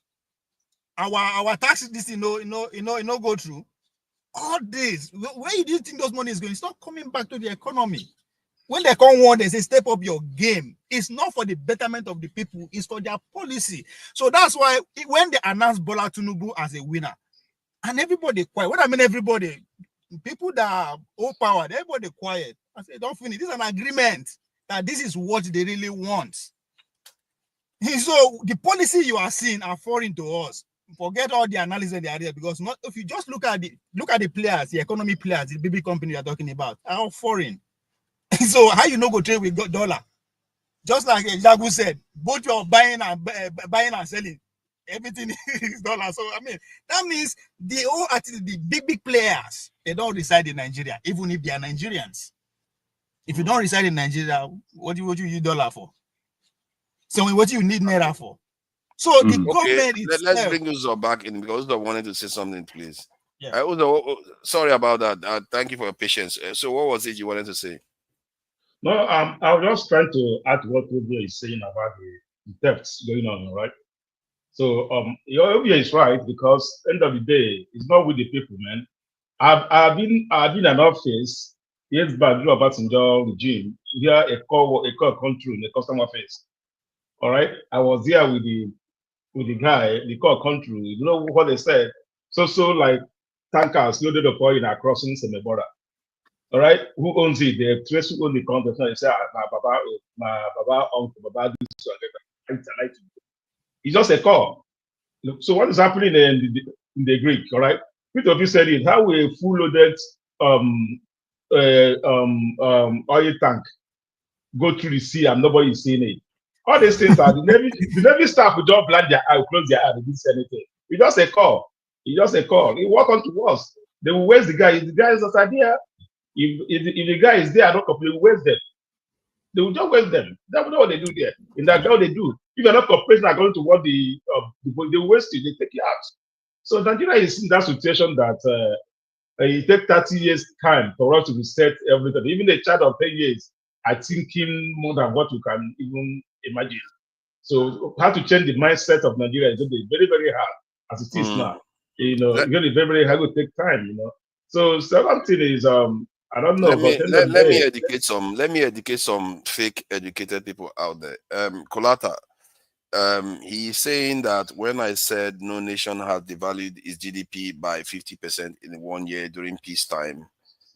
Our taxes, this no go through. All this, where do you think those money is going? It's not coming back to the economy. When they come one, they say step up your game. It's not for the betterment of the people. It's for their policy. So that's why when they announced Bola Tinubu as a winner, and everybody quiet. What I mean, everybody, people that are overpowered, everybody quiet. I say, don't finish. This is an agreement that this is what they really want. So the policy you are seeing are foreign to us. Forget all the analysis they are there, because not if you just look at the players, the economy players, the big company you are talking about, are all foreign. So how you know go trade with dollar? Just like Jagu said, both you are buying and selling, everything is dollar. So I mean, that means the big players, they don't reside in Nigeria, even if they are Nigerians. If you don't reside in Nigeria, what do you use dollar for? So what do you need naira for? So the government itself. Let's bring Uzo back in, because Uzo wanted to say something, please. Yeah. Uzo, sorry about that. Thank you for your patience. So what was it you wanted to say? No, I was just trying to add what Ovie is saying about the thefts going on, right? So Ovie is right, because end of the day, it's not with the people, man. I've been an office years back during Obasanjo regime, here a call control in the customer face. All right, I was there with the guy, the call control. You know what they said? So like tankers loaded up oil in our crossing Semebora. All right, who owns it? The trace who owns the contract. They say, my baba, uncle, baba, this. It's just a call. So what is happening in the Greek? All right, Peter of you said it. How a full loaded oil tank go through the sea and nobody is seeing it. All these things are the Navy staff will just blind their eye, close their eye, they didn't say anything. It's just a call. It's just a call. It walk on to us. They will waste the guy. If the guy is outside here, if the guy is there, I don't complain, they will waste them. They will just waste them. That's not what they do there. In that, what they do. If you're not cooperating according to what they will waste you, they take you out. So Nigeria is in that situation that it takes 30 years time for us to reset everything. Even a child of 10 years, I thinking more than what you can even imagine. So how to change the mindset of Nigeria is going to be very, very hard as it is now. You know, really very hard to take time. You know, so second thing is I don't know, but let me educate some fake educated people out there. Kolata, he's saying that when I said no nation has devalued its GDP by 50% in 1 year during peacetime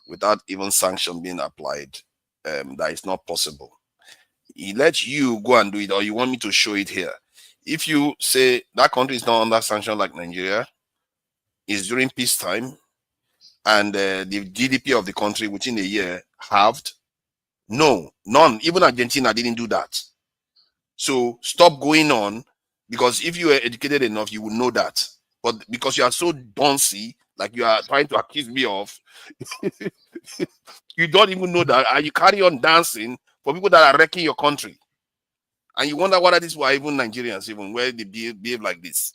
without even sanction being applied, that is not possible. He lets you go and do it, or you want me to show it here. If you say that country is not under sanction like Nigeria, is during peacetime, and the GDP of the country within a year halved, no, none. Even Argentina didn't do that. So stop going on, because if you were educated enough, you would know that. But because you are so duncy, like you are trying to accuse me of, you don't even know that, and you carry on dancing for people that are wrecking your country. And you wonder whether this were even Nigerians, even where they behave like this.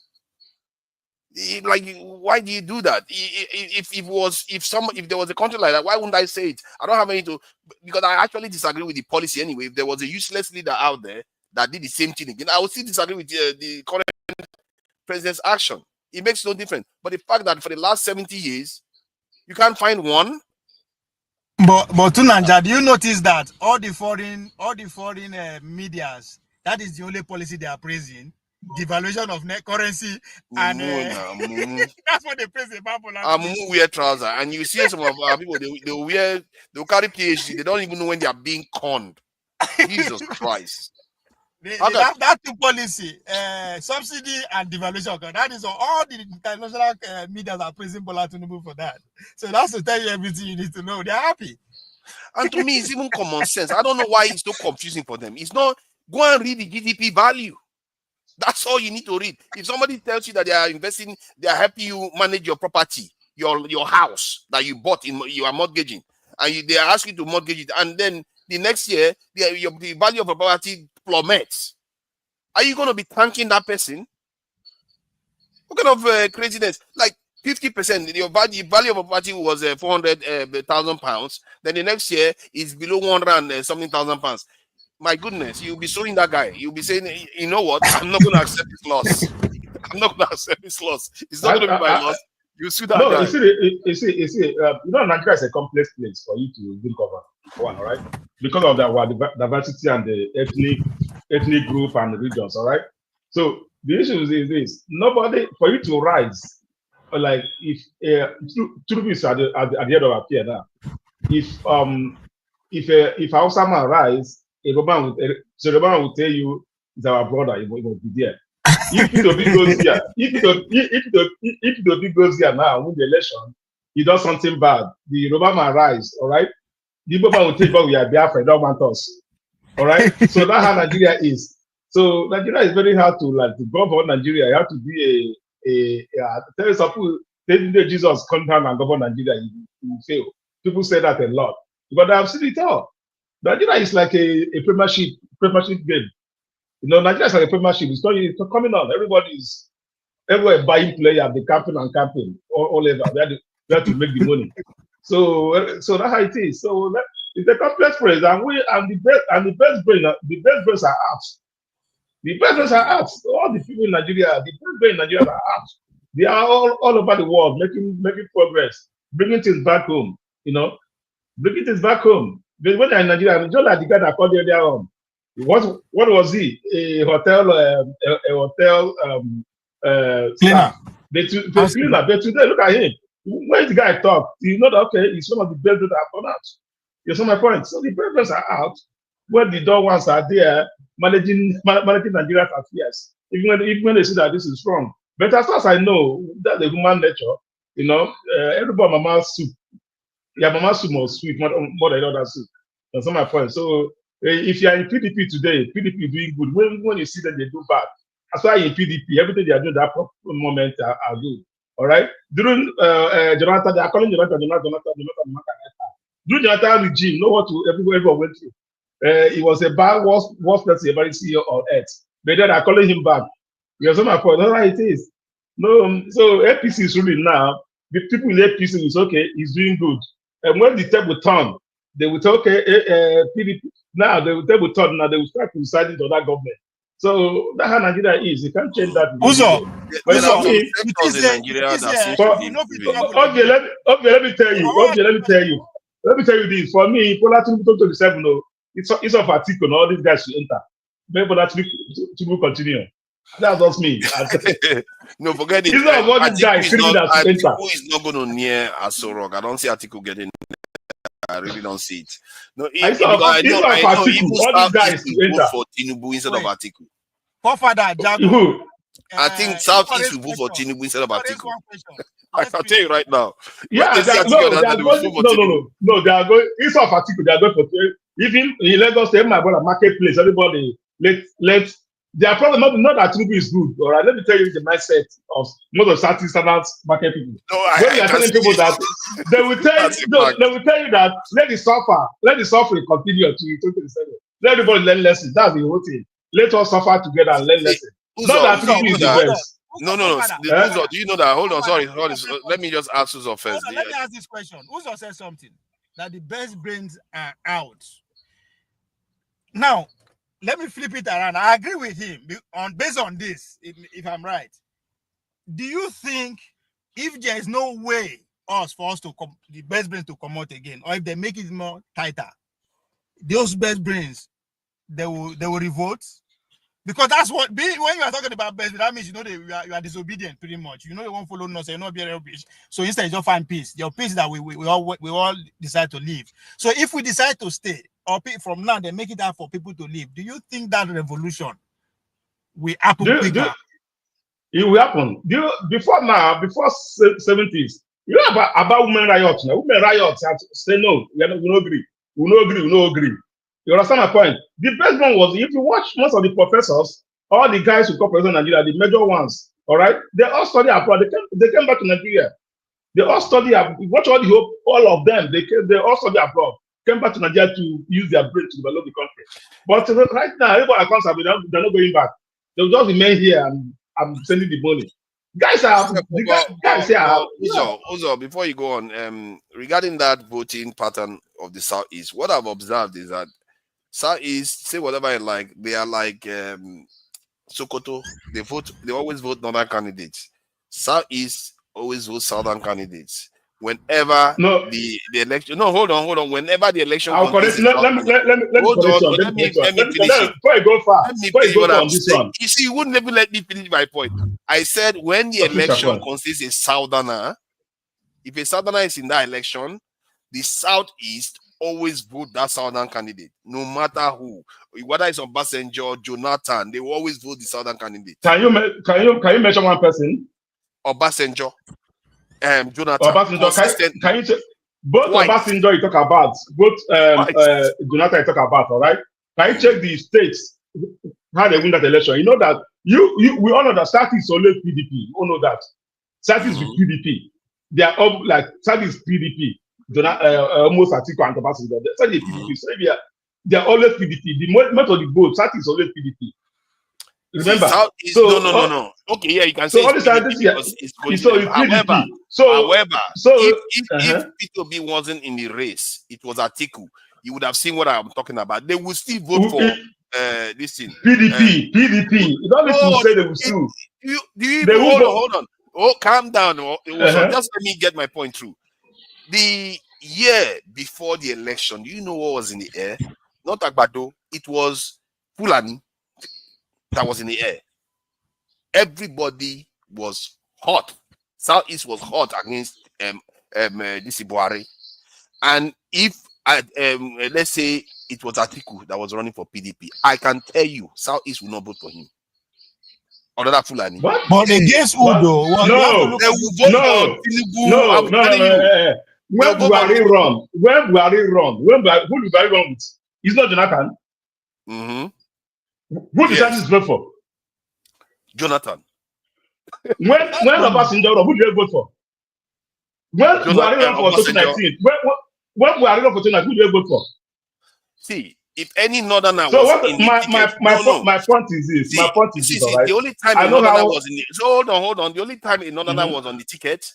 Like, why do you do that? If there was a country like that, why wouldn't I say it? I don't have any to, because I actually disagree with the policy anyway. If there was a useless leader out there that did the same thing again, I would still disagree with the current president's action. It makes no difference. But the fact that for the last 70 years, you can't find one. But Tunanja, do you notice that all the foreign medias, that is the only policy they are praising? Devaluation of net currency, and that's what they praise about. Mumu wear trousers, and you see some of our people, they'll carry PhD. They don't even know when they are being conned. Jesus Christ. That two policy, subsidy and devaluation, that is all the international media are praising Bola Tinubu for that. So that's to tell you everything you need to know. They're happy. And to me, it's even common sense. I don't know why it's so confusing for them. It's not, go and read the GDP value. That's all you need to read. If somebody tells you that they are investing, they are helping you manage your property, your house that you bought, you are mortgaging, and they are asking you to mortgage it, and then the next year the value of a property plummets, are you going to be thanking that person? What kind of craziness? Like 50%, your value of a property was 400,000 pounds. Then the next year is below 100 and something thousand pounds. My goodness, you'll be suing that guy. You'll be saying, you know what? I'm not going to accept this loss. I'm not going to accept this loss. It's not going to be my loss. You sue that guy. You see, Nigeria is a complex place for you to think of one, all right? Because of the diversity and the ethnic group and the regions, all right? So the issue is this: nobody, for you to rise, like if truth is at the end of our peer now, if Hausa man rise, a Roman will tell you it's our brother, he will be there. If P2B goes here, if P2B goes here now, win the election, he does something bad, the Roman man rise, all right? The Roman will take what we are there for, don't want us, all right? So that's how Nigeria is. So Nigeria is very hard to govern Nigeria. You have to be tell some people, Jesus come down and govern Nigeria, you will fail. People say that a lot, but I've seen it all. Nigeria is like a premiership game. You know, Nigeria is like a premiership. It's coming on. Everywhere buying player, the camping all over. They have to make the money. So that's how it is. So it's a complex phrase, and the best brains are out. The best brains are out. All the people in Nigeria, the best brains in Nigeria are out. They are all over the world making progress, bringing things back home. You know, bringing things back home. But when they're in Nigeria, just like the guy that called earlier on, what was he? A hotel cleaner. But today, look at him. When the guy talk, you know that okay, he's one of the best that have gone out. You see my point? So the presidents are out, where the dumb ones are there managing Nigeria's affairs. Even when they see that this is wrong. But as far as I know, that's the human nature. You know, everybody mama's soup. Yeah, mama's soup must sweet more than other soup. That's not my point. So if you are in PDP today, PDP doing good. When you see them, they do bad. That's why in PDP, everything they are doing that moment are good. All right. During Jonathan, they are calling Jonathan. During Jonathan regime, you know what everyone went through. It was a bad, worst person ever see on earth. But then they are calling him back. You know my point. That's how it is. No, so APC is ruling now. The people in APC is okay. He's doing good. And when the table turn, they will say, okay, PDP. Now they will turn. Now they will start deciding to that government. So that's how Nigeria is. You can't change that. Uzo, But There are for some me, sectors in Nigeria that seems for, to be improving. okay, let me tell you. Okay, let me tell you this. For me, Bola Tinubu 27, no, it's of article. All these guys should enter. Maybe Bola Tinubu continue. That's just me. No, forget it. It's not what this guy is screaming that to enter. Atiku is not going to near Asorok. I don't see Atiku getting. I really don't see it. No, I know even Southeast will vote for Tinubu instead of Atiku. I think Southeast will vote for Tinubu instead of Atiku. I can tell you right now. Yeah, they are going. No, they are going. Instead of Atiku, they are going for even in Lagos. My brother marketplace. Everybody, let's. Their problem not that Tinubu is good. All right, let me tell you the mindset of most of Southeasterners market people. No, when you are telling people that they will tell you that let the suffering continue to 2027. Let everybody learn lessons. That's the whole thing. Let us suffer together and learn lessons. Not that Tinubu is the best. No. Uzo, do you know that? Hold on, sorry. Let me just ask Uzo first. Let me ask this question. Uzo said something that the best brains are out. Now, let me flip it around. I agree with him based on this, if I'm right. Do you think if there is no way for us to the best brains to come out again, or if they make it more tighter, those best brains they will revolt? Because that's what when you are talking about best, that means you are disobedient pretty much. You won't follow no, say no be rubbish. So instead, you just find peace. Your peace that we all decide to live. So if we decide to stay, or from now they make it hard for people to live, do you think that revolution will happen quicker? It will happen. Before 70s, you know about women riots now. Women riots have to say no, we don't agree. We don't agree. You understand my point? The best one was if you watch most of the professors, all the guys who come from Nigeria, the major ones, all right, they all study abroad. They came back to Nigeria. They all study. Watch all of them. They all study abroad. Came back to Nigeria to use their brain to develop the country. But right now, everybody comes up, they're not going back. They'll just remain here and I'm sending the money. Guys Uzo, before you go on, regarding that voting pattern of the Southeast, what I've observed is that Southeast, say whatever I like, they are like Sokoto. They always vote northern candidates. Southeast always vote southern candidates. Whenever the election, hold on. Whenever the election, I'll correct. Let me finish it. Before I go far, you see, you wouldn't even let me finish my point. I said when the election consists a southerner, if a southerner is in that election, the Southeast always vote that southern candidate, no matter who, whether it's Obasanjo, Jonathan, they will always vote the southern candidate. Can you mention one person? Obasanjo. Jonathan. Obasanjo, can you both Obasanjo you talk about, both Jonathan you talk about, all right? Can you check the states how they win that election? You know that we all know that Southeast is always PDP. You all know that. Southeast is PDP. They are all like Southeast PDP. Almost Atiku and Obasanjo. They're PDP. So they are always PDP. The most of the votes, Southeast is always PDP. Remember? No. Okay, yeah, you can say it's PDP. However, if P2B wasn't in the race, it was Atiku, you would have seen what I'm talking about. They would still vote for this thing. PDP. You don't need to say they will still. Hold on. Oh, calm down. Just let me get my point through. The year before the election, do you know what was in the air? Not Agbado, it was Fulani that was in the air. Everybody was hot. Southeast was hot against this Buhari. And if let's say it was Atiku that was running for PDP, I can tell you Southeast will not vote for him. Or that Fulani. What? But against Udo, no. When Buhari run, who do Buhari run with? It's not Jonathan. Who did Southeast vote for? Jonathan. When Obasanjo run, who did they vote for? When Buhari run for 2019, when Buhari run for 2019, who did they vote for? See, if any northerner so was what, in my point is this. See, my point is this. Right? The only time a northerner was in the hold on. The only time a northerner was on the ticket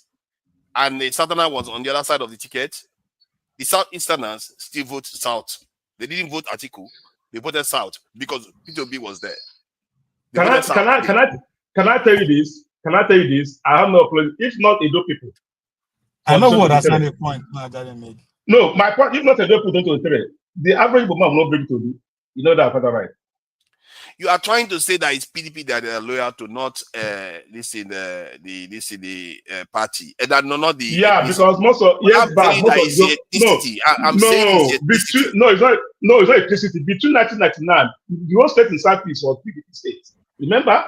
and the southerner was on the other side of the ticket, the Southeasterners still vote South. They didn't vote Atiku. They voted South because P2B was there. Can I tell you this? Can I tell you this? I have no problem. If not Edo people. I know what that's not the point. No, that didn't make. No, my point, if not Edo people don't to the the average woman will not bring to do. You know that, right? You are trying to say that it's PDP that they are loyal to, not the party, and that not the yeah, ethnicity. Because most of I'm saying that it's ethnicity. I'm saying it's between, no, it's not ethnicity. Between 1999, the whole state in Southeast was PDP state. Remember?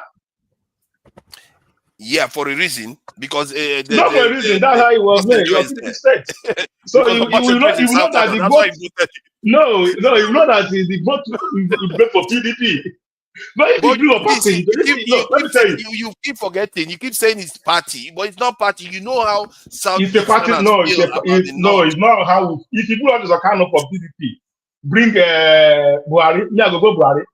Yeah, for a reason, because not for a reason. That's how it was made. Your PDP state. So you know that the vote. No, you know that the vote you for PDP. But if you do a party, you keep forgetting. You keep saying it's party, but it's not party. You know how South. It's a party. No, it's not how. If you do all this account for PDP, bring Buhari. Me, I go Buhari.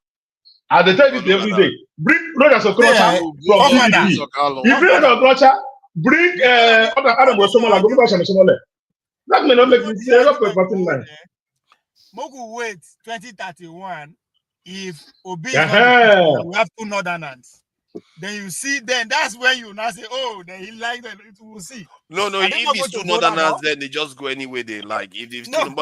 I tell you every day. Bring Rogers Okorocha from PDP. If bring Rogers Okorocha, bring Adam Osomola. Go back to Osomola. That may not make me say up for party line. Mogu wait 2031. If Obi we have two northerners, then you see, then that's when you now say, oh, then he like that. We'll see. No, if it's two northerners, then they just go anyway they like. If it's they don't get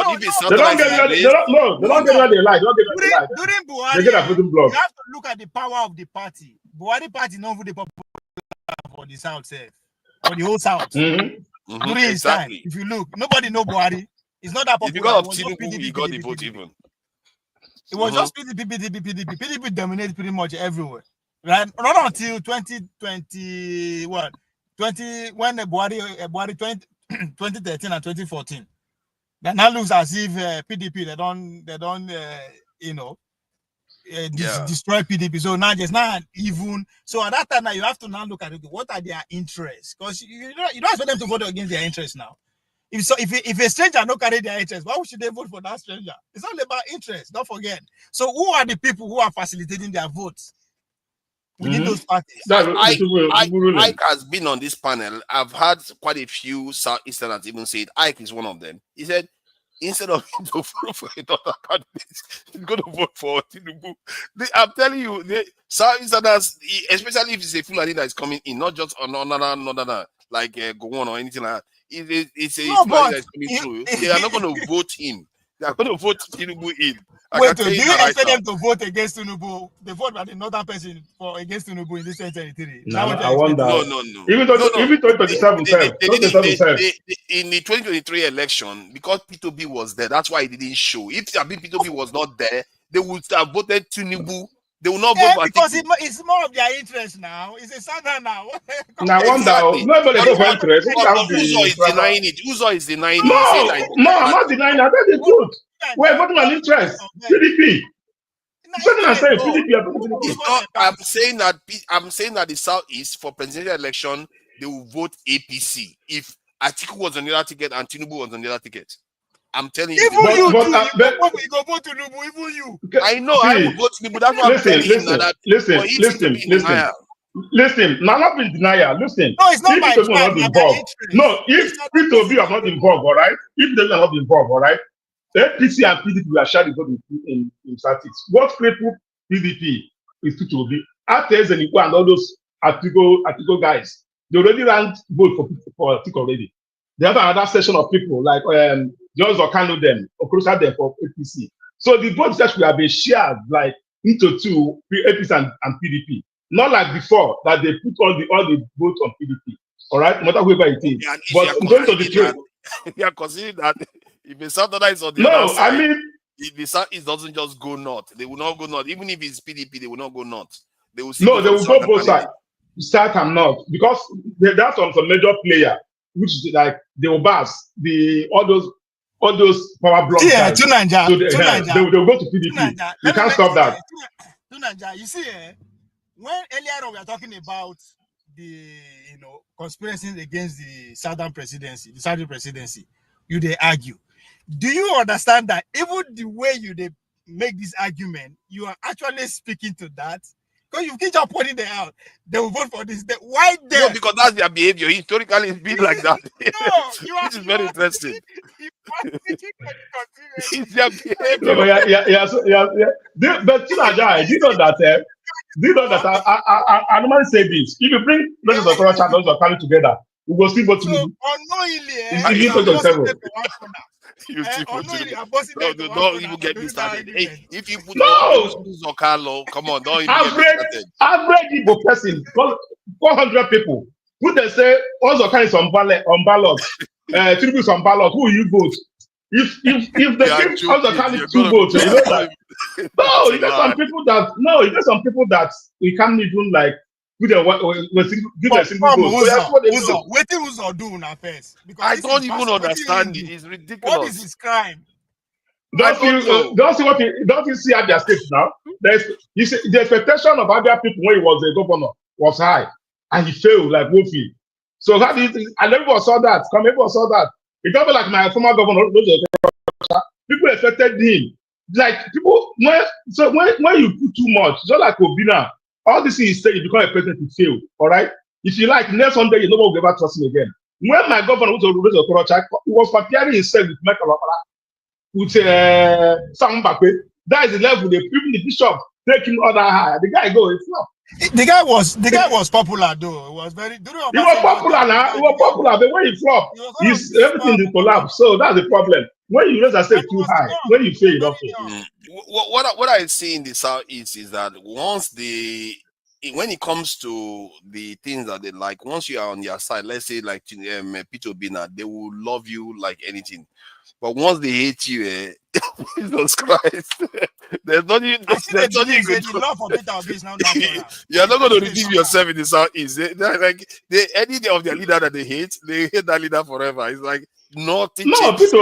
where they like. During Buhari, you have to look at the power of the party. Buhari party not for the popular for the South, for the whole South. During his time, if you look, nobody know Buhari. It's not that popular. Because of Tinubu, he got the vote even. It was just PDP dominated pretty much everywhere, right? Not until 2020, when the Buhari 2013 and 2014. That now looks as if PDP they don't destroy PDP. So now there's not even. So at that time now you have to now look at it. What are their interests? Because you don't expect them to vote against their interests now. If a stranger no carry their interest, why should they vote for that stranger? It's all about interest. Don't forget. So who are the people who are facilitating their votes within those parties? Ike has been on this panel. I've had quite a few Southeasterners even say it. Ike is one of them. He said instead of him to vote for another candidate, he's going to vote for Tinubu. I'm telling you, the Southeasterners, especially if it's a Fulani that is coming in, not just another like Gowon or anything like that. It's a Fulani that is coming through. They are not going to vote him. They are going to vote Tinubu in. Wait, do you expect them to vote against Tinubu? They vote by another person for against Tinubu in this 2023. No, I wonder. No. Even 2027, in the 2023 election, because P2B was there, that's why he didn't show. If P2B was not there, they would have voted Tinubu. They will not vote for because it's more of their interest now. It's a southern now. Now, exactly. Nobody vote for interest. Uzo is denying it. Uzo is denying it. No, I'm not denying that. That is good. We're voting on interest. PDP. I'm saying that the Southeast for presidential election they will vote APC if Atiku was on the other ticket and Tinubu was on the other ticket. I'm telling you. Even you go vote Tinubu. Even you. I know. I will vote Tinubu. That's why I'm telling you that. Listen. Now not in denial. Listen. No, it's not my involved. No, if P2B are not involved, all right. If they are not involved, all right. APC and PDP will share the vote in Southeast. What crippled PDP is P2B. Appraise and all those Atiku guys. They already ran vote for Atiku already. They have another section of people like Jones or Kano them or Okorocha them for APC. So the vote that we have been shared like into two APC and PDP. Not like before that they put all the votes on PDP. All right, no matter whoever it is. But in terms of the trade, we are considering that if the Southern is on the other side, I mean, if the Southeast doesn't just go north, they will not go north. Even if it's PDP, they will not go north. They will they will go both sides, South and North, because that's some major player, which is like the Obas, all those power blocks. Yeah, Tunanja. They will go to PDP. You can't stop that. Tunanja, you see, when earlier on we are talking about the conspiracies against the Southern presidency, the Saudi presidency, they argue. Do you understand that even the way they make this argument, you are actually speaking to that? Because you keep on pointing them out, they will vote for this. Why they? No, because that's their behavior. Historically, it's been like that. Which is very interesting. It's their behavior. Yeah. But Tunanja, you know that Do you know that I normally say this? If you bring President Okorocha and those who are coming together, we will still vote Tinubu. Unknowingly, You vote yourself. You see, unknowingly, I'm bossing them to one don't corner even to get do me that started. Hey, argument. if you put No! Zokalo, come on, don't even get me started. Average Igbo person, 400 people. Who they say Ozoka is on ballot, Tinubu is on ballot, who will you vote? If they give Ozoka 2 votes, you know that. No, you get some people that we can't even like give a single vote. Waiting Uzo do now first. I don't even understand it. It's ridiculous. What is his crime? Don't you see Abia State now? You see, the expectation of Abia people when he was a governor was high, and he failed like Wolfie. So and everyone saw that. Everyone saw that. It don't be like my former governor. People expected him. Like people, when you put too much, just like Obina, all this is saying you become a president, you fail. All right. If you like, next one day you nobody will ever trust him again. When my governor was Okorocha, he was comparing himself with Michael Opala, with Sam Mbappe. That is the level they even the bishop take him other high. The guy go, it's not. The guy was popular though. It was very. He was popular now. He was popular. The way he flopped, everything will collapse. So that's the problem. When you raise a stake too high, when you fail, you don't fail. What I see in the Southeast is that when it comes to the things that they like, once you are on their side, let's say like Peter Bina, they will love you like anything. But once they hate you, Jesus Christ, there's nothing you could do. Love for Peter Obi is now natural. You're not going to redeem yourself in the Southeast. Any of their leader that they hate that leader forever. It's like nothing. No, Peter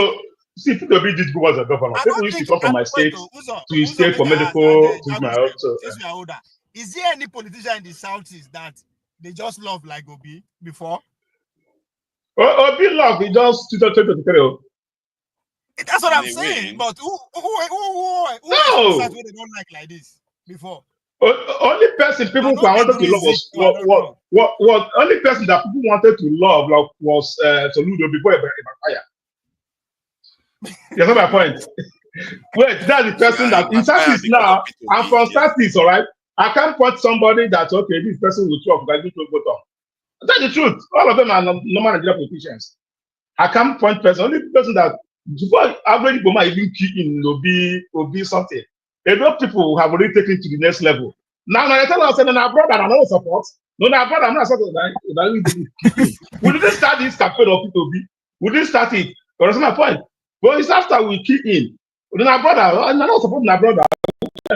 Obi did go as a governor. People used to come from my state to his state for medical to my health. Since we are older, is there any politician in the Southeast that they just love like Obi before? Obi love, he just that's what I'm saying. But who that they don't like this before? Only person people wanted to love was only person that people wanted to love was Soludo before Fire. You know my point. Wait, that's the person that in Southeast now. I'm from Southeast, all right. I can't point somebody that okay, this person will talk, but I need to vote on. That's the truth. All of them are normal Nigerian politicians. I can't point person. Only person that before average Boma even key in will be something. A lot of people have already taken it to the next level. Now I tell us that our brother I don't support. No, our brother I'm not supporting. We didn't start this campaign of people. We didn't start it. But that's my point. But it's after we key in. Then our brother, I'm not supporting our brother.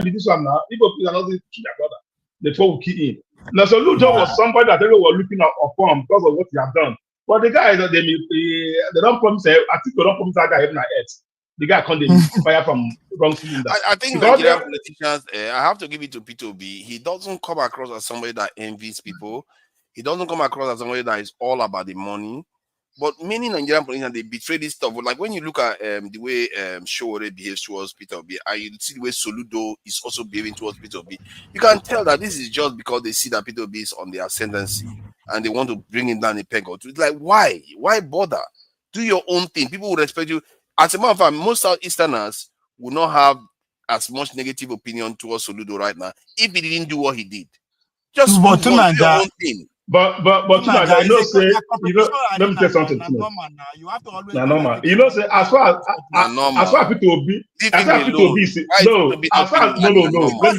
This one now, people are not their brother before we key in. Now, so Lujo was somebody that everyone was looking upon because of what he had done. But the guy, they don't promise. I think they don't promise that guy even on earth. The guy can't fire from wrong cylinder. I think Nigerian politicians, I have to give it to Peter B. He doesn't come across as somebody that envies people. He doesn't come across as somebody that is all about the money. But many Nigerian politicians, they betray this stuff. Like when you look at the way Showore behaves towards Peter Obi, and you see the way Soludo is also behaving towards Peter Obi, you can tell that this is just because they see that Peter Obi is on the ascendancy and they want to bring him down a peg or two. It's like, why? Why bother? Do your own thing. People will respect you. As a matter of fact, most Southeasterners will not have as much negative opinion towards Soludo right now if he didn't do what he did. Just do your own thing. But I know say let me tell something. You have to always normal. You know say as far as Peter Obi, let me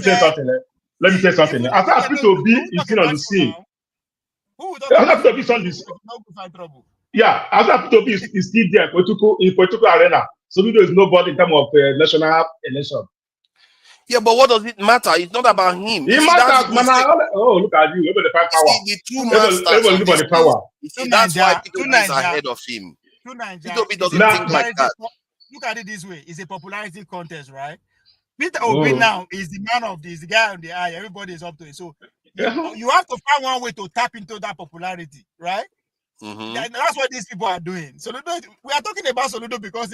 tell something. Let me tell something. As far as Peter Obi is still on the scene, as far as Peter Obi is on this, yeah, as far as Peter Obi is still there in political arena. So there is nobody in terms of national election. Yeah, but what does it matter? It's not about him. It matters, man. Oh, look at you. Everybody find power. See, the two masters look the power. That's why Peter Obi is ahead of him. Peter Obi doesn't think like that. Look at it this way. It's a popularity contest, right? Peter Obi now is the man of this, the guy on the eye. Everybody is up to it. So you have to find one way to tap into that popularity, right? Mm-hmm. That's what these people are doing. Soludo, we are talking about Soludo because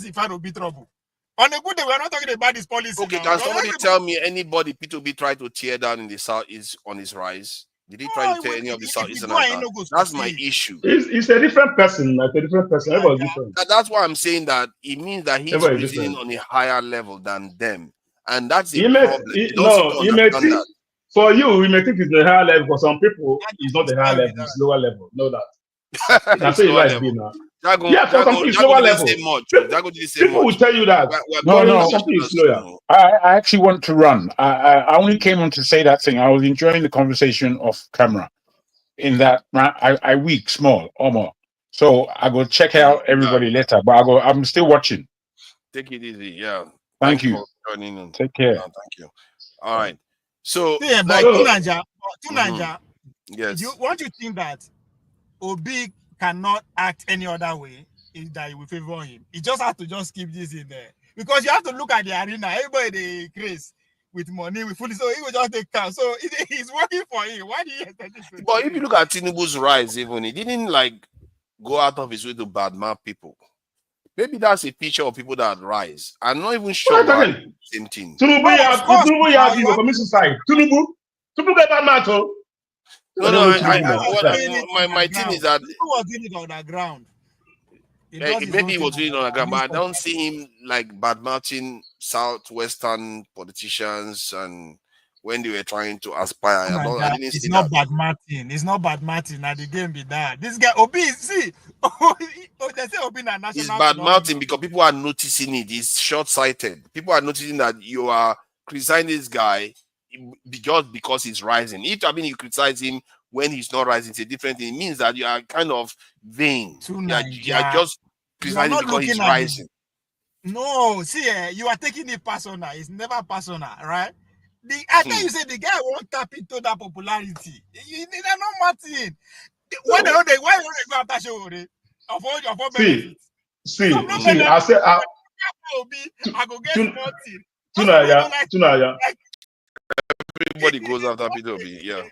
he found Obi trouble. On a good day, we are not talking about this policy. Okay, can somebody tell me anybody Peter Obi tried to tear down in the South is on his rise? Did he try to tear any of the Southeasterners down? That's my issue. It's a different person. Like a different person. Everyone's different. That's why I'm saying that it means that he's reasoning on a higher level than them, and that's the problem. For you, we may think it's the higher level. For some people, it's not the higher level, it's lower level. Know that. That's It's what you lower like level. being now. Jago, Yeah, for some people, it's lower level. Jago didn't say People will much. tell you that. No. Something is lower. I actually want to run. I only came on to say that thing. I was enjoying the conversation off camera. In that, I weak, small, or more. So I go check out everybody later. But I'm still watching. Take it easy. Yeah. Thank you for joining in. Take care. Thank you. All right. So, yeah, but Tunanja, yes. Won't you think that Obi cannot act any other way if that you will favor him? He just has to just keep this in there. Because you have to look at the arena. Everybody they craze with money, with food. So he will just take cash. So he's working for him. Why do you expect this? But if you look at Tinubu's rise, even he didn't like go out of his way to badmouth people. Maybe that's a picture of people that rise. I'm not even sure about the same thing. Tinubu, you have to commit suicide. Tinubu get that matter. No, my thing is that Who was doing it on the ground? Maybe he was doing it on the ground, but I don't see him like badmouthing southwestern politicians and when they were trying to aspire. I didn't see not bad Martin. It's not bad Martin. Now the game be that. This guy Obi, see, they say Obi na national. It's bad mouthing because people are noticing it. It's short-sighted. People are noticing that you are criticizing this guy just because he's rising. If you criticize him when he's not rising, it's a different thing. It means that you are kind of vain. You are just criticizing because he's rising. No, see, you are taking it personal. It's never personal, right? I think you said the guy won't tap into that popularity. They're not Martin. Why don't they go after show? See, I said, I go get Martin. Tunaya. Everybody goes after P2B, yeah.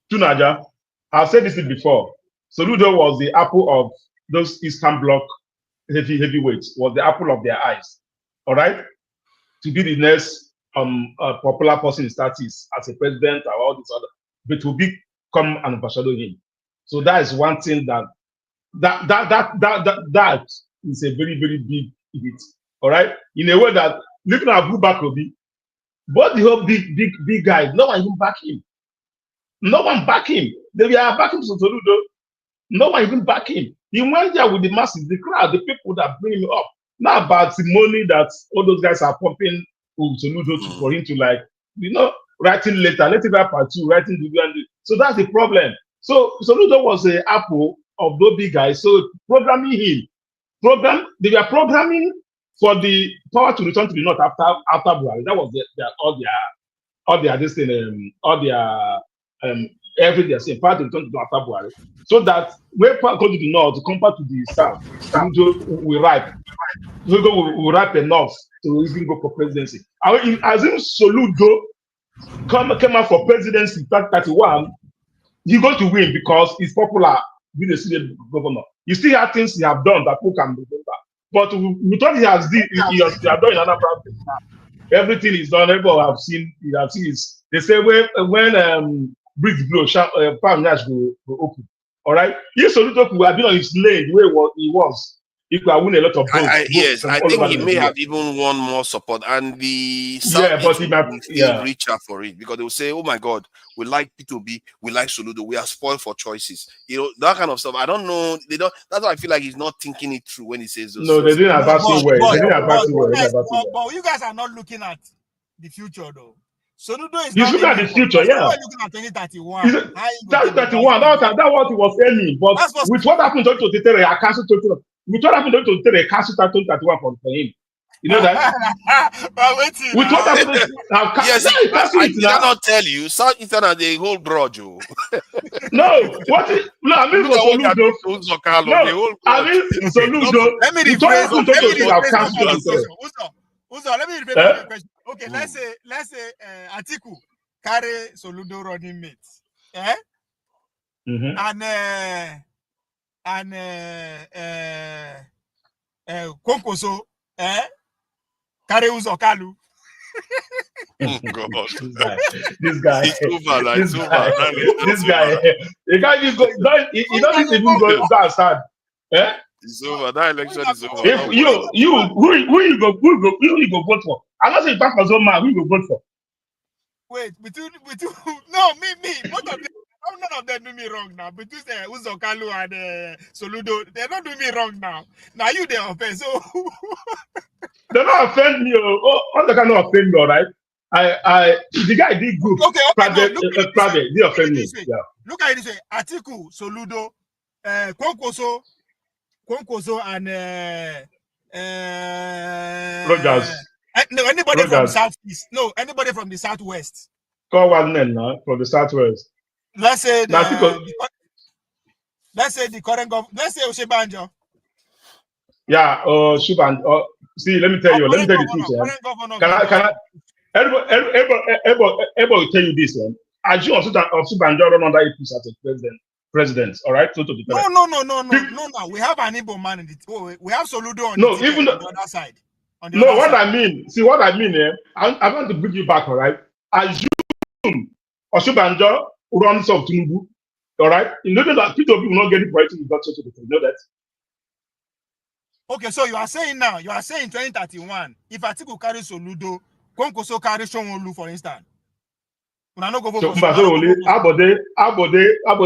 Tunaja, I've said this before. Soludo was the apple of those Eastern Bloc heavyweights, was the apple of their eyes. All right? To be the next popular person in status as a president or all this other, but to become and overshadow him. So that is one thing that is a very, very big hit. All right? In a way that looking at Bubakobi, but the whole big guys, no one even back him. No one back him. They were backing Soludo. No one even back him. He went there with the masses, the crowd, the people that bring him up. Not about the money that all those guys are pumping Soludo for him to writing letter, let it part 2, writing the. So that's the problem. So Soludo was the apple of those big guys. So programming him, they were programming for the power to return to the north after Buhari. That was everything they're saying, power to return to the north after Buhari. So that when power goes to the north to compare to the south, Soludo will ripe. Soludo will ripe enough to even go for presidency. As if Soludo came out for presidency in 2031, he's going to win because he's popular with the city governor. You still have things he have done that people can remember. But we thought he has done in another practice. Everything is done. Everybody have seen. They say when breeze blow, palm nash will open. All right. If Soludo could have been on his lane the way he was, he could have won a lot of votes. Yes, I think he may have even won more support, and the South will still reach out for it because they will say, "Oh my God, we like P2B, we like Soludo, we are spoiled for choices." That kind of stuff. I don't know. They don't. That's why I feel like he's not thinking it through when he says those. No, they didn't advance it well. But you guys are not looking at the future, though. Soludo is looking at the future, yeah. Looking at 2031. 2031. That's what he was aiming. But with what happened to 2023, I canceled 2023. With what happened to 2023, I canceled 2031 for him. You know that? With what happened to yes, I cannot tell you. Southeastern are the whole grudge. No, I mean Soludo. I mean Soludo. Let me rephrase. Let me repeat the question. Okay, let's say Atiku carry Soludo running mates, and Konkoso, carry Uzokalu. God, this guy. The guy just go. He doesn't even go outside. It's over. That election is over. If who you go vote for? I'm not saying back for some man. Who you go vote for? Wait, between no, me, both of them, none of them do me wrong now. Between Uzokalu and Soludo, they're not doing me wrong now. Now you they offend, so They don't offend me. Oh, they cannot offend me, all right? The guy did good. okay, Private, no, private, they offend me. Yeah. Look at it this way. Atiku, Soludo, Kwankwaso, and Rogers. no, anybody from Rogers. Southeast. No, anybody from the Southwest. Call one man now from the Southwest. Let's say Now, let's say the current government. Let's say Oshibanjo. yeah, Shuban. See, let me tell you the truth. Can I? Everybody will tell you this one. Aju of Shubanjo run under APC as a president. All right, so to be no. We have an Igbo man in the. We have Soludo on the other side. What I mean. See what I mean. I want to bring you back. All right. Assume Oshibanjo runs of Tinubu. All right. You know that people will not get it right in that social. You know that. Okay, so you are saying 2031, if Atiku carry Soludo, Kwankwaso carry Shonwolu, for instance. Una no go vote for Soludo. Abode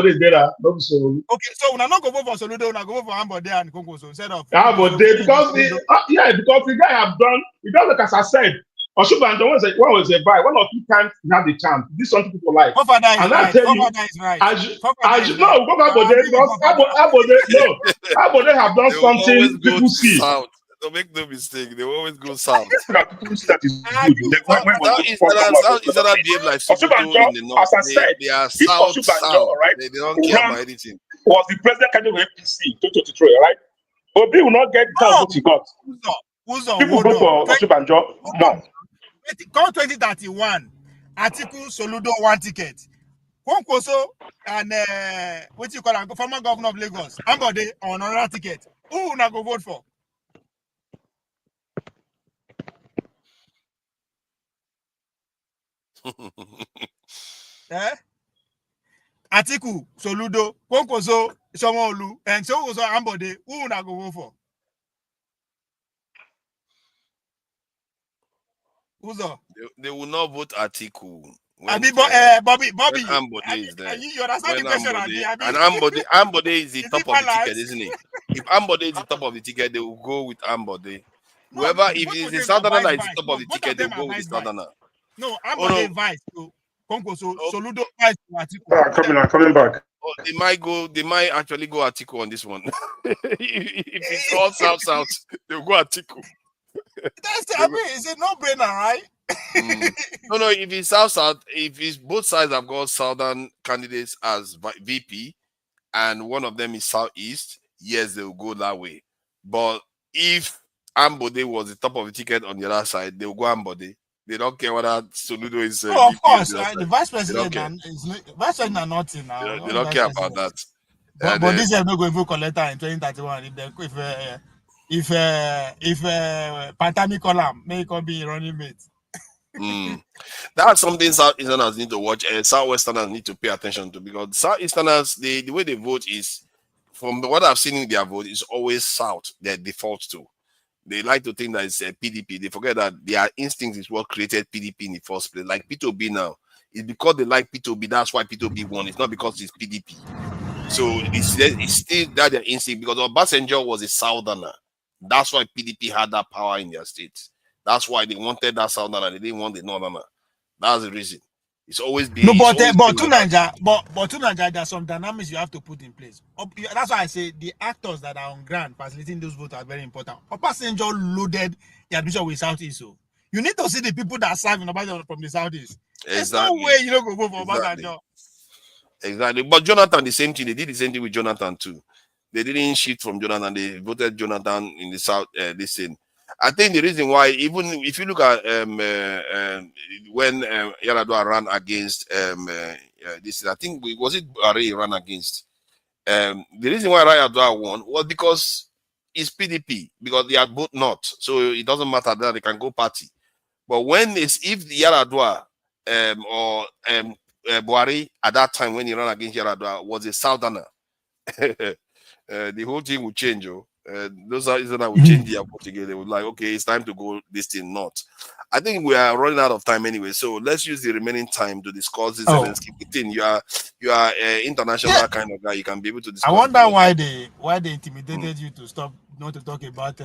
is there. Okay, so una no go vote for Soludo, una go vote for Ambode and Kwankwaso instead of Abode because the guy have done. Like as I said. Oshibanjo was a buy 1 or 2 times he had the chance. This something people like. And I tell you, no, go back Abode because Abode have done something people see. South. Don't make no mistake. They always go south. That is good. South behave like Sokoto in the north. As I said, they are south. Right? They don't care about anything. Was the president candidate of APC 2023, right? Obi will not get what he got. People go for Oshibanjo more. Come 2031, Atiku Soludo 1 ticket. Kwankwaso and what you call former governor of Lagos, Ambode on another ticket. Who na go vote for? Atiku Soludo, Kwankwaso, Shomolu, and so was Ambode. Who na go vote for? They will not vote Atiku. Bobby. Ambode is there. You understand the question? And Ambode is the top of the ticket, isn't it? If Ambode is the top of the ticket, they will go with Ambode. Whoever, if it's the Southerner that is the top of the ticket, they will go with the Southerner. No, Ambode vice. Soludo vice to Atiku. I'm coming back. They might actually go Atiku on this one. If it's all south, they'll go Atiku. It's a no-brainer, right? No. If it's south, if it's both sides have got southern candidates as VP, and one of them is southeast, yes, they will go that way. But if Ambode was the top of the ticket on the other side, they will go Ambode. They don't care whether Soludo is. Of course, the vice president are nothing now. They don't care about that. But this is not going to collect in 2031 if Pantami Column may be running mate. That's something Southeasterners need to watch and Southwesterners need to pay attention to, because Southeasterners, the way they vote is, from what I've seen in their vote, is always South, their default to. They like to think that it's a PDP. They forget that their instinct is what created PDP in the first place. Like P2B now, it's because they like P2B, that's why P2B won. It's not because it's PDP. So it's still that their instinct, because Obasanjo was a Southerner. That's why PDP had that power in their state. That's why they wanted that Southerner. They didn't want the Northerner. That's the reason. It's always been. No, but to Nigeria, there's some dynamics you have to put in place. That's why I say the actors that are on ground facilitating those votes are very important. Obasanjo loaded the admission with Southeast. So you need to see the people that are serving from the Southeast. There's no way you don't go vote for Obasanjo. Exactly. But Jonathan, the same thing. They did the same thing with Jonathan too. They didn't shift from Jonathan. They voted Jonathan in the South. I think the reason why, even if you look at when Yar'Adua ran against this, I think was it Buhari ran against. The reason why Yar'Adua won was because it's PDP, because they are both not, so it doesn't matter that they can go party. But when if Yar'Adua or Buhari at that time when he ran against Yar'Adua was a Southerner, the whole thing would change. Those are that will change their vote again. They would like, okay, it's time to go this thing not. I think we are running out of time anyway, so let's use the remaining time to discuss this Zelensky thing. You are international kind of guy. You can be able to discuss. I wonder why they intimidated you to stop not to talk about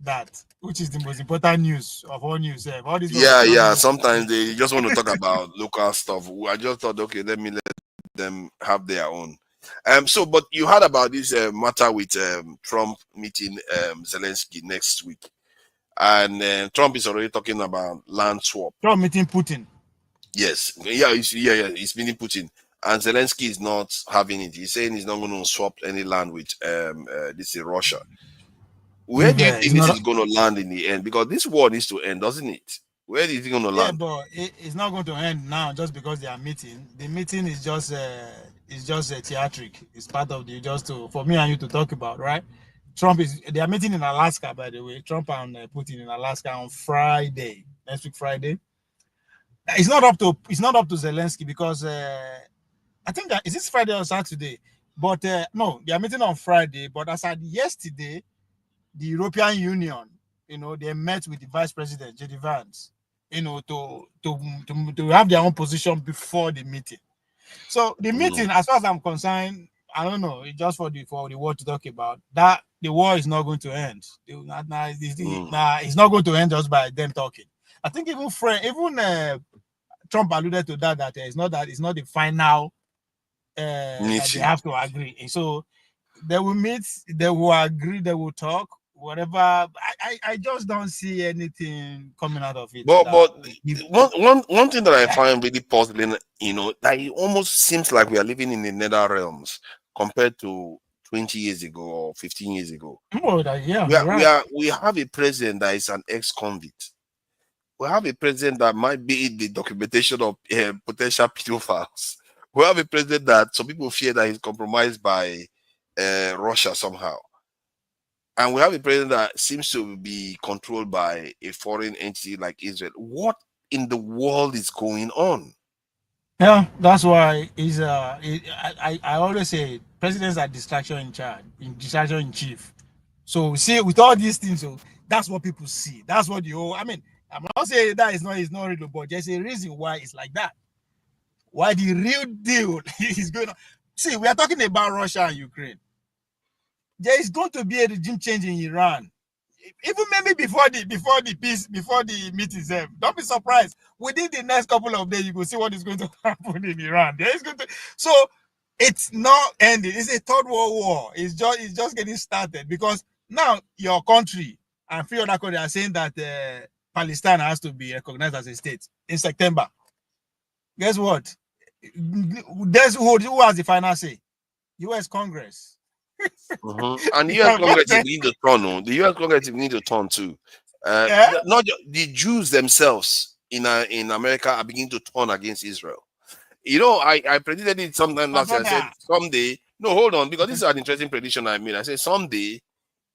that, which is the most important news of all news. All this Sometimes they just want to talk about local stuff. I just thought, okay, let them have their own. But you heard about this matter with Trump meeting Zelensky next week, and Trump is already talking about land swap. Trump meeting Putin. Yes, he's meeting Putin, and Zelensky is not having it. He's saying he's not going to swap any land with this is Russia. Where do you think this is going to land in the end? Because this war needs to end, doesn't it? Where is it going to land? Yeah, but it's not going to end now just because they are meeting. The meeting is just a theatric. It's part of the for me and you to talk about, right? They are meeting in Alaska, by the way. Trump and Putin in Alaska on Friday, next week Friday. It's not up to Zelensky because I think that is this Friday or Saturday. But no, they are meeting on Friday. But as at yesterday, the European Union, they met with the Vice President J.D. Vance, to have their own position before the meeting. So the meeting, as far as I'm concerned, I don't know. It's just for the war to talk about. That the war is not going to end. It's not going to end just by them talking. I think even Trump alluded to that it's not the final. That they have to agree. And so they will meet. They will agree. They will talk. Whatever. I just don't see anything coming out of it. But one thing that I find really puzzling, that it almost seems like we are living in the nether realms compared to 20 years ago or 15 years ago. We have a president that is an ex-convict. We have a president that might be in the documentation of potential pedophiles. We have a president that some people fear that he's compromised by Russia somehow. And we have a president that seems to be controlled by a foreign entity like Israel. What in the world is going on? Yeah, that's why I always say presidents are distraction in chief. So see, with all these things, that's what people see. That's what I'm not saying that it's not real, but there's a reason why it's like that. Why the real deal is going on. See, we are talking about Russia and Ukraine. There is going to be a regime change in Iran. Even maybe before the meeting. Don't be surprised. Within the next couple of days, you will see what is going to happen in Iran. So it's not ending. It's a third world war. It's just getting started because now your country and three other countries are saying that Palestine has to be recognized as a state in September. Guess what? Who has the final say? U.S. Congress. And the U.S. Congress is beginning to turn. The U.S. Congress is beginning to turn too. Not just, the Jews themselves in America are beginning to turn against Israel. I predicted it sometime last year. I said someday. No, hold on, because this is an interesting prediction I made. I said someday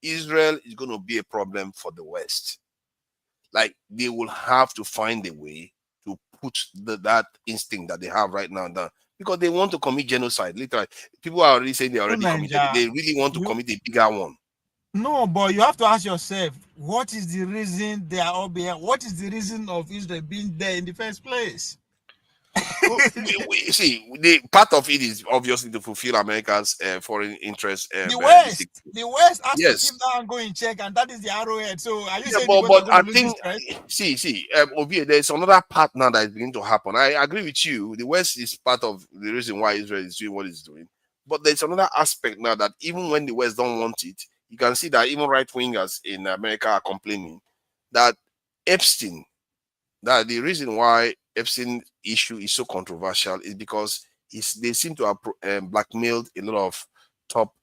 Israel is going to be a problem for the West. Like they will have to find a way to put that instinct that they have right now down. Because they want to commit genocide. Literally, people are already saying they already committed it. They really want to commit a bigger one. No, but you have to ask yourself, what is the reason they are all behind? What is the reason of Israel being there in the first place? See, the part of it is obviously to fulfill America's foreign interest. The West has to keep that and go in check, and that is the arrowhead. So are you saying? But I think, there's another part now that is beginning to happen. I agree with you. The West is part of the reason why Israel is doing what it's doing. But there's another aspect now that even when the West don't want it, you can see that even right wingers in America are complaining that Epstein, that the reason why Epstein issue is so controversial is because they seem to have blackmailed a lot of top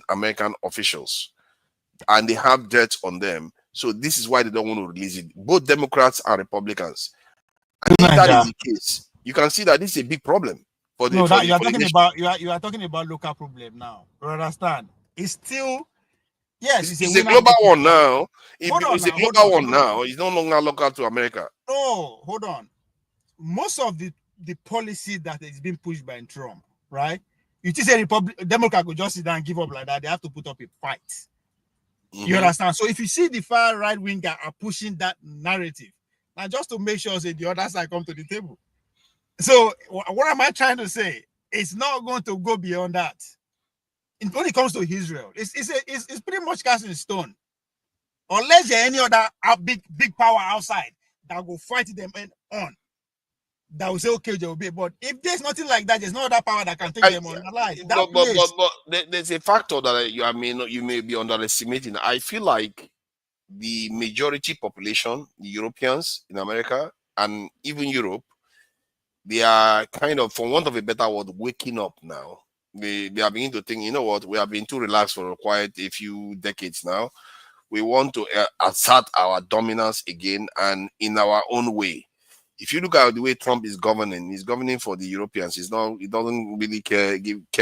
American officials, and they have debts on them. So this is why they don't want to release it. Both Democrats and Republicans. And if that is the case, you can see that this is a big problem for the. No, you are talking about local problem now. You understand? It's still. Yes, it's a global one now. It's a global one now. It's no longer local to America. No, hold on. Most of the policy that is being pushed by Trump, right? You just say Democrat could just sit down and give up like that. They have to put up a fight. You understand? So if you see the far right winger are pushing that narrative, now just to make sure that the other side come to the table. So what am I trying to say? It's not going to go beyond that. When it comes to Israel, it's pretty much cast in stone. Unless there any other big power outside that will fight them on, that will say, okay, there will be. But if there's nothing like that, there's no other power that can take them on. But there's a factor that you may be underestimating. I feel like the majority population, the Europeans in America and even Europe, they are kind of, for want of a better word, waking up now. They are beginning to think, you know what, we have been too relaxed for quite a few decades now. We want to assert our dominance again and in our own way. If you look at the way Trump is governing, he's governing for the Europeans. He doesn't really care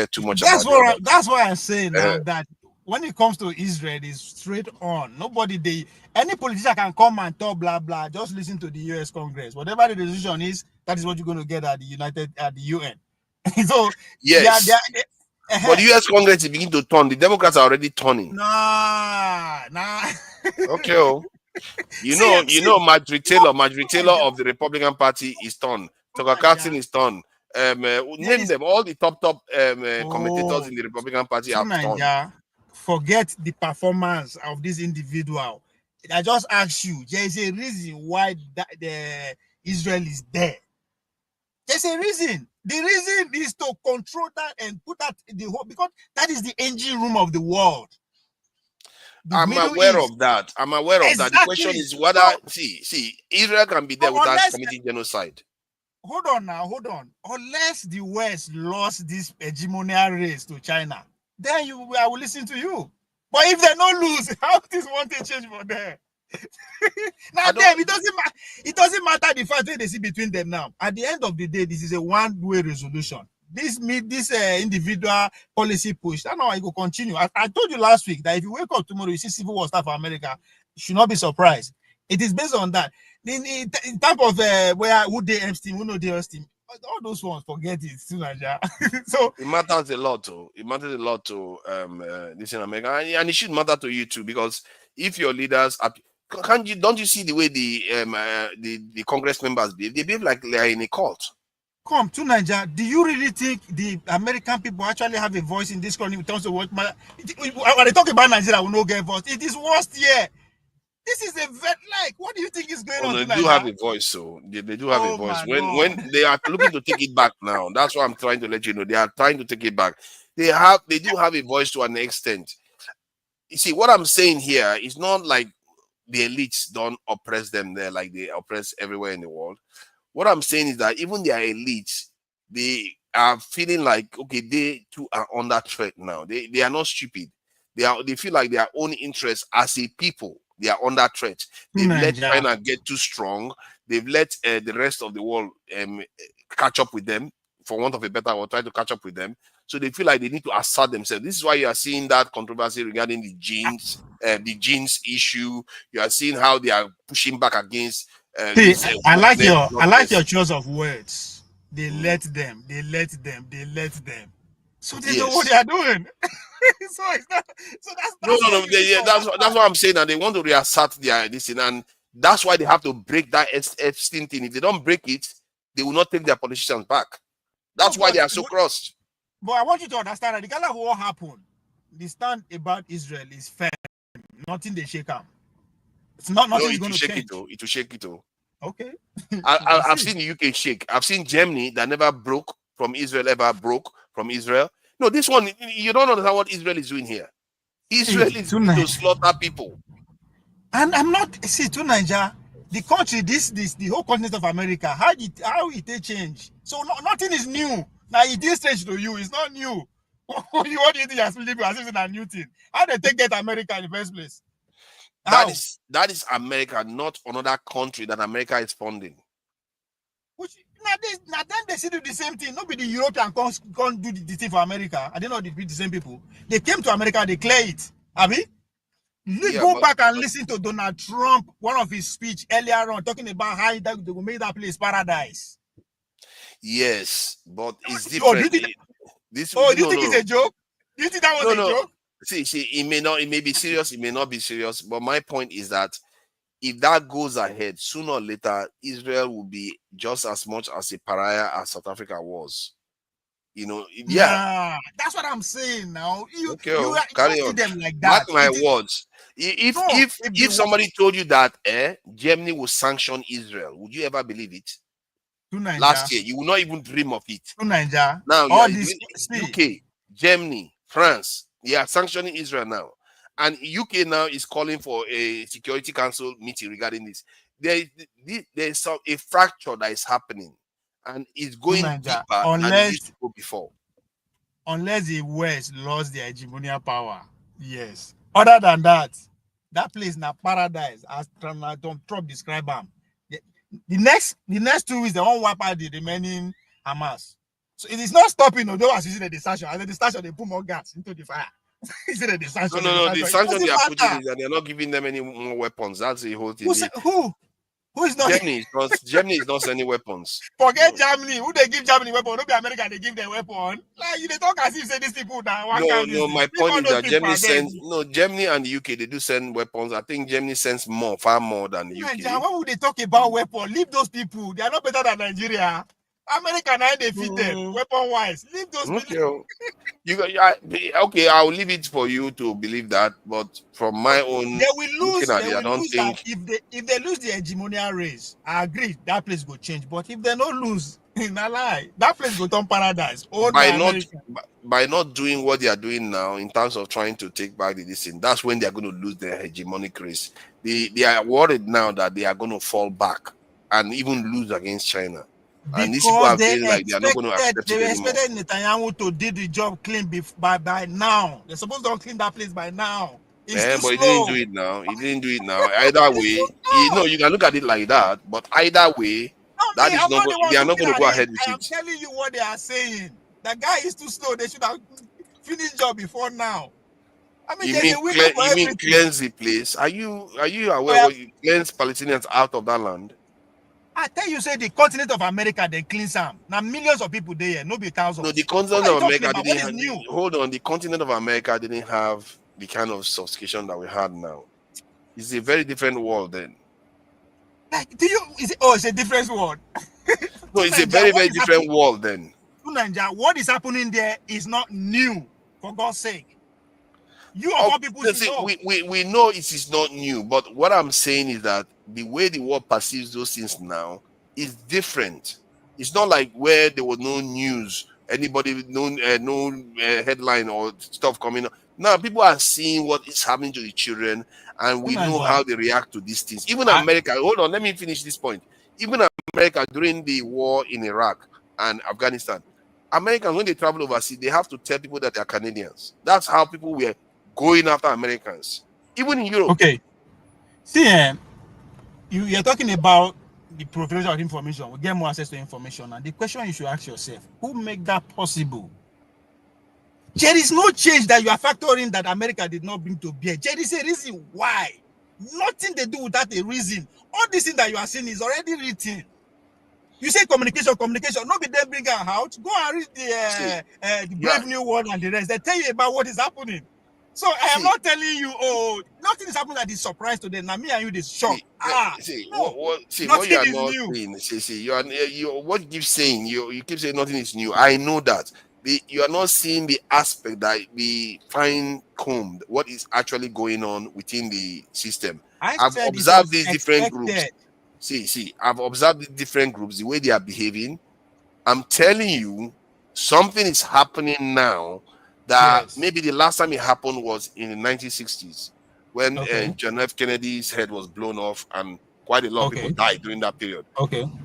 too much that's about that's why I say now that when it comes to Israel, it's straight on. Any politician can come and talk blah blah. Just listen to the US Congress. Whatever the decision is, that is what you're going to get at the UN. So yes, but the US Congress is beginning to turn. The Democrats are already turning. Nah. Okay. You know, Marjorie Taylor of the Republican Party is turned. Tucker Carlson is turned. Name them, all the top commentators in the Republican Party have turned. Forget the performance of this individual. I just asked you, there is a reason why the Israel is there. There's a reason. The reason is to control that and put that in the whole, because that is the engine room of the world. I'm aware of that. The question is whether Israel can be there without committing genocide. Hold on. Unless the West lost this hegemonial race to China, then I will listen to you. But if they don't lose, how this want to change for them? Now it doesn't matter the fact that they see between them now. At the end of the day, this is a one-way resolution. This individual policy push, I know it will continue. I told you last week that if you wake up tomorrow, you see civil war start for America, you should not be surprised. It is based on that. In type of who they team, who know their team, all those ones, forget it. So it matters a lot to this in America, and it should matter to you too, because if your leaders are, don't you see the way the Congress members behave? They behave like they are in a cult. Come to Nigeria. Do you really think the American people actually have a voice in this country in terms of what when they talk about Nigeria, we no get voice? It is worst here. This is a what do you think is going on? They do have a voice, so they do have a voice. When they are looking to take it back now, that's what I'm trying to let you know. They are trying to take it back. They do have a voice to an extent. You see, what I'm saying here is not like the elites don't oppress them there like they oppress everywhere in the world. What I'm saying is that even their elites, they are feeling like, okay, they too are under threat now. They are not stupid. They feel like their own interests as a people, they are under threat. They've let China get too strong. They've let the rest of the world catch up with them, for want of a better word, try to catch up with them. So they feel like they need to assert themselves. This is why you are seeing that controversy regarding the genes issue. You are seeing how they are pushing back against. I like your choice of words. They let them. So they know what they are doing. So it's not. So that's that's what I'm saying. That they want to reassert their this thing, and that's why they have to break that Epstein thing. If they don't break it, they will not take their politicians back. That's why they are so crossed. But I want you to understand that regardless of what happened, the stand about Israel is firm. Nothing they shake up. It's not nothing going to shake it. It will shake it. Okay. I've seen the UK shake. I've seen Germany that never broke from Israel, ever broke from Israel. No, this one, you don't understand what Israel is doing here. Israel is going to slaughter people. And I'm not, to Nigeria, the country, the whole continent of America, how it change? So nothing is new. Now it is strange to you. It's not new. What do you think you're speaking as if it's a new thing? How they get America in the first place? That is America, not another country that America is funding. Now then they see do the same thing. Nobody European can't do the thing for America. I don't know they be the same people. They came to America, they clear it. Go back and listen to Donald Trump, one of his speech earlier on, talking about how they will make that place paradise. Yes, but it's different. Do you think it's a joke? Do you think that was a joke? See, it may be serious, it may not be serious. But my point is that if that goes ahead, sooner or later, Israel will be just as much as a pariah as South Africa was. Nah, that's what I'm saying now. You Carry see on. them like Mark that. my words. If somebody told you that Germany will sanction Israel, would you ever believe it? Last year, you will not even dream of it. Now, all this UK, Germany, France, they are sanctioning Israel now. And UK now is calling for a Security Council meeting regarding this. There's a fracture that is happening, and it's going deeper than it used to go before. Unless the West lost their hegemonic power, yes. Other than that, that place now paradise, as Trump described them. The next 2 weeks, they won't wipe out the remaining Hamas. So it is not stopping. They was using the distraction. At the distraction, they put more gas into the fire. No, the sanction they are putting is that they're not giving them any more weapons. That's the whole thing. Who is not? Germany is not sending weapons. Forget Germany. Who they give Germany weapon? Not be America. They give them weapon. Like they talk as if say these people now. No. My point is that Germany and the UK, they do send weapons. I think Germany sends far more than the UK. Why would they talk about weapon? Leave those people. They are not better than Nigeria. America now they feed them weapon wise. Leave those people. Okay, I'll leave it for you to believe that, but from my own, they will lose. I don't think if they lose the hegemonic race, I agree that place will change. But if they don't lose, that place will turn paradise. By not doing what they are doing now in terms of trying to take back the decision, that's when they are going to lose their hegemonic race. They are worried now that they are going to fall back and even lose against China. And these people are feeling like they are not going to accept it anymore. They expected Netanyahu to do the job clean by now. They're supposed to clean that place by now. But he didn't do it now. Either way, you can look at it like that. But either way, they are not going to go ahead with it. I'm telling you what they are saying. The guy is too slow. They should have finished job before now. I mean, you mean cleanse the place? Are you aware you cleanse Palestinians out of that land? I tell you, say the continent of America, they clean some. Now millions of people there, no be thousands. No, the continent of America didn't have, hold on. The continent of America didn't have the kind of sophistication that we had now. It's a very different world then. Like, it's a different world. No, it's a very, very different world then. What is happening there is not new, for God's sake. You of all people know. We know it is not new, but what I'm saying is that the way the world perceives those things now is different. It's not like where there was no news, no headline or stuff coming up. Now people are seeing what is happening to the children, and we know how they react to these things. Even America, hold on, let me finish this point. Even America during the war in Iraq and Afghanistan, Americans, when they travel overseas, they have to tell people that they are Canadians. That's how people were going after Americans, even in Europe. Okay. See, you're talking about the proliferation of information. We get more access to information. And the question you should ask yourself, who make that possible? There is no change that you are factoring that America did not bring to bear. There is a reason why. Nothing they do without a reason. All this thing that you are seeing is already written. You say communication. Not be them bring it out. Go and read the Brave New World and the rest. They tell you about what is happening. So I am not telling you, nothing is happening that is surprise to them. Now me and you this shock. What you are not saying, what you keep saying, you keep saying nothing is new. I know that. You are not seeing the aspect that we fine-combed what is actually going on within the system. I've observed these different groups. I've observed the different groups, the way they are behaving. I'm telling you, something is happening now that maybe the last time it happened was in the 1960s when John F. Kennedy's head was blown off and quite a lot of people died during that period.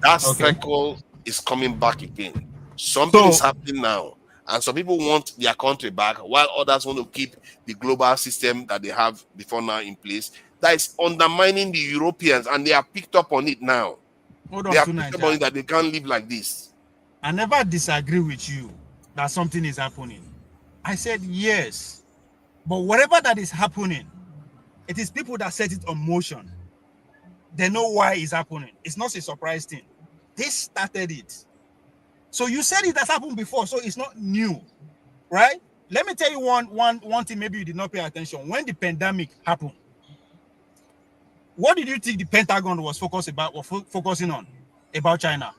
That cycle is coming back again. Something is happening now. And some people want their country back while others want to keep the global system that they have before now in place. That is undermining the Europeans, and they have picked up on it now. They have picked up on it that they can't live like this. I never disagree with you that something is happening. I said yes. But whatever that is happening, it is people that set it on motion. They know why it's happening. It's not a surprise thing. They started it. So you said it has happened before, so it's not new, right? let me tell you one thing maybe you did not pay attention. When the pandemic happened, what did you think the Pentagon was focusing on about China?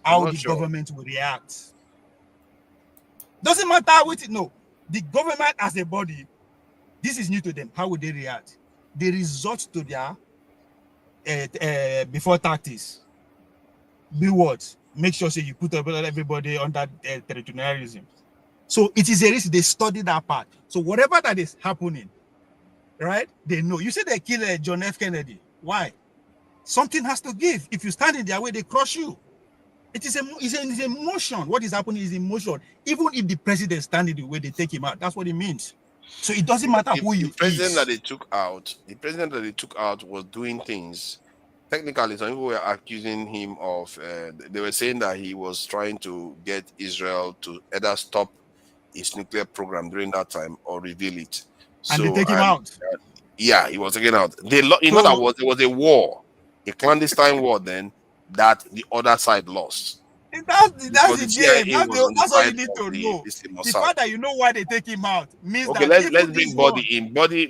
How the government will react. Doesn't matter what it no. The government as a body, this is new to them. How would they react? They resort to their before tactics. Be what? Make sure you put everybody under territorialism. So it is a risk. They study that part. So whatever that is happening, right? They know. You say they killed John F. Kennedy. Why? Something has to give. If you stand in their way, they crush you. It's emotion. What is happening is emotion. Even if the president stands in the way, they take him out. That's what it means. So it doesn't matter who you. The president that they took out was doing things. Technically, some people were accusing him of. They were saying that he was trying to get Israel to either stop his nuclear program during that time or reveal it. And they take him out. Yeah, he was taken out. There was a war, a clandestine war then that the other side lost. That's all you need to know. The fact that you know why they take him out means okay, that let's bring body in. Body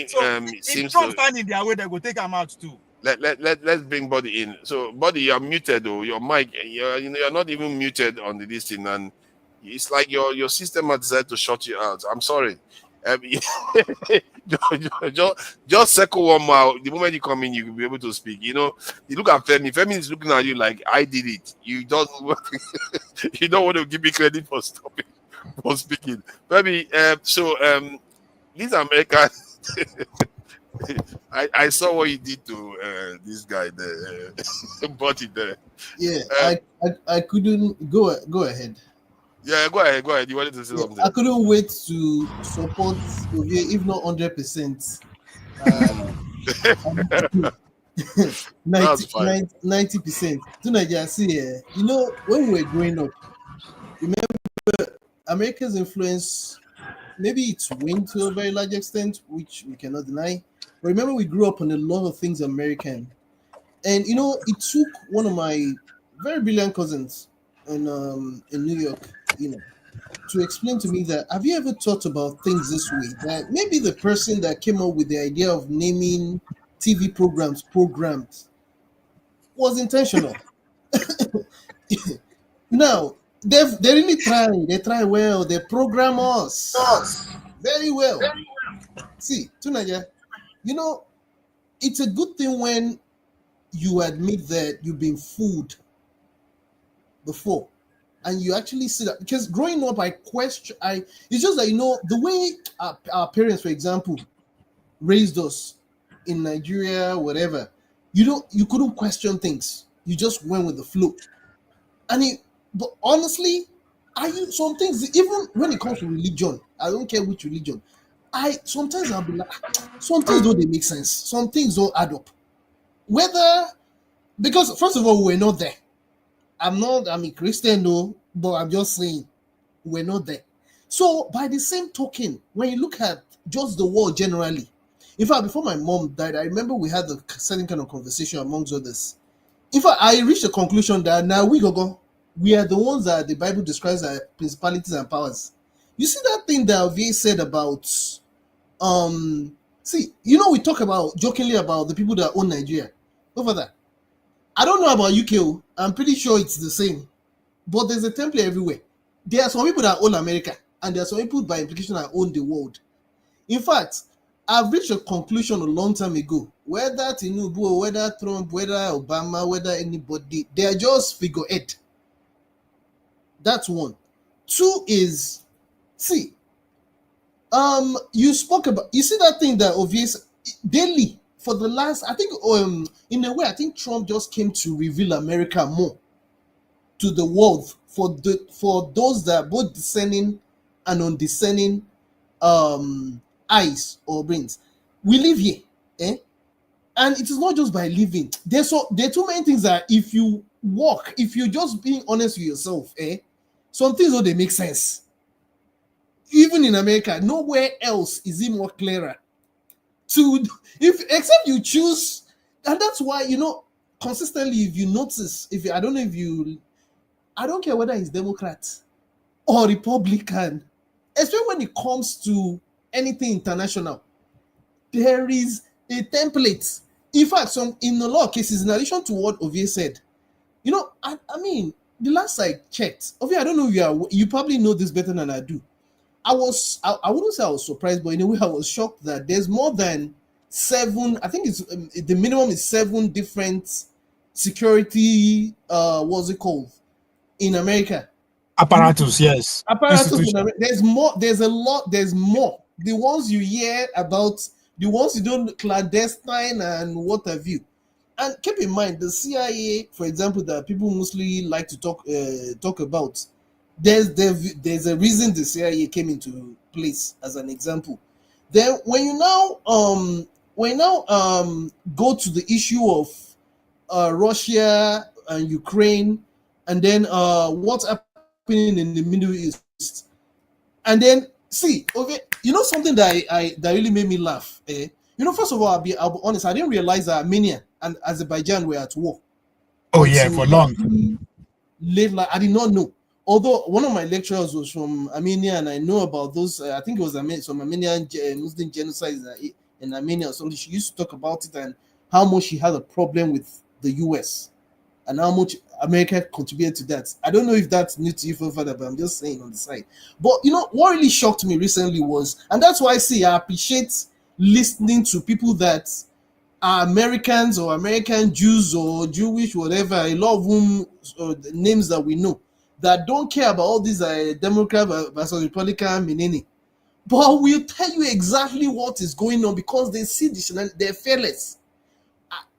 so seems if Trump to stand in their way, they will take him out too. Let's bring body in. So body, you're muted though. Your mic, you're not even muted on the listing, and it's like your system has decided to shut you out. I'm sorry. Just circle one more. The moment you come in, you will be able to speak. You look at Femi. Femi is looking at you like I did it. You don't want to give me credit for stopping for speaking. Femi, these Americans. I saw what you did to this guy, the body there. Yeah, I couldn't go ahead. Yeah, go ahead. You wanted to say something. I couldn't wait to support Ovie, if not 100%. 90%. To Nigeria, see, when we were growing up, remember America's influence, maybe it's waned to a very large extent, which we cannot deny. But remember, we grew up on a lot of things American. And, it took one of my very brilliant cousins in New York, to explain to me that, have you ever thought about things this way? That maybe the person that came up with the idea of naming TV programs was intentional. Now, they really try. They try well. They program us very well. See, Tunaja, it's a good thing when you admit that you've been fooled before, and you actually see that. Because growing up, it's just that the way our parents, for example, raised us in Nigeria, whatever, you couldn't question things. You just went with the flow. But honestly, some things, even when it comes to religion, I don't care which religion, sometimes I'll be like, some things don't make sense. Some things don't add up. Because first of all, we're not there. I'm a Christian, no, but I'm just saying we're not there. So by the same token, when you look at just the world generally, in fact, before my mom died, I remember we had a certain kind of conversation amongst others. In fact, I reached a conclusion that now we are the ones that the Bible describes as principalities and powers. You see that thing that Ovie said about, we talk about jokingly about the people that own Nigeria. Over that. I don't know about UK. I'm pretty sure it's the same. But there's a template everywhere. There are some people that own America, and there are some people by implication that own the world. In fact, I've reached a conclusion a long time ago. Whether Tinubu, whether Trump, whether Obama, whether anybody, they are just figurehead. That's one. Two is, you spoke about, you see that thing that obvious daily for the last, I think, in a way, I think Trump just came to reveal America more to the world for those that are both discerning and undiscerning eyes or brains. We live here, and it is not just by living. There are too many things that if you just being honest with yourself, some things don't make sense. Even in America, nowhere else is it more clearer. Except you choose, and that's why consistently, if you notice, I don't care whether he's Democrat or Republican, especially when it comes to anything international, there is a template. In fact, in a lot of cases, in addition to what Ovie said, I mean, the last I checked, Ovie, I don't know if you probably know this better than I do. I wouldn't say I was surprised, but in a way I was shocked that there's more than 7, I think it's the minimum is 7 different security, what's it called, in America. Apparatus, yes. Apparatus in America. There's more, there's a lot, there's more. The ones you hear about, the ones you don't, clandestine and what have you. And keep in mind, the CIA, for example, that people mostly like to talk about, there's a reason the CIA came into place as an example. Then when you now go to the issue of Russia and Ukraine, and then what's happening in the Middle East, and then see, okay, something that really made me laugh. First of all, I'll be honest, I didn't realize that Armenia and Azerbaijan were at war. Oh yeah, for long. Late, I did not know. Although one of my lecturers was from Armenia, and I know about those. I think it was some Armenian Muslim genocide in Armenia or something. She used to talk about it and how much she had a problem with the US and how much America contributed to that. I don't know if that's new to you, further, but I'm just saying on the side. But what really shocked me recently was, and that's why I appreciate listening to people that are Americans or American Jews or Jewish, whatever, a lot of whom the names that we know, that don't care about all these Democrat versus Republican menene, but we'll tell you exactly what is going on because they see they're fearless.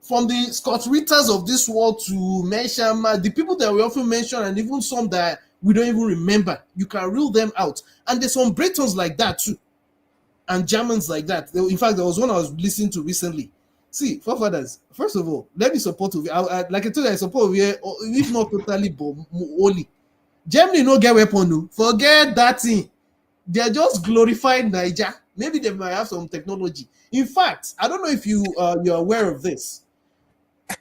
From the Scott Ritters of this world to Menshama, the people that we often mention, and even some that we don't even remember, you can rule them out. And there's some Bretons like that too, and Germans like that. In fact, there was one I was listening to recently. See, forefathers, first of all, let me support you. Like I told you, I support you, if not totally, but only. Germany no get weapon, no. Forget that thing. They're just glorified Niger. Maybe they might have some technology. In fact, I don't know if you're aware of this.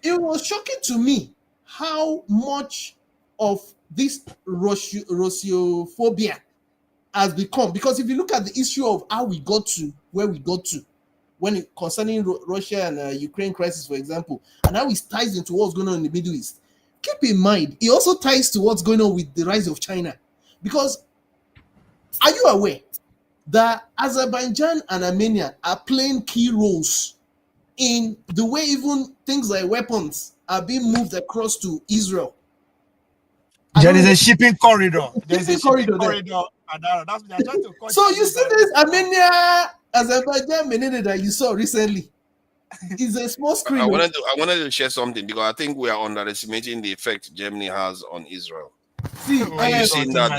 It was shocking to me how much of this Russiophobia has become. Because if you look at the issue of how we got to where we got to, when concerning Russia and Ukraine crisis, for example, and how it ties into what's going on in the Middle East, keep in mind, it also ties to what's going on with the rise of China. Because are you aware that Azerbaijan and Armenia are playing key roles in the way even things like weapons are being moved across to Israel? There is a shipping corridor. There's a shipping corridor. So you see this Armenia, Azerbaijan menene that you saw recently. It's a small screen. I wanted to share something because I think we are underestimating the effect Germany has on Israel. See, are you seeing that?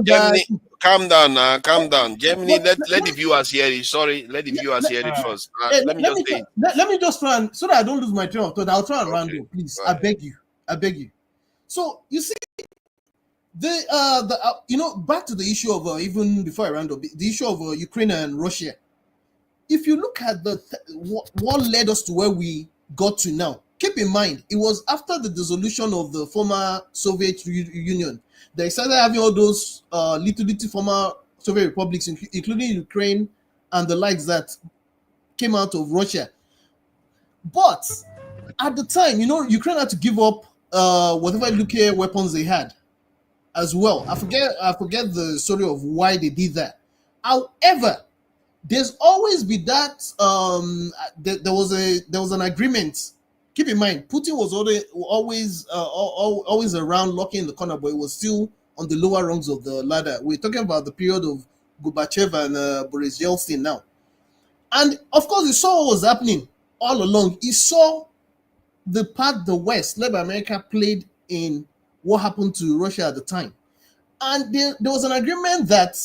Germany, calm down now, calm down. Germany, let the viewers hear it. Sorry, let the viewers hear it first. Let me just try and, so that I don't lose my train of thought. I'll try and round up, please. I beg you. So you see, back to the issue of even before I round up, the issue of Ukraine and Russia. If you look at what led us to where we got to now, keep in mind, it was after the dissolution of the former Soviet Union. They started having all those little former Soviet republics, including Ukraine and the likes that came out of Russia. But at the time, Ukraine had to give up whatever nuclear weapons they had as well. I forget the story of why they did that. However, there's always been that there was an agreement. Keep in mind, Putin was always around, locking in the corner, but it was still on the lower rungs of the ladder. We're talking about the period of Gorbachev and Boris Yeltsin now. And of course, he saw what was happening all along. He saw the part the West, led by America, played in what happened to Russia at the time. And there was an agreement that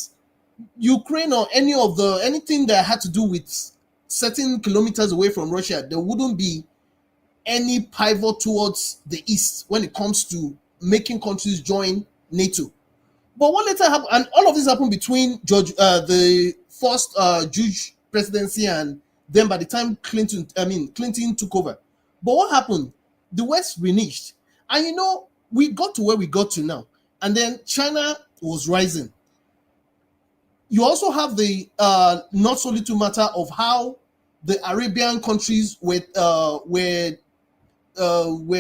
Ukraine or anything that had to do with certain kilometers away from Russia, there wouldn't be any pivot towards the east when it comes to making countries join NATO. But what later happened, and all of this happened between the first Jewish presidency and then by the time Clinton took over. But what happened? The West reneged. And we got to where we got to now. and then China was rising. You also have the not so little matter of how the Arabian countries were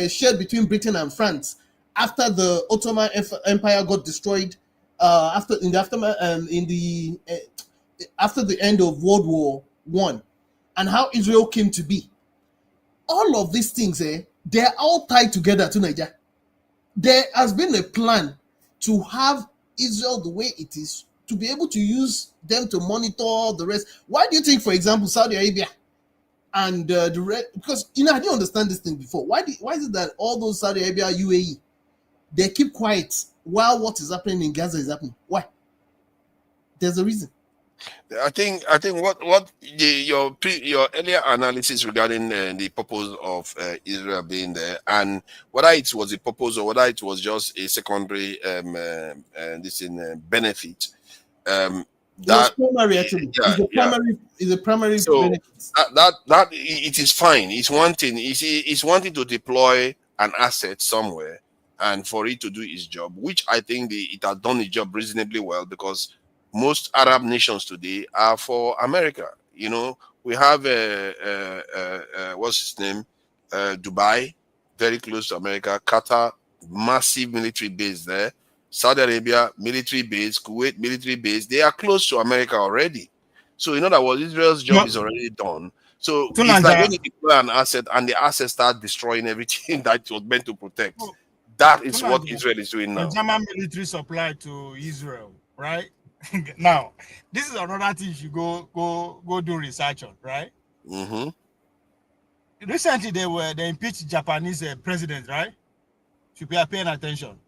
shared between Britain and France after the Ottoman Empire got destroyed. After the end of World War I, and how Israel came to be. All of these things, they're all tied together to Nigeria. There has been a plan to have Israel the way it is, to be able to use them to monitor the rest. Why do you think, for example, Saudi Arabia and the rest? Because I didn't understand this thing before. Why is it that all those Saudi Arabia, UAE, they keep quiet while what is happening in Gaza is happening? Why? There's a reason. I think what your earlier analysis regarding the purpose of Israel being there, and whether it was a purpose or whether it was just a secondary benefit. That primary actually. Is a primary so benefit. that it is fine. It's one thing. It's wanting to deploy an asset somewhere and for it to do its job, which I think it has done its job reasonably well, because most Arab nations today are for America. We have what's his name, Dubai, very close to America. Qatar, massive military base there. Saudi Arabia, military base. Kuwait, military base. They are close to America already. So in other words, Israel's job is already done. So it's like when you deploy an asset and the asset starts destroying everything that it was meant to protect. That is what Israel is doing now. German military supply to Israel, right? Now, this is another thing you should go do research on, right? Mm-hmm. Recently, they impeached Japanese president, right? Should be paying attention.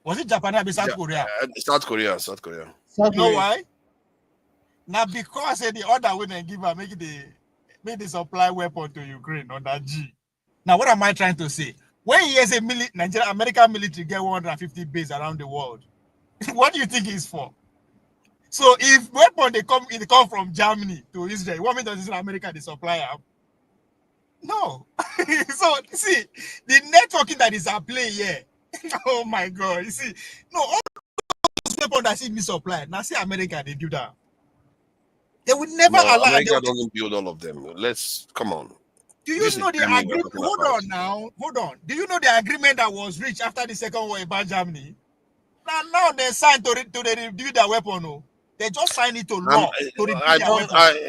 Was it Japan or South Korea? South Korea. You know why? Now, because the order when they give her make the supply weapon to Ukraine on that G. Now, what am I trying to say? When he has a American military get 150 bases around the world, what do you think it's for? So if weapon they come from Germany to Israel, what means is America the supplier? No. So see the networking that is at play here. Oh my God! You see, no, all those weapons that see me supply now. See America they do that. They would never allow. America doesn't build all of them. Come on. Do you know the agreement? Hold on. Do you know the agreement that was reached after the Second War about Germany? Now they signed to review their weapon. No. They just signed it to law.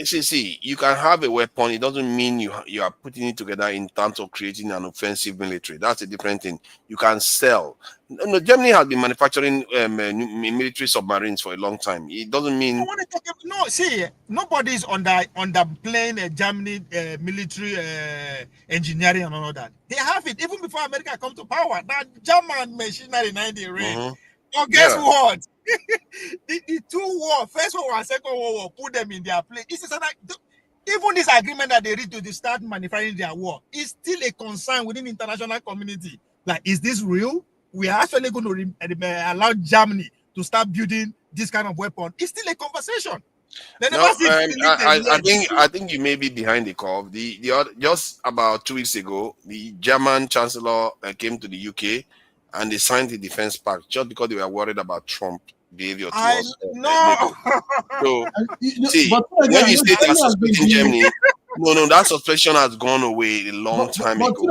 See, you can have a weapon. It doesn't mean you are putting it together in terms of creating an offensive military. That's a different thing. You can sell. No, Germany has been manufacturing military submarines for a long time. It doesn't mean. Nobody's underplaying Germany military engineering and all that. They have it even before America come to power. That German machinery 90 range. Mm-hmm. But guess what? the two wars, First World War and Second World War, put them in their place. Even this agreement that they read to start manufacturing their war is still a concern within the international community. Like, is this real? We are actually going to allow Germany to start building this kind of weapon. It's still a conversation. I think you may be behind the curve. Just about 2 weeks ago, the German Chancellor came to the UK and they signed the defense pact just because they were worried about Trump behavior towards So see, when you say that suspicion Germany, no, that suspicion has gone away a long time ago.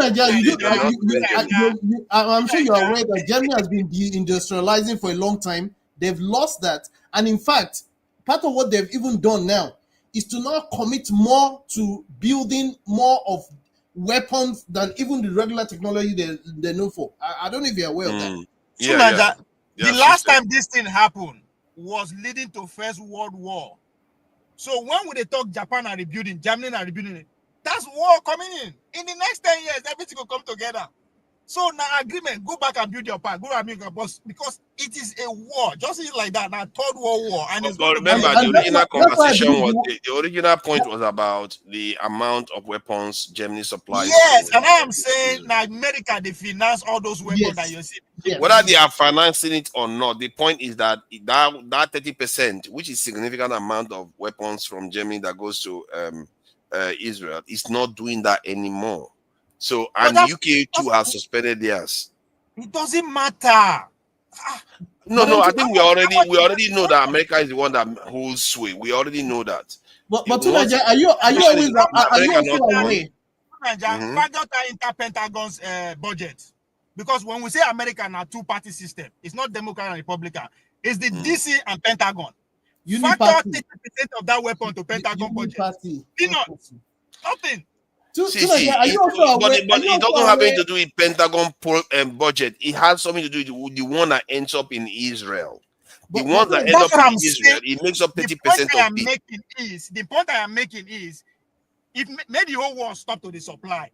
I'm sure you are aware that Germany has been deindustrializing for a long time. They've lost that, and in fact, part of what they've even done now is to now commit more to building more of weapons than even the regular technology they know for. I don't know if you're aware of that. The last time this thing happened was leading to First World War. So when they talk Japan are rebuilding, Germany are rebuilding it, that's war coming in. In the next 10 years, everything will come together. So now agreement, go back and build your part, go and make a boss, because it is a war, just like that. Now Third World War, and it's remember the original conversation was the original point was about the amount of weapons Germany supplies. Yes, and I am saying now America they finance all those weapons that you see. Yes. Whether they are financing it or not, the point is that 30%, which is significant amount of weapons from Germany that goes to Israel, is not doing that anymore. So, and the UK too has suspended theirs. It doesn't matter. No. I think we already know that America is the one that holds sway. We already know that. But Tunaja, are you always aware? Factor inter-Pentagon's budget, because when we say America now two-party system, it's not Democrat and Republican. It's the DC and Pentagon. Factor 30% of that weapon to Pentagon budget. Peanuts. Nothing. Are you also aware? But it doesn't have anything to do with Pentagon budget. It has something to do with the one that ends up in Israel. The one that ends up in Israel, it makes up 30% of it. The point I am making is, if maybe the whole war stop to the supply,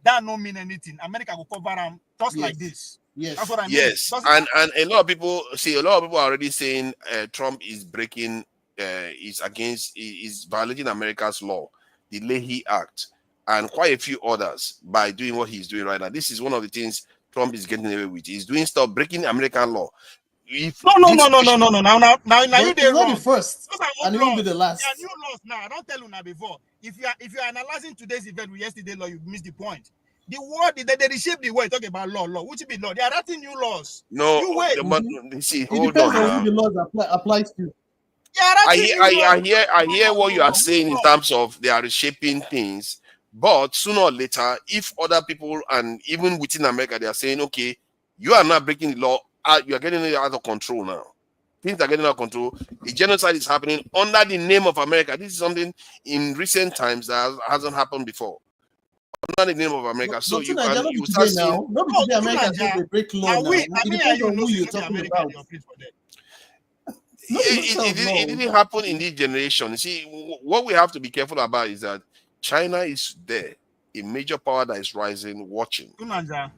that don't mean anything. America will cover them just like this. Yes, that's what I mean. Yes, and a lot of people are already saying Trump is breaking, is violating America's law, the Leahy Act, and quite a few others by doing what he's doing right now. This is one of the things Trump is getting away with. He's doing stuff breaking American law. No. Now you did wrong. The first, and it will be the last. Yeah, new laws now. I don't tell you now before. If you are analyzing today's event with yesterday's law, you missed the point. The word they reshape the word talking about law. Which be law? They are writing new laws. No, you wait. But see, it depends on who the laws applies to. I hear what you are saying in terms of they are reshaping things, but sooner or later, if other people and even within America, they are saying, okay, you are not breaking the law, you are getting it out of control now. Things are getting out of control. The genocide is happening under the name of America. This is something in recent times that hasn't happened before. Under the name of America. So you start seeing. Nobody America break law now. It depends on who you're talking about. It didn't happen in this generation. You see, what we have to be careful about is that China is there, a major power that is rising, watching.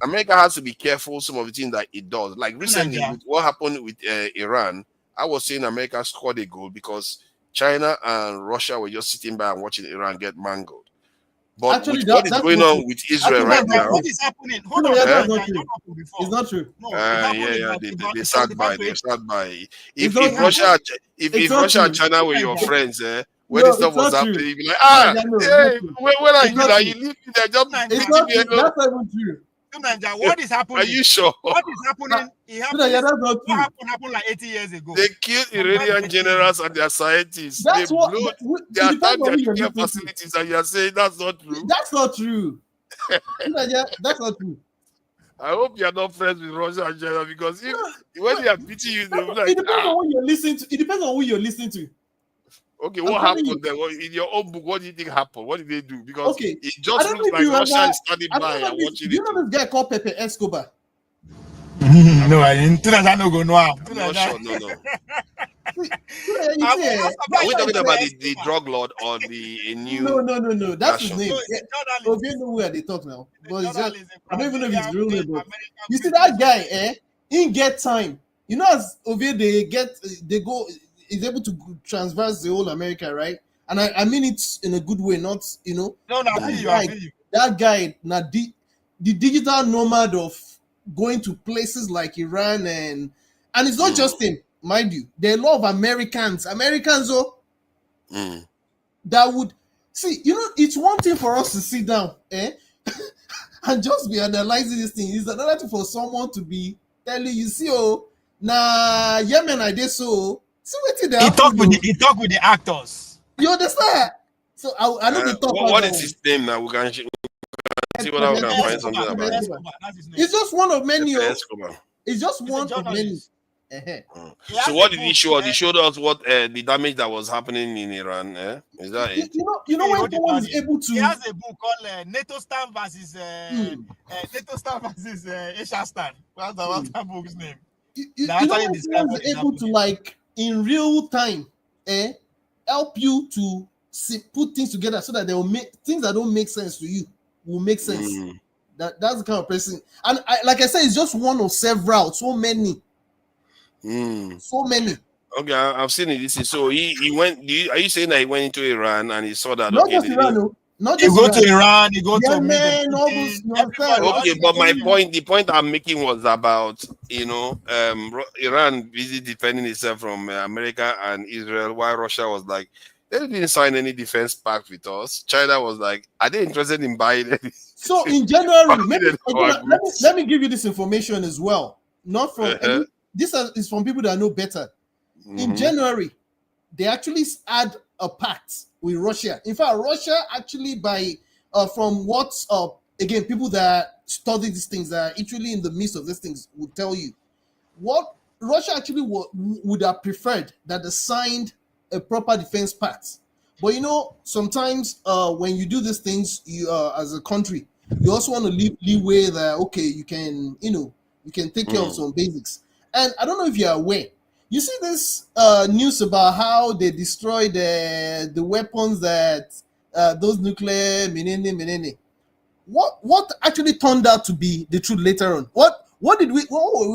America has to be careful some of the things that it does. Like recently, with what happened with Iran, I was saying America scored a goal because China and Russia were just sitting by and watching Iran get mangled. But actually, what is going on with Israel right now? What is happening? Hold on, it's not true. They sat by. If Russia and China were your friends, when this stuff was happening, you'd be like, where are you now? You leave me there, just it's not true. That's not even true. What is happening? Are you sure? What is happening? What happened like 80 years ago? They killed Iranian generals and their scientists. They blew their nuclear facilities, and you are saying that's not true. That's not true. That's not true. I hope you are not friends with Russia and China, because when they are beating you, they'll be like, it depends on what you're listening to. It depends on who you're listening to. Okay, what happened there? In your own book, what do you think happened? What did they do? Because it just looks like Russia is standing by and watching it. Do you know this guy called Pepe Escobar? No, I didn't. I'm not going no. Are we talking about the drug lord or the new? No. That's his name. Okay, know where they talk now. But it's just, I don't even know if it's real name. But you see that guy, he get time. You know, as Ovie they go. Is able to transverse the whole America, right? And I mean it in a good way, not No, that guy, now the digital nomad of going to places like Iran and it's not just him, mind you. There are a lot of Americans, that would see. You know, it's one thing for us to sit down, and just be analyzing this thing. It's another thing for someone to be telling you, see, Yemen, I did so. He talk with the actors. You understand? So I know the talk. What is his name now? We can see whether we can find something about it. It's just one of many. It's just one of many. So what did he show us? He showed us what the damage that was happening in Iran. Is that it? You know when someone is able to. He has a book called NATO Stan versus Asia Stan. What's that book's name? You know when someone is able to, like, in real time, help you to put things together so that they will make things that don't make sense to you will make sense. That's the kind of person. And like I said, it's just one of several. So many. So many. Okay, I've seen it. So he went. Are you saying that he went into Iran and he saw that? Not just Iran, no. Not just Iran. To Iran. He go to Okay, but the point I'm making was about Iran busy defending itself from America and Israel, while Russia was like, they didn't sign any defense pact with us. China was like, are they interested in buying it? So in January, let me give you this information as well. Not from this is from people that know better. In January, they actually had a pact with Russia. In fact, Russia actually, from what again, people that study these things, that are actually in the midst of these things, would tell you what Russia actually would have preferred that they signed a proper defense pact. But you know, sometimes when you do these things, you as a country, you also want to leave leeway that okay, you can take care of some basics. And I don't know if you're aware. You see this news about how they destroyed the weapons that those nuclear menene. What actually turned out to be the truth later on? What were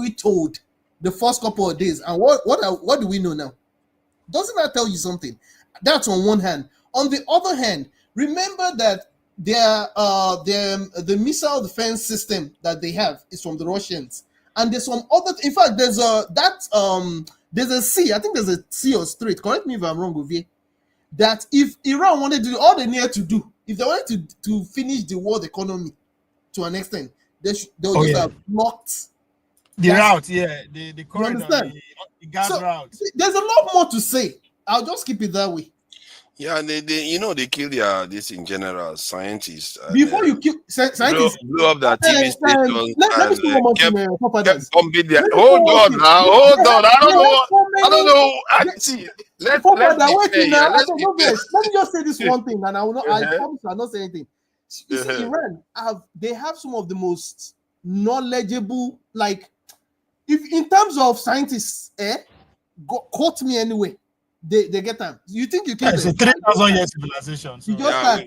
we told the first couple of days, and what do we know now? Doesn't that tell you something? That's on one hand. On the other hand, remember that the missile defense system that they have is from the Russians, and there's some other. In fact, there's a sea. I think there's a sea or strait. Correct me if I'm wrong, Ovie. That if Iran wanted to do all they needed to do, if they wanted to finish the world economy to an extent, they'll just have blocked the route. Yeah, the corridor, the gas route. There's a lot more to say. I'll just keep it that way. Yeah, they kill this in general, scientists. Before you kill scientists, blow up their TV stations. Let me say one more thing, Hold on now, hold on. I don't know. See, let me just say this one thing, and I will not. I promise I'll not say anything. You see, Iran they have some of the most knowledgeable, like, if in terms of scientists, quote me anyway. They get time. You think you can? It's a 3,000 year civilization. So.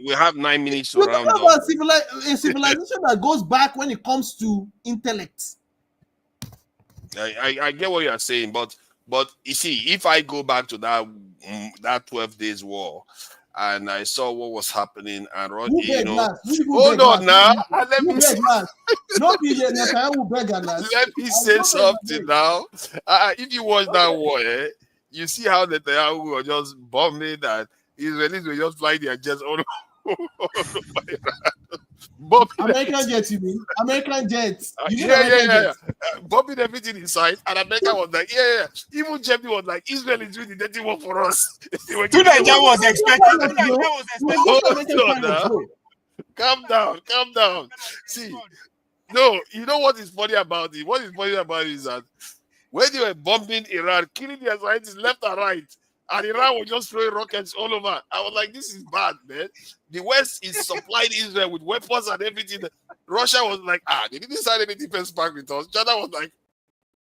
We have 9 minutes to round up. A civilization that goes back when it comes to intellect. I get what you are saying, but you see, if I go back to that 12 days war, and I saw what was happening, and hold on now, let me say something now. If you watch that war, you see how the Netanyahu were just bombing, and Israelis were just flying their jets all over. American jets, you mean? American jets. Yeah. Bombing everything in sight, and America was like, yeah. Even Germany was like, Israel is doing the dirty work for us. Nigeria was expecting. Calm down. See, no, you know what is funny about it? What is funny about it is that when they were bombing Iran, killing their scientists left and right, and Iran was just throwing rockets all over. I was like, this is bad, man. The West is supplying Israel with weapons and everything. Russia was like, they didn't sign any defense pact with us. China was like,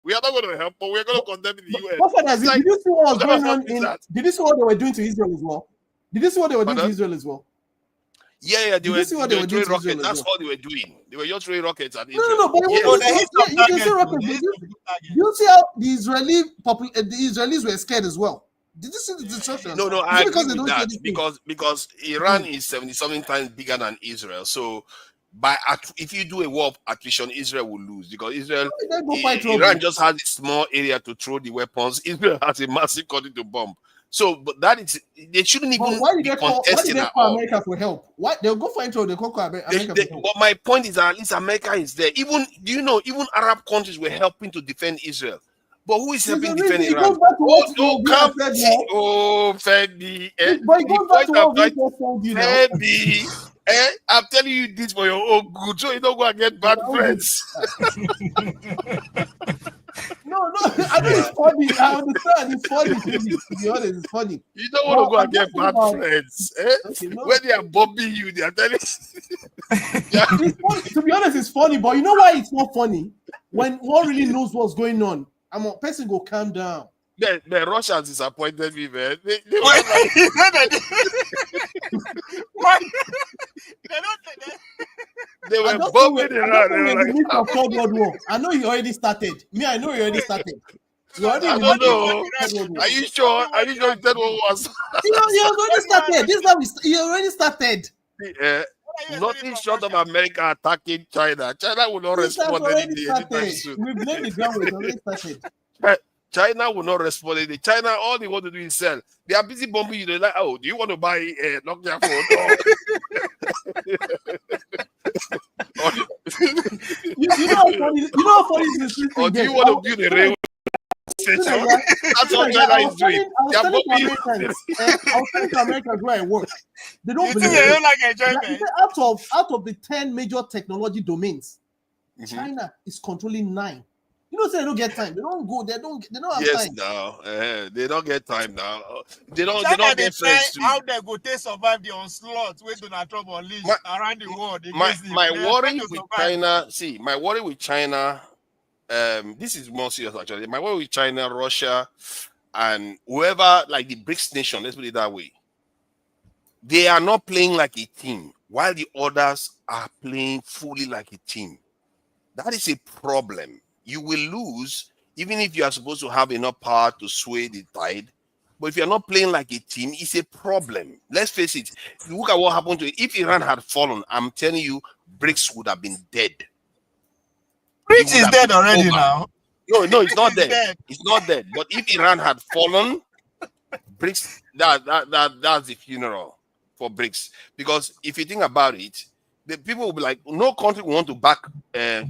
we are not going to help, but we're going to condemn the UN. Did you see what was going on did you see what they were doing to Israel as well? Did you see what they were doing to Israel as well? Yeah, they were throwing rockets. That's all they were doing. They were just throwing rockets at Israel. No, but you can see rockets. You see how the Israelis were scared as well. Did you see the destruction? No, I agree with that because Iran is 70-something times bigger than Israel. So if you do a war of attrition, Israel will lose because Iran just has a small area to throw the weapons. Israel has a massive country to bomb. So, but that is, they shouldn't even be contesting at all. America for help? Why they'll go for intro? They call America for help. But my point is that at least America is there. Even even Arab countries were helping to defend Israel. But who is helping defend Iran? Fendi. Fendi. I'm telling you this for your own good, so you don't go and get bad friends. No, I know it's funny. I understand it's funny. To be honest, it's funny. You don't want to go and get bad friends. Okay, when they are bombing you, they are telling you. To be honest, it's funny, but you know why it's not funny? When one really knows what's going on, I'm a person go calm down. The Russians disappointed me, man. They were bombing Iran. I know he already started. I know he already started. I don't know. Are you sure? Are you sure that one was? He already started. This is he already started. Nothing short of America attacking China. China will not respond anytime soon. We blame the ground. It already started. China will not respond. China, all they want to do is sell. They are busy bombing you. They're like, oh, do you want to buy a Nokia phone? You know how funny this is. Or do you want to build a railway? what China is doing. I was telling to Americans where I work, they don't believe they don't like it. enjoyment. Out of the 10 major technology domains, China is controlling 9. You know, so they don't get time. They don't go. They don't have Yes, time. now they don't get time now. They don't get try friends too. how they go to survive the onslaught where Donald Trump unleashed around the world. My worry with China, my worry with China, this is more serious actually. My worry with China, Russia, and whoever, like the BRICS nation, let's put it that way, they are not playing like a team, while the others are playing fully like a team. That is a problem. You will lose even if you are supposed to have enough power to sway the tide. But if you're not playing like a team, it's a problem. Let's face it. Look at what happened to it. If Iran had fallen, I'm telling you, BRICS would have been dead. BRICS is dead already now. No, it's not dead. It's not dead. But if Iran had fallen, BRICS, that's the funeral for BRICS. Because if you think about it, the people will be like, no country will want to back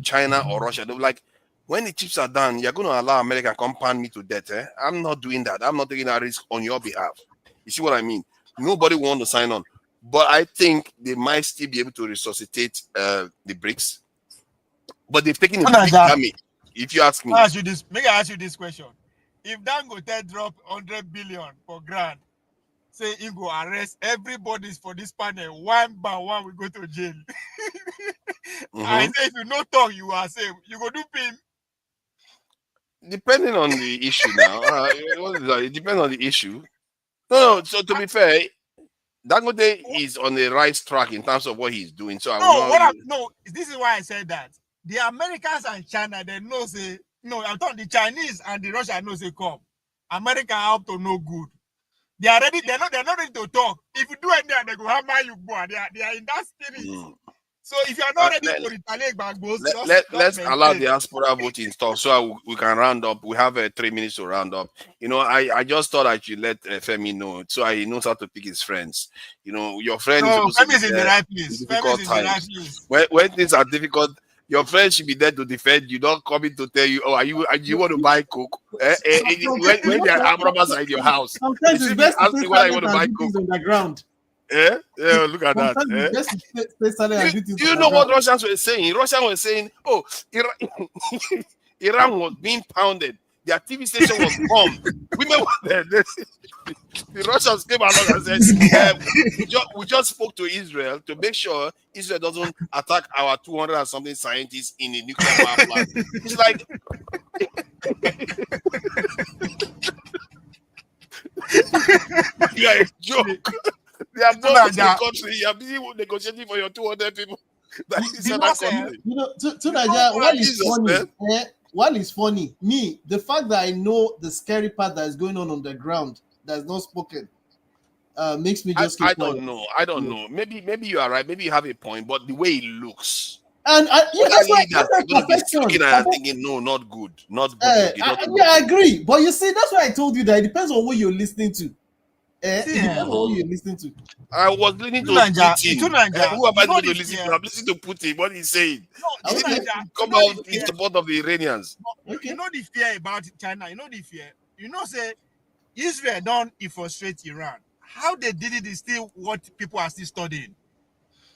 China or Russia. They'll be like, when the chips are done, you're going to allow America to compound me to death. I'm not doing that. I'm not taking that risk on your behalf. You see what I mean? Nobody want to sign on. But I think they might still be able to resuscitate the BRICS. But they've taken a big damage, if you ask me. May I ask you this question? If Dangote drop 100 billion for grant, say he go arrest everybody for this panel, one by one we go to jail. I say if you no talk, you are safe. You go do pin. Depending on the issue now. It depends on the issue. No, so to be fair, Dangote is on the right track in terms of what he's doing. So this is why I said that. The Americans and China, they know say I'm talking the Chinese and the Russians know say come. America up to no good. They are ready, they're not ready to talk. If you do anything, they go hammer you go. They are in that spirit. So if you are not ready to retaliate back, let's allow the diaspora voting stuff so we can round up. We have 3 minutes to round up. You know, I just thought I should let Femi know so he knows how to pick his friends. You know, your friend is in the right place. Difficult times. When things are difficult, your friend should be there to defend you, not coming to tell you, oh, you want to buy Coke? When there are robbers in your house, sometimes it's best to ask whether you want to buy Coke on the ground. Look at that. Do you know what Russians were saying? Russia was saying, oh, Iran was being pounded. Their TV station was bombed. Women were there. The Russians came along and said, we just spoke to Israel to make sure Israel doesn't attack our 200 and something scientists in the nuclear power plant. It's like, yeah, a joke. They are both in the country. You are busy negotiating for your 200 people. That is another country. You know, to Nigeria, while it's funny, me, the fact that I know the scary part that is going on the ground that's not spoken makes me just keep quiet. I don't know. Maybe you are right. Maybe you have a point, but the way it looks. And thinking, no, not good. Not good. I agree. But you see, that's why I told you that it depends on what you're listening to. It depends on what you're listening to. I was listening to Putin. Who am I going to listen to? I'm listening to Putin. What he's saying. He didn't come out in support of the Iranians. You know the fear about China. You know the fear. You know, say Israel don't frustrate Iran. How they did it is still what people are still studying.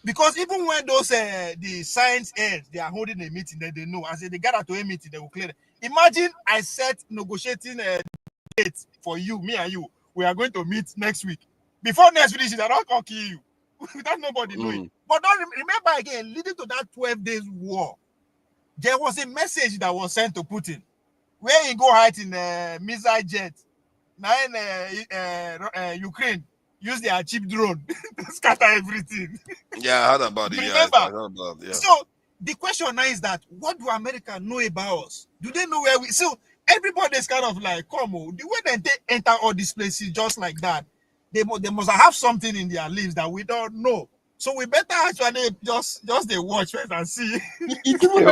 Because even when those the science heads, they are holding a meeting, then they know. As they gather to a meeting, they will clear it. Imagine I set negotiating dates for you, me and you. We are going to meet next week. Before next week, they're not going to kill you. Without nobody knowing. But don't remember again, leading to that 12 days war, there was a message that was sent to Putin, where he go hide in a missile jet. Now in Ukraine, use their cheap drone to scatter everything. Yeah, I heard about it. Remember? So the question now is that, what do America know about us? Do they know where we... So everybody's kind of like, come on, the way they enter all these places just like that, they must have something in their lives that we don't know. So we better actually just they watch first and see. It's even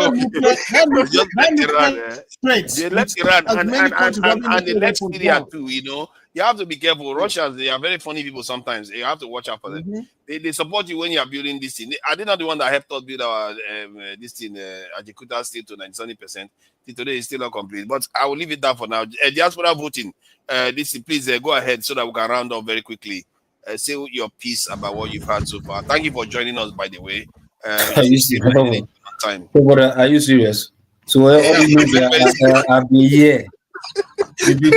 They left Iran and they left Syria too, you know. You have to be careful. Russians, they are very funny people sometimes. You have to watch out for them. They support you when you are building this thing. Are they not the one that helped us build our this thing, Ajikuta still to 97%? Today is still not complete. But I will leave it down for now. Diaspora voting, please go ahead so that we can round up very quickly. Say your piece about what you've had so far. Thank you for joining us, by the way. Are you serious? Are you serious? So I've been here. You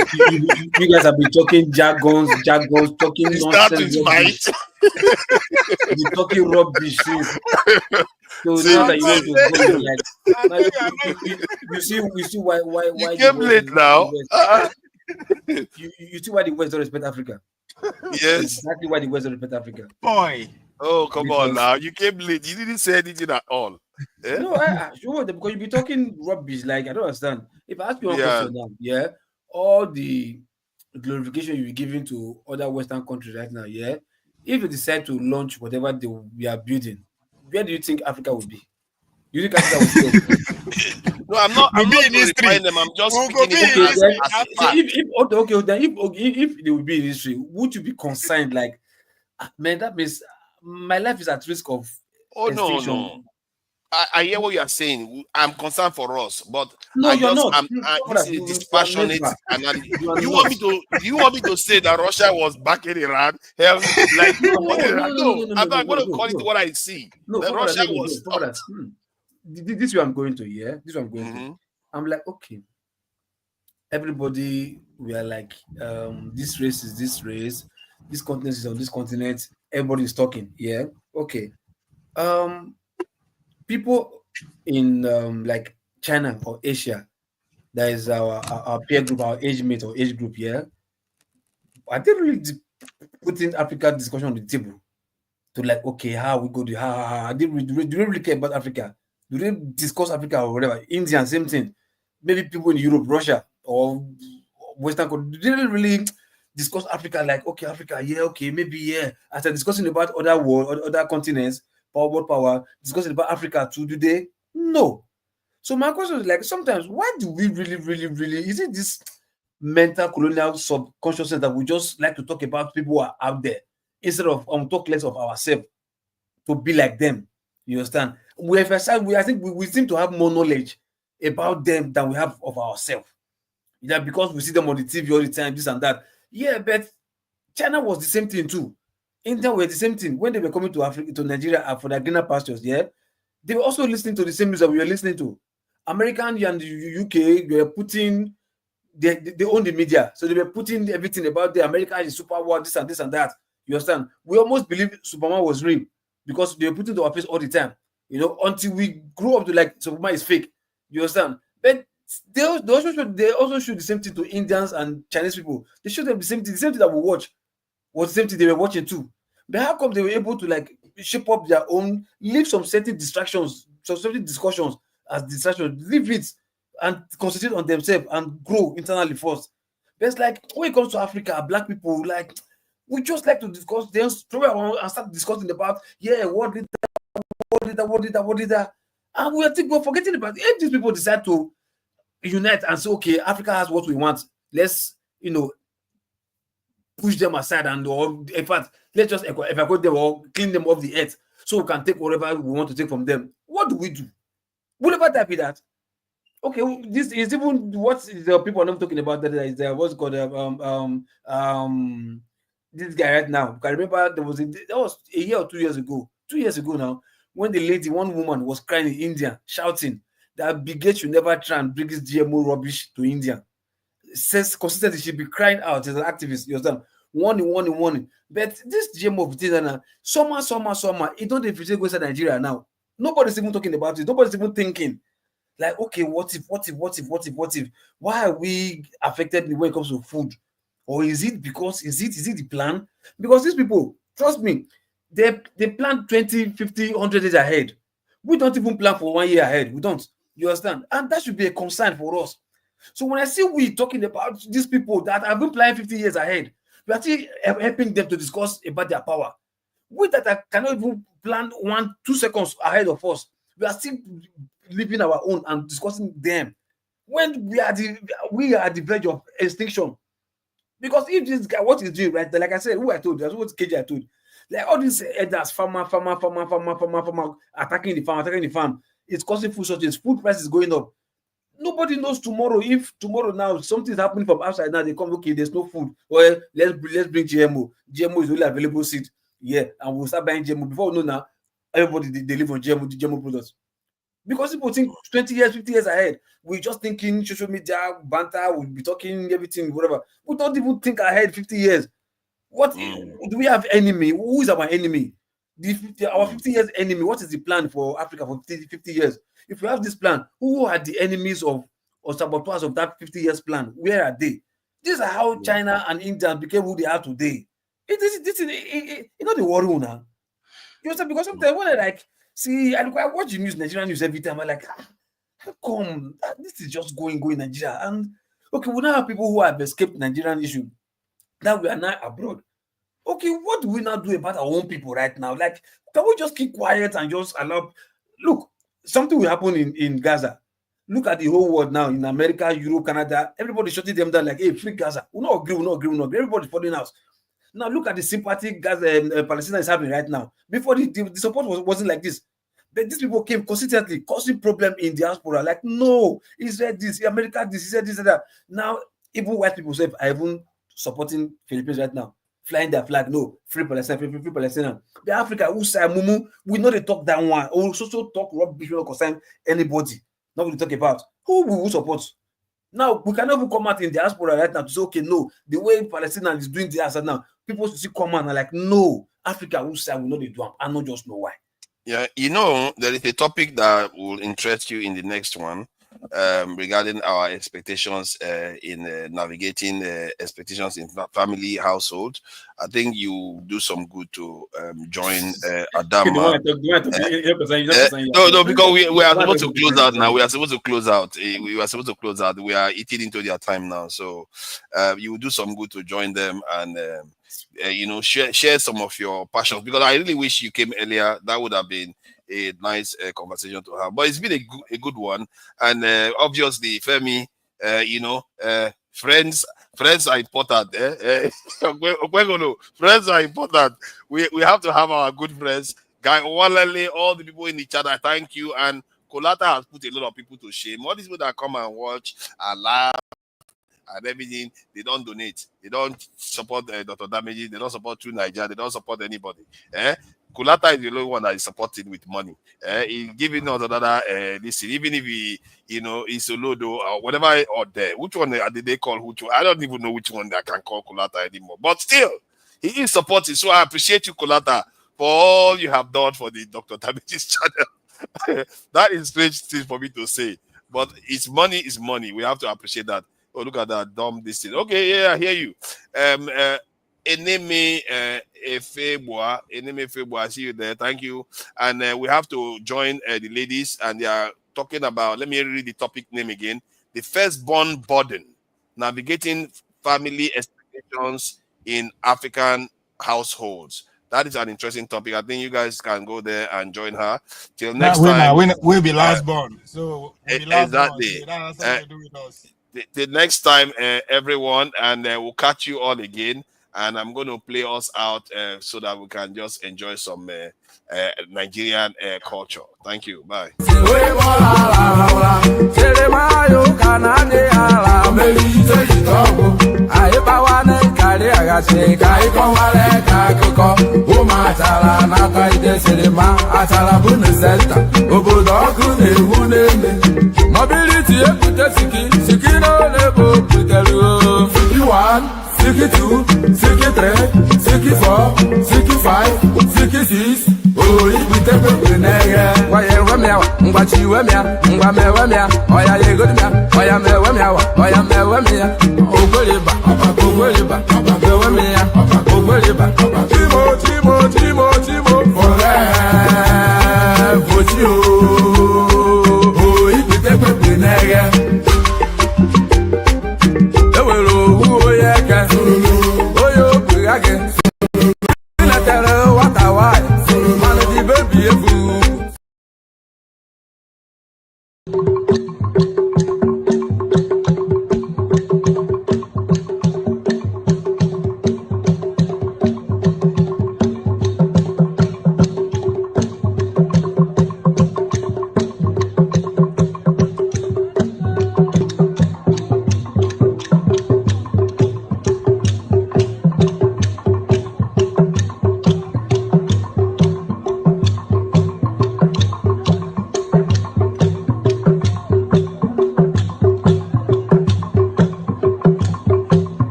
guys have been talking jargons, talking nonsense. You're talking rubbish. So now that you want to go, you see why you came late now. You see why the West don't respect Africa. Yes, exactly why the West don't respect Africa. Boy, oh come on now, you came late. You didn't say anything at all. Yeah? No, sure, because you be talking rubbish. Like I don't understand. If I ask you one question now, all the glorification you be giving to other Western countries right now, if you decide to launch whatever we are building, where do you think Africa will be? You think Africa will be? No, I'm not glorifying them. I'm just speaking if they will be in history, would you be concerned? Like, man, that means my life is at risk of extinction. No. I hear what you are saying. I'm concerned for us, but no, you're not. This is dispassionate analysis. You want me to say that Russia was backing Iran? Hell, like no. I'm not going to call it what I see. Russia was. This is where I'm going to. This is what I'm going to. I'm like, okay. Everybody, we are like, this race is this race. This continent is on this continent. Everybody is talking. Yeah. Okay. People in like China or Asia, that is our peer group, our age mate or age group, I didn't really put in Africa discussion on the table to like, okay, how we go to how do they really care about Africa? Do they discuss Africa or whatever? India, same thing. Maybe people in Europe, Russia, or Western countries, do they really discuss Africa like, okay, Africa, maybe after discussing about other continents, world power, discussing about Africa too, do they? No. So my question is like, sometimes why do we really is it this mental colonial subconsciousness that we just like to talk about people who are out there instead of talk less of ourselves to be like them? You understand? I think we seem to have more knowledge about them than we have of ourselves. Because we see them on the TV all the time, this and that. Yeah, but China was the same thing too. India were the same thing when they were coming to Africa, to Nigeria for their greener pastures. They were also listening to the same news that we were listening to. American and the UK were putting, they own the media, so they were putting everything about the America is super war, this and that. You understand? We almost believe Superman was real because they were putting to our face all the time. Until we grew up to like Superman is fake. You understand? But they also show the same thing to Indians and Chinese people. They show them the same thing that we watch was the same thing they were watching too. But how come they were able to like shape up their own, leave some certain distractions, some certain discussions as distractions, leave it and concentrate on themselves and grow internally first? But it's like when it comes to Africa, Black people, like we just like to discuss, then and start discussing about what did that, and we're forgetting about it. If these people decide to unite and say, okay, Africa has what we want, let's push them aside or in fact, let's just evacuate them or clean them off the earth so we can take whatever we want to take from them. What do we do? Will ever that be that? Okay, this is even what the people are not talking about. That is what's called this guy right now. I remember that was a year or 2 years ago. 2 years ago now, when one woman was crying in India, shouting that Bill Gates should never try and bring this GMO rubbish to India. Says consistently she be crying out as an activist. You understand? Warning. But this GMO thing, summer, it don't even go to Nigeria now. Nobody's even talking about it. Nobody's even thinking. Like, okay, what if? Why are we affected when it comes to food? Or is it the plan? Because these people, trust me, they plan 20, 50, 100 days ahead. We don't even plan for 1 year ahead. We don't. You understand? And that should be a concern for us. So when I see we talking about these people that have been planning 50 years ahead, we are still helping them to discuss about their power. We that cannot even planned 1-2 seconds ahead of us. We are still living our own and discussing them when we are the verge of extinction. Because if this guy, what he's doing, right? Like I said, who I told, that's what KJ I told. Like all these elders, farmer, attacking the farm. It's causing food shortage. Food price is going up. Nobody knows tomorrow. If tomorrow now something is happening from outside now, they come, okay, there's no food. Well, let's bring GMO. GMO is only available seed. Yeah, and we'll start buying GMO. Before we know now, everybody they live on GMO products. Because people think 20 years, 50 years ahead. We're just thinking social media, banter, we'll be talking everything, whatever. We don't even think ahead 50 years. What do we have enemy? Who is our enemy? Our 50 years enemy. What is the plan for Africa for 50 years? If we have this plan, who are the enemies of or saboteurs of that 50 years plan? Where are they? This is how China and India became who they are today. This is not the war now. You understand? Because sometimes when I watch the news, Nigerian news every time, I'm like, how come this is just going Nigeria? And okay, we now have people who have escaped Nigerian issue. Now we are now abroad. Okay, what do we now do about our own people right now? Like, can we just keep quiet and just allow? Look, something will happen in Gaza. Look at the whole world now in America, Europe, Canada. Everybody shutting them down like, hey, free Gaza. We not agree. Everybody's falling out. Now look at the sympathy Gaza Palestine is having right now. Before the support wasn't like this. But these people came consistently causing problem in diaspora. Like, no, Israel this, America this, Israel this, that. Now, even white people say, are even supporting Philippines right now. Flying their flag, no, free Palestine, free Palestine. The Africa who say Mumu, we know they talk that one. Also talk rubbish when concern anybody. Not what we talk about. Who will support? Now we cannot even come out in diaspora right now to say, okay, no, the way Palestinian is doing the answer now, people still come out and like, no, Africa who say we know they do, I don't just know why. Yeah, there is a topic that will interest you in the next one. Regarding our expectations in navigating expectations in family household. I think you do some good to join Adama. No, because we are supposed to close out now. We are supposed to close out. We are eating into their time now. So you will do some good to join them and share some of your passions, because I really wish you came earlier. That would have been a nice conversation to have, but it's been a good one. And obviously, Femi, friends are important. Friends are important. We have to have our good friends. Guy Walale, all the people in the chat, I thank you. And Kolata has put a lot of people to shame. All these people that come and watch and laugh and everything, they don't donate. They don't support Dr. Damage. They don't support True Nigeria. They don't support anybody. Kulata is the only one that is supported with money. He's giving us another listen, even if he, is a lodo or whatever or there. Which one did they call which one? I don't even know which one they can call Kulata anymore. But still, he is supported. So I appreciate you, Kulata, for all you have done for the Dr. Damage's channel. That is strange thing for me to say. But it's money is money. We have to appreciate that. Oh, look at that dumb this thing. Okay, yeah, I hear you. Eneme Feboa, I see you there. Thank you. And we have to join the ladies, and they are talking about, let me read the topic name again. The firstborn burden, navigating family expectations in African households. That is an interesting topic. I think you guys can go there and join her. Till next time. We'll be last born. So we'll be last exactly. Born. So that's to do with us. The next time, everyone, and we'll catch you all again. And I'm going to play us out so that we can just enjoy some Nigerian culture. Thank you. Bye. Mobility, Siki 2, Siki 3, Siki 4, Siki 5, Siki 6. Oh, we take a nigga. Why you run me out? What you run me out? What me run me out? Why are you good now? Why am I run me out? Why am I run me out? Oh, Goliba, oh, Goliba, oh, run me out. Oh, Goliba, Timo, forever, for you.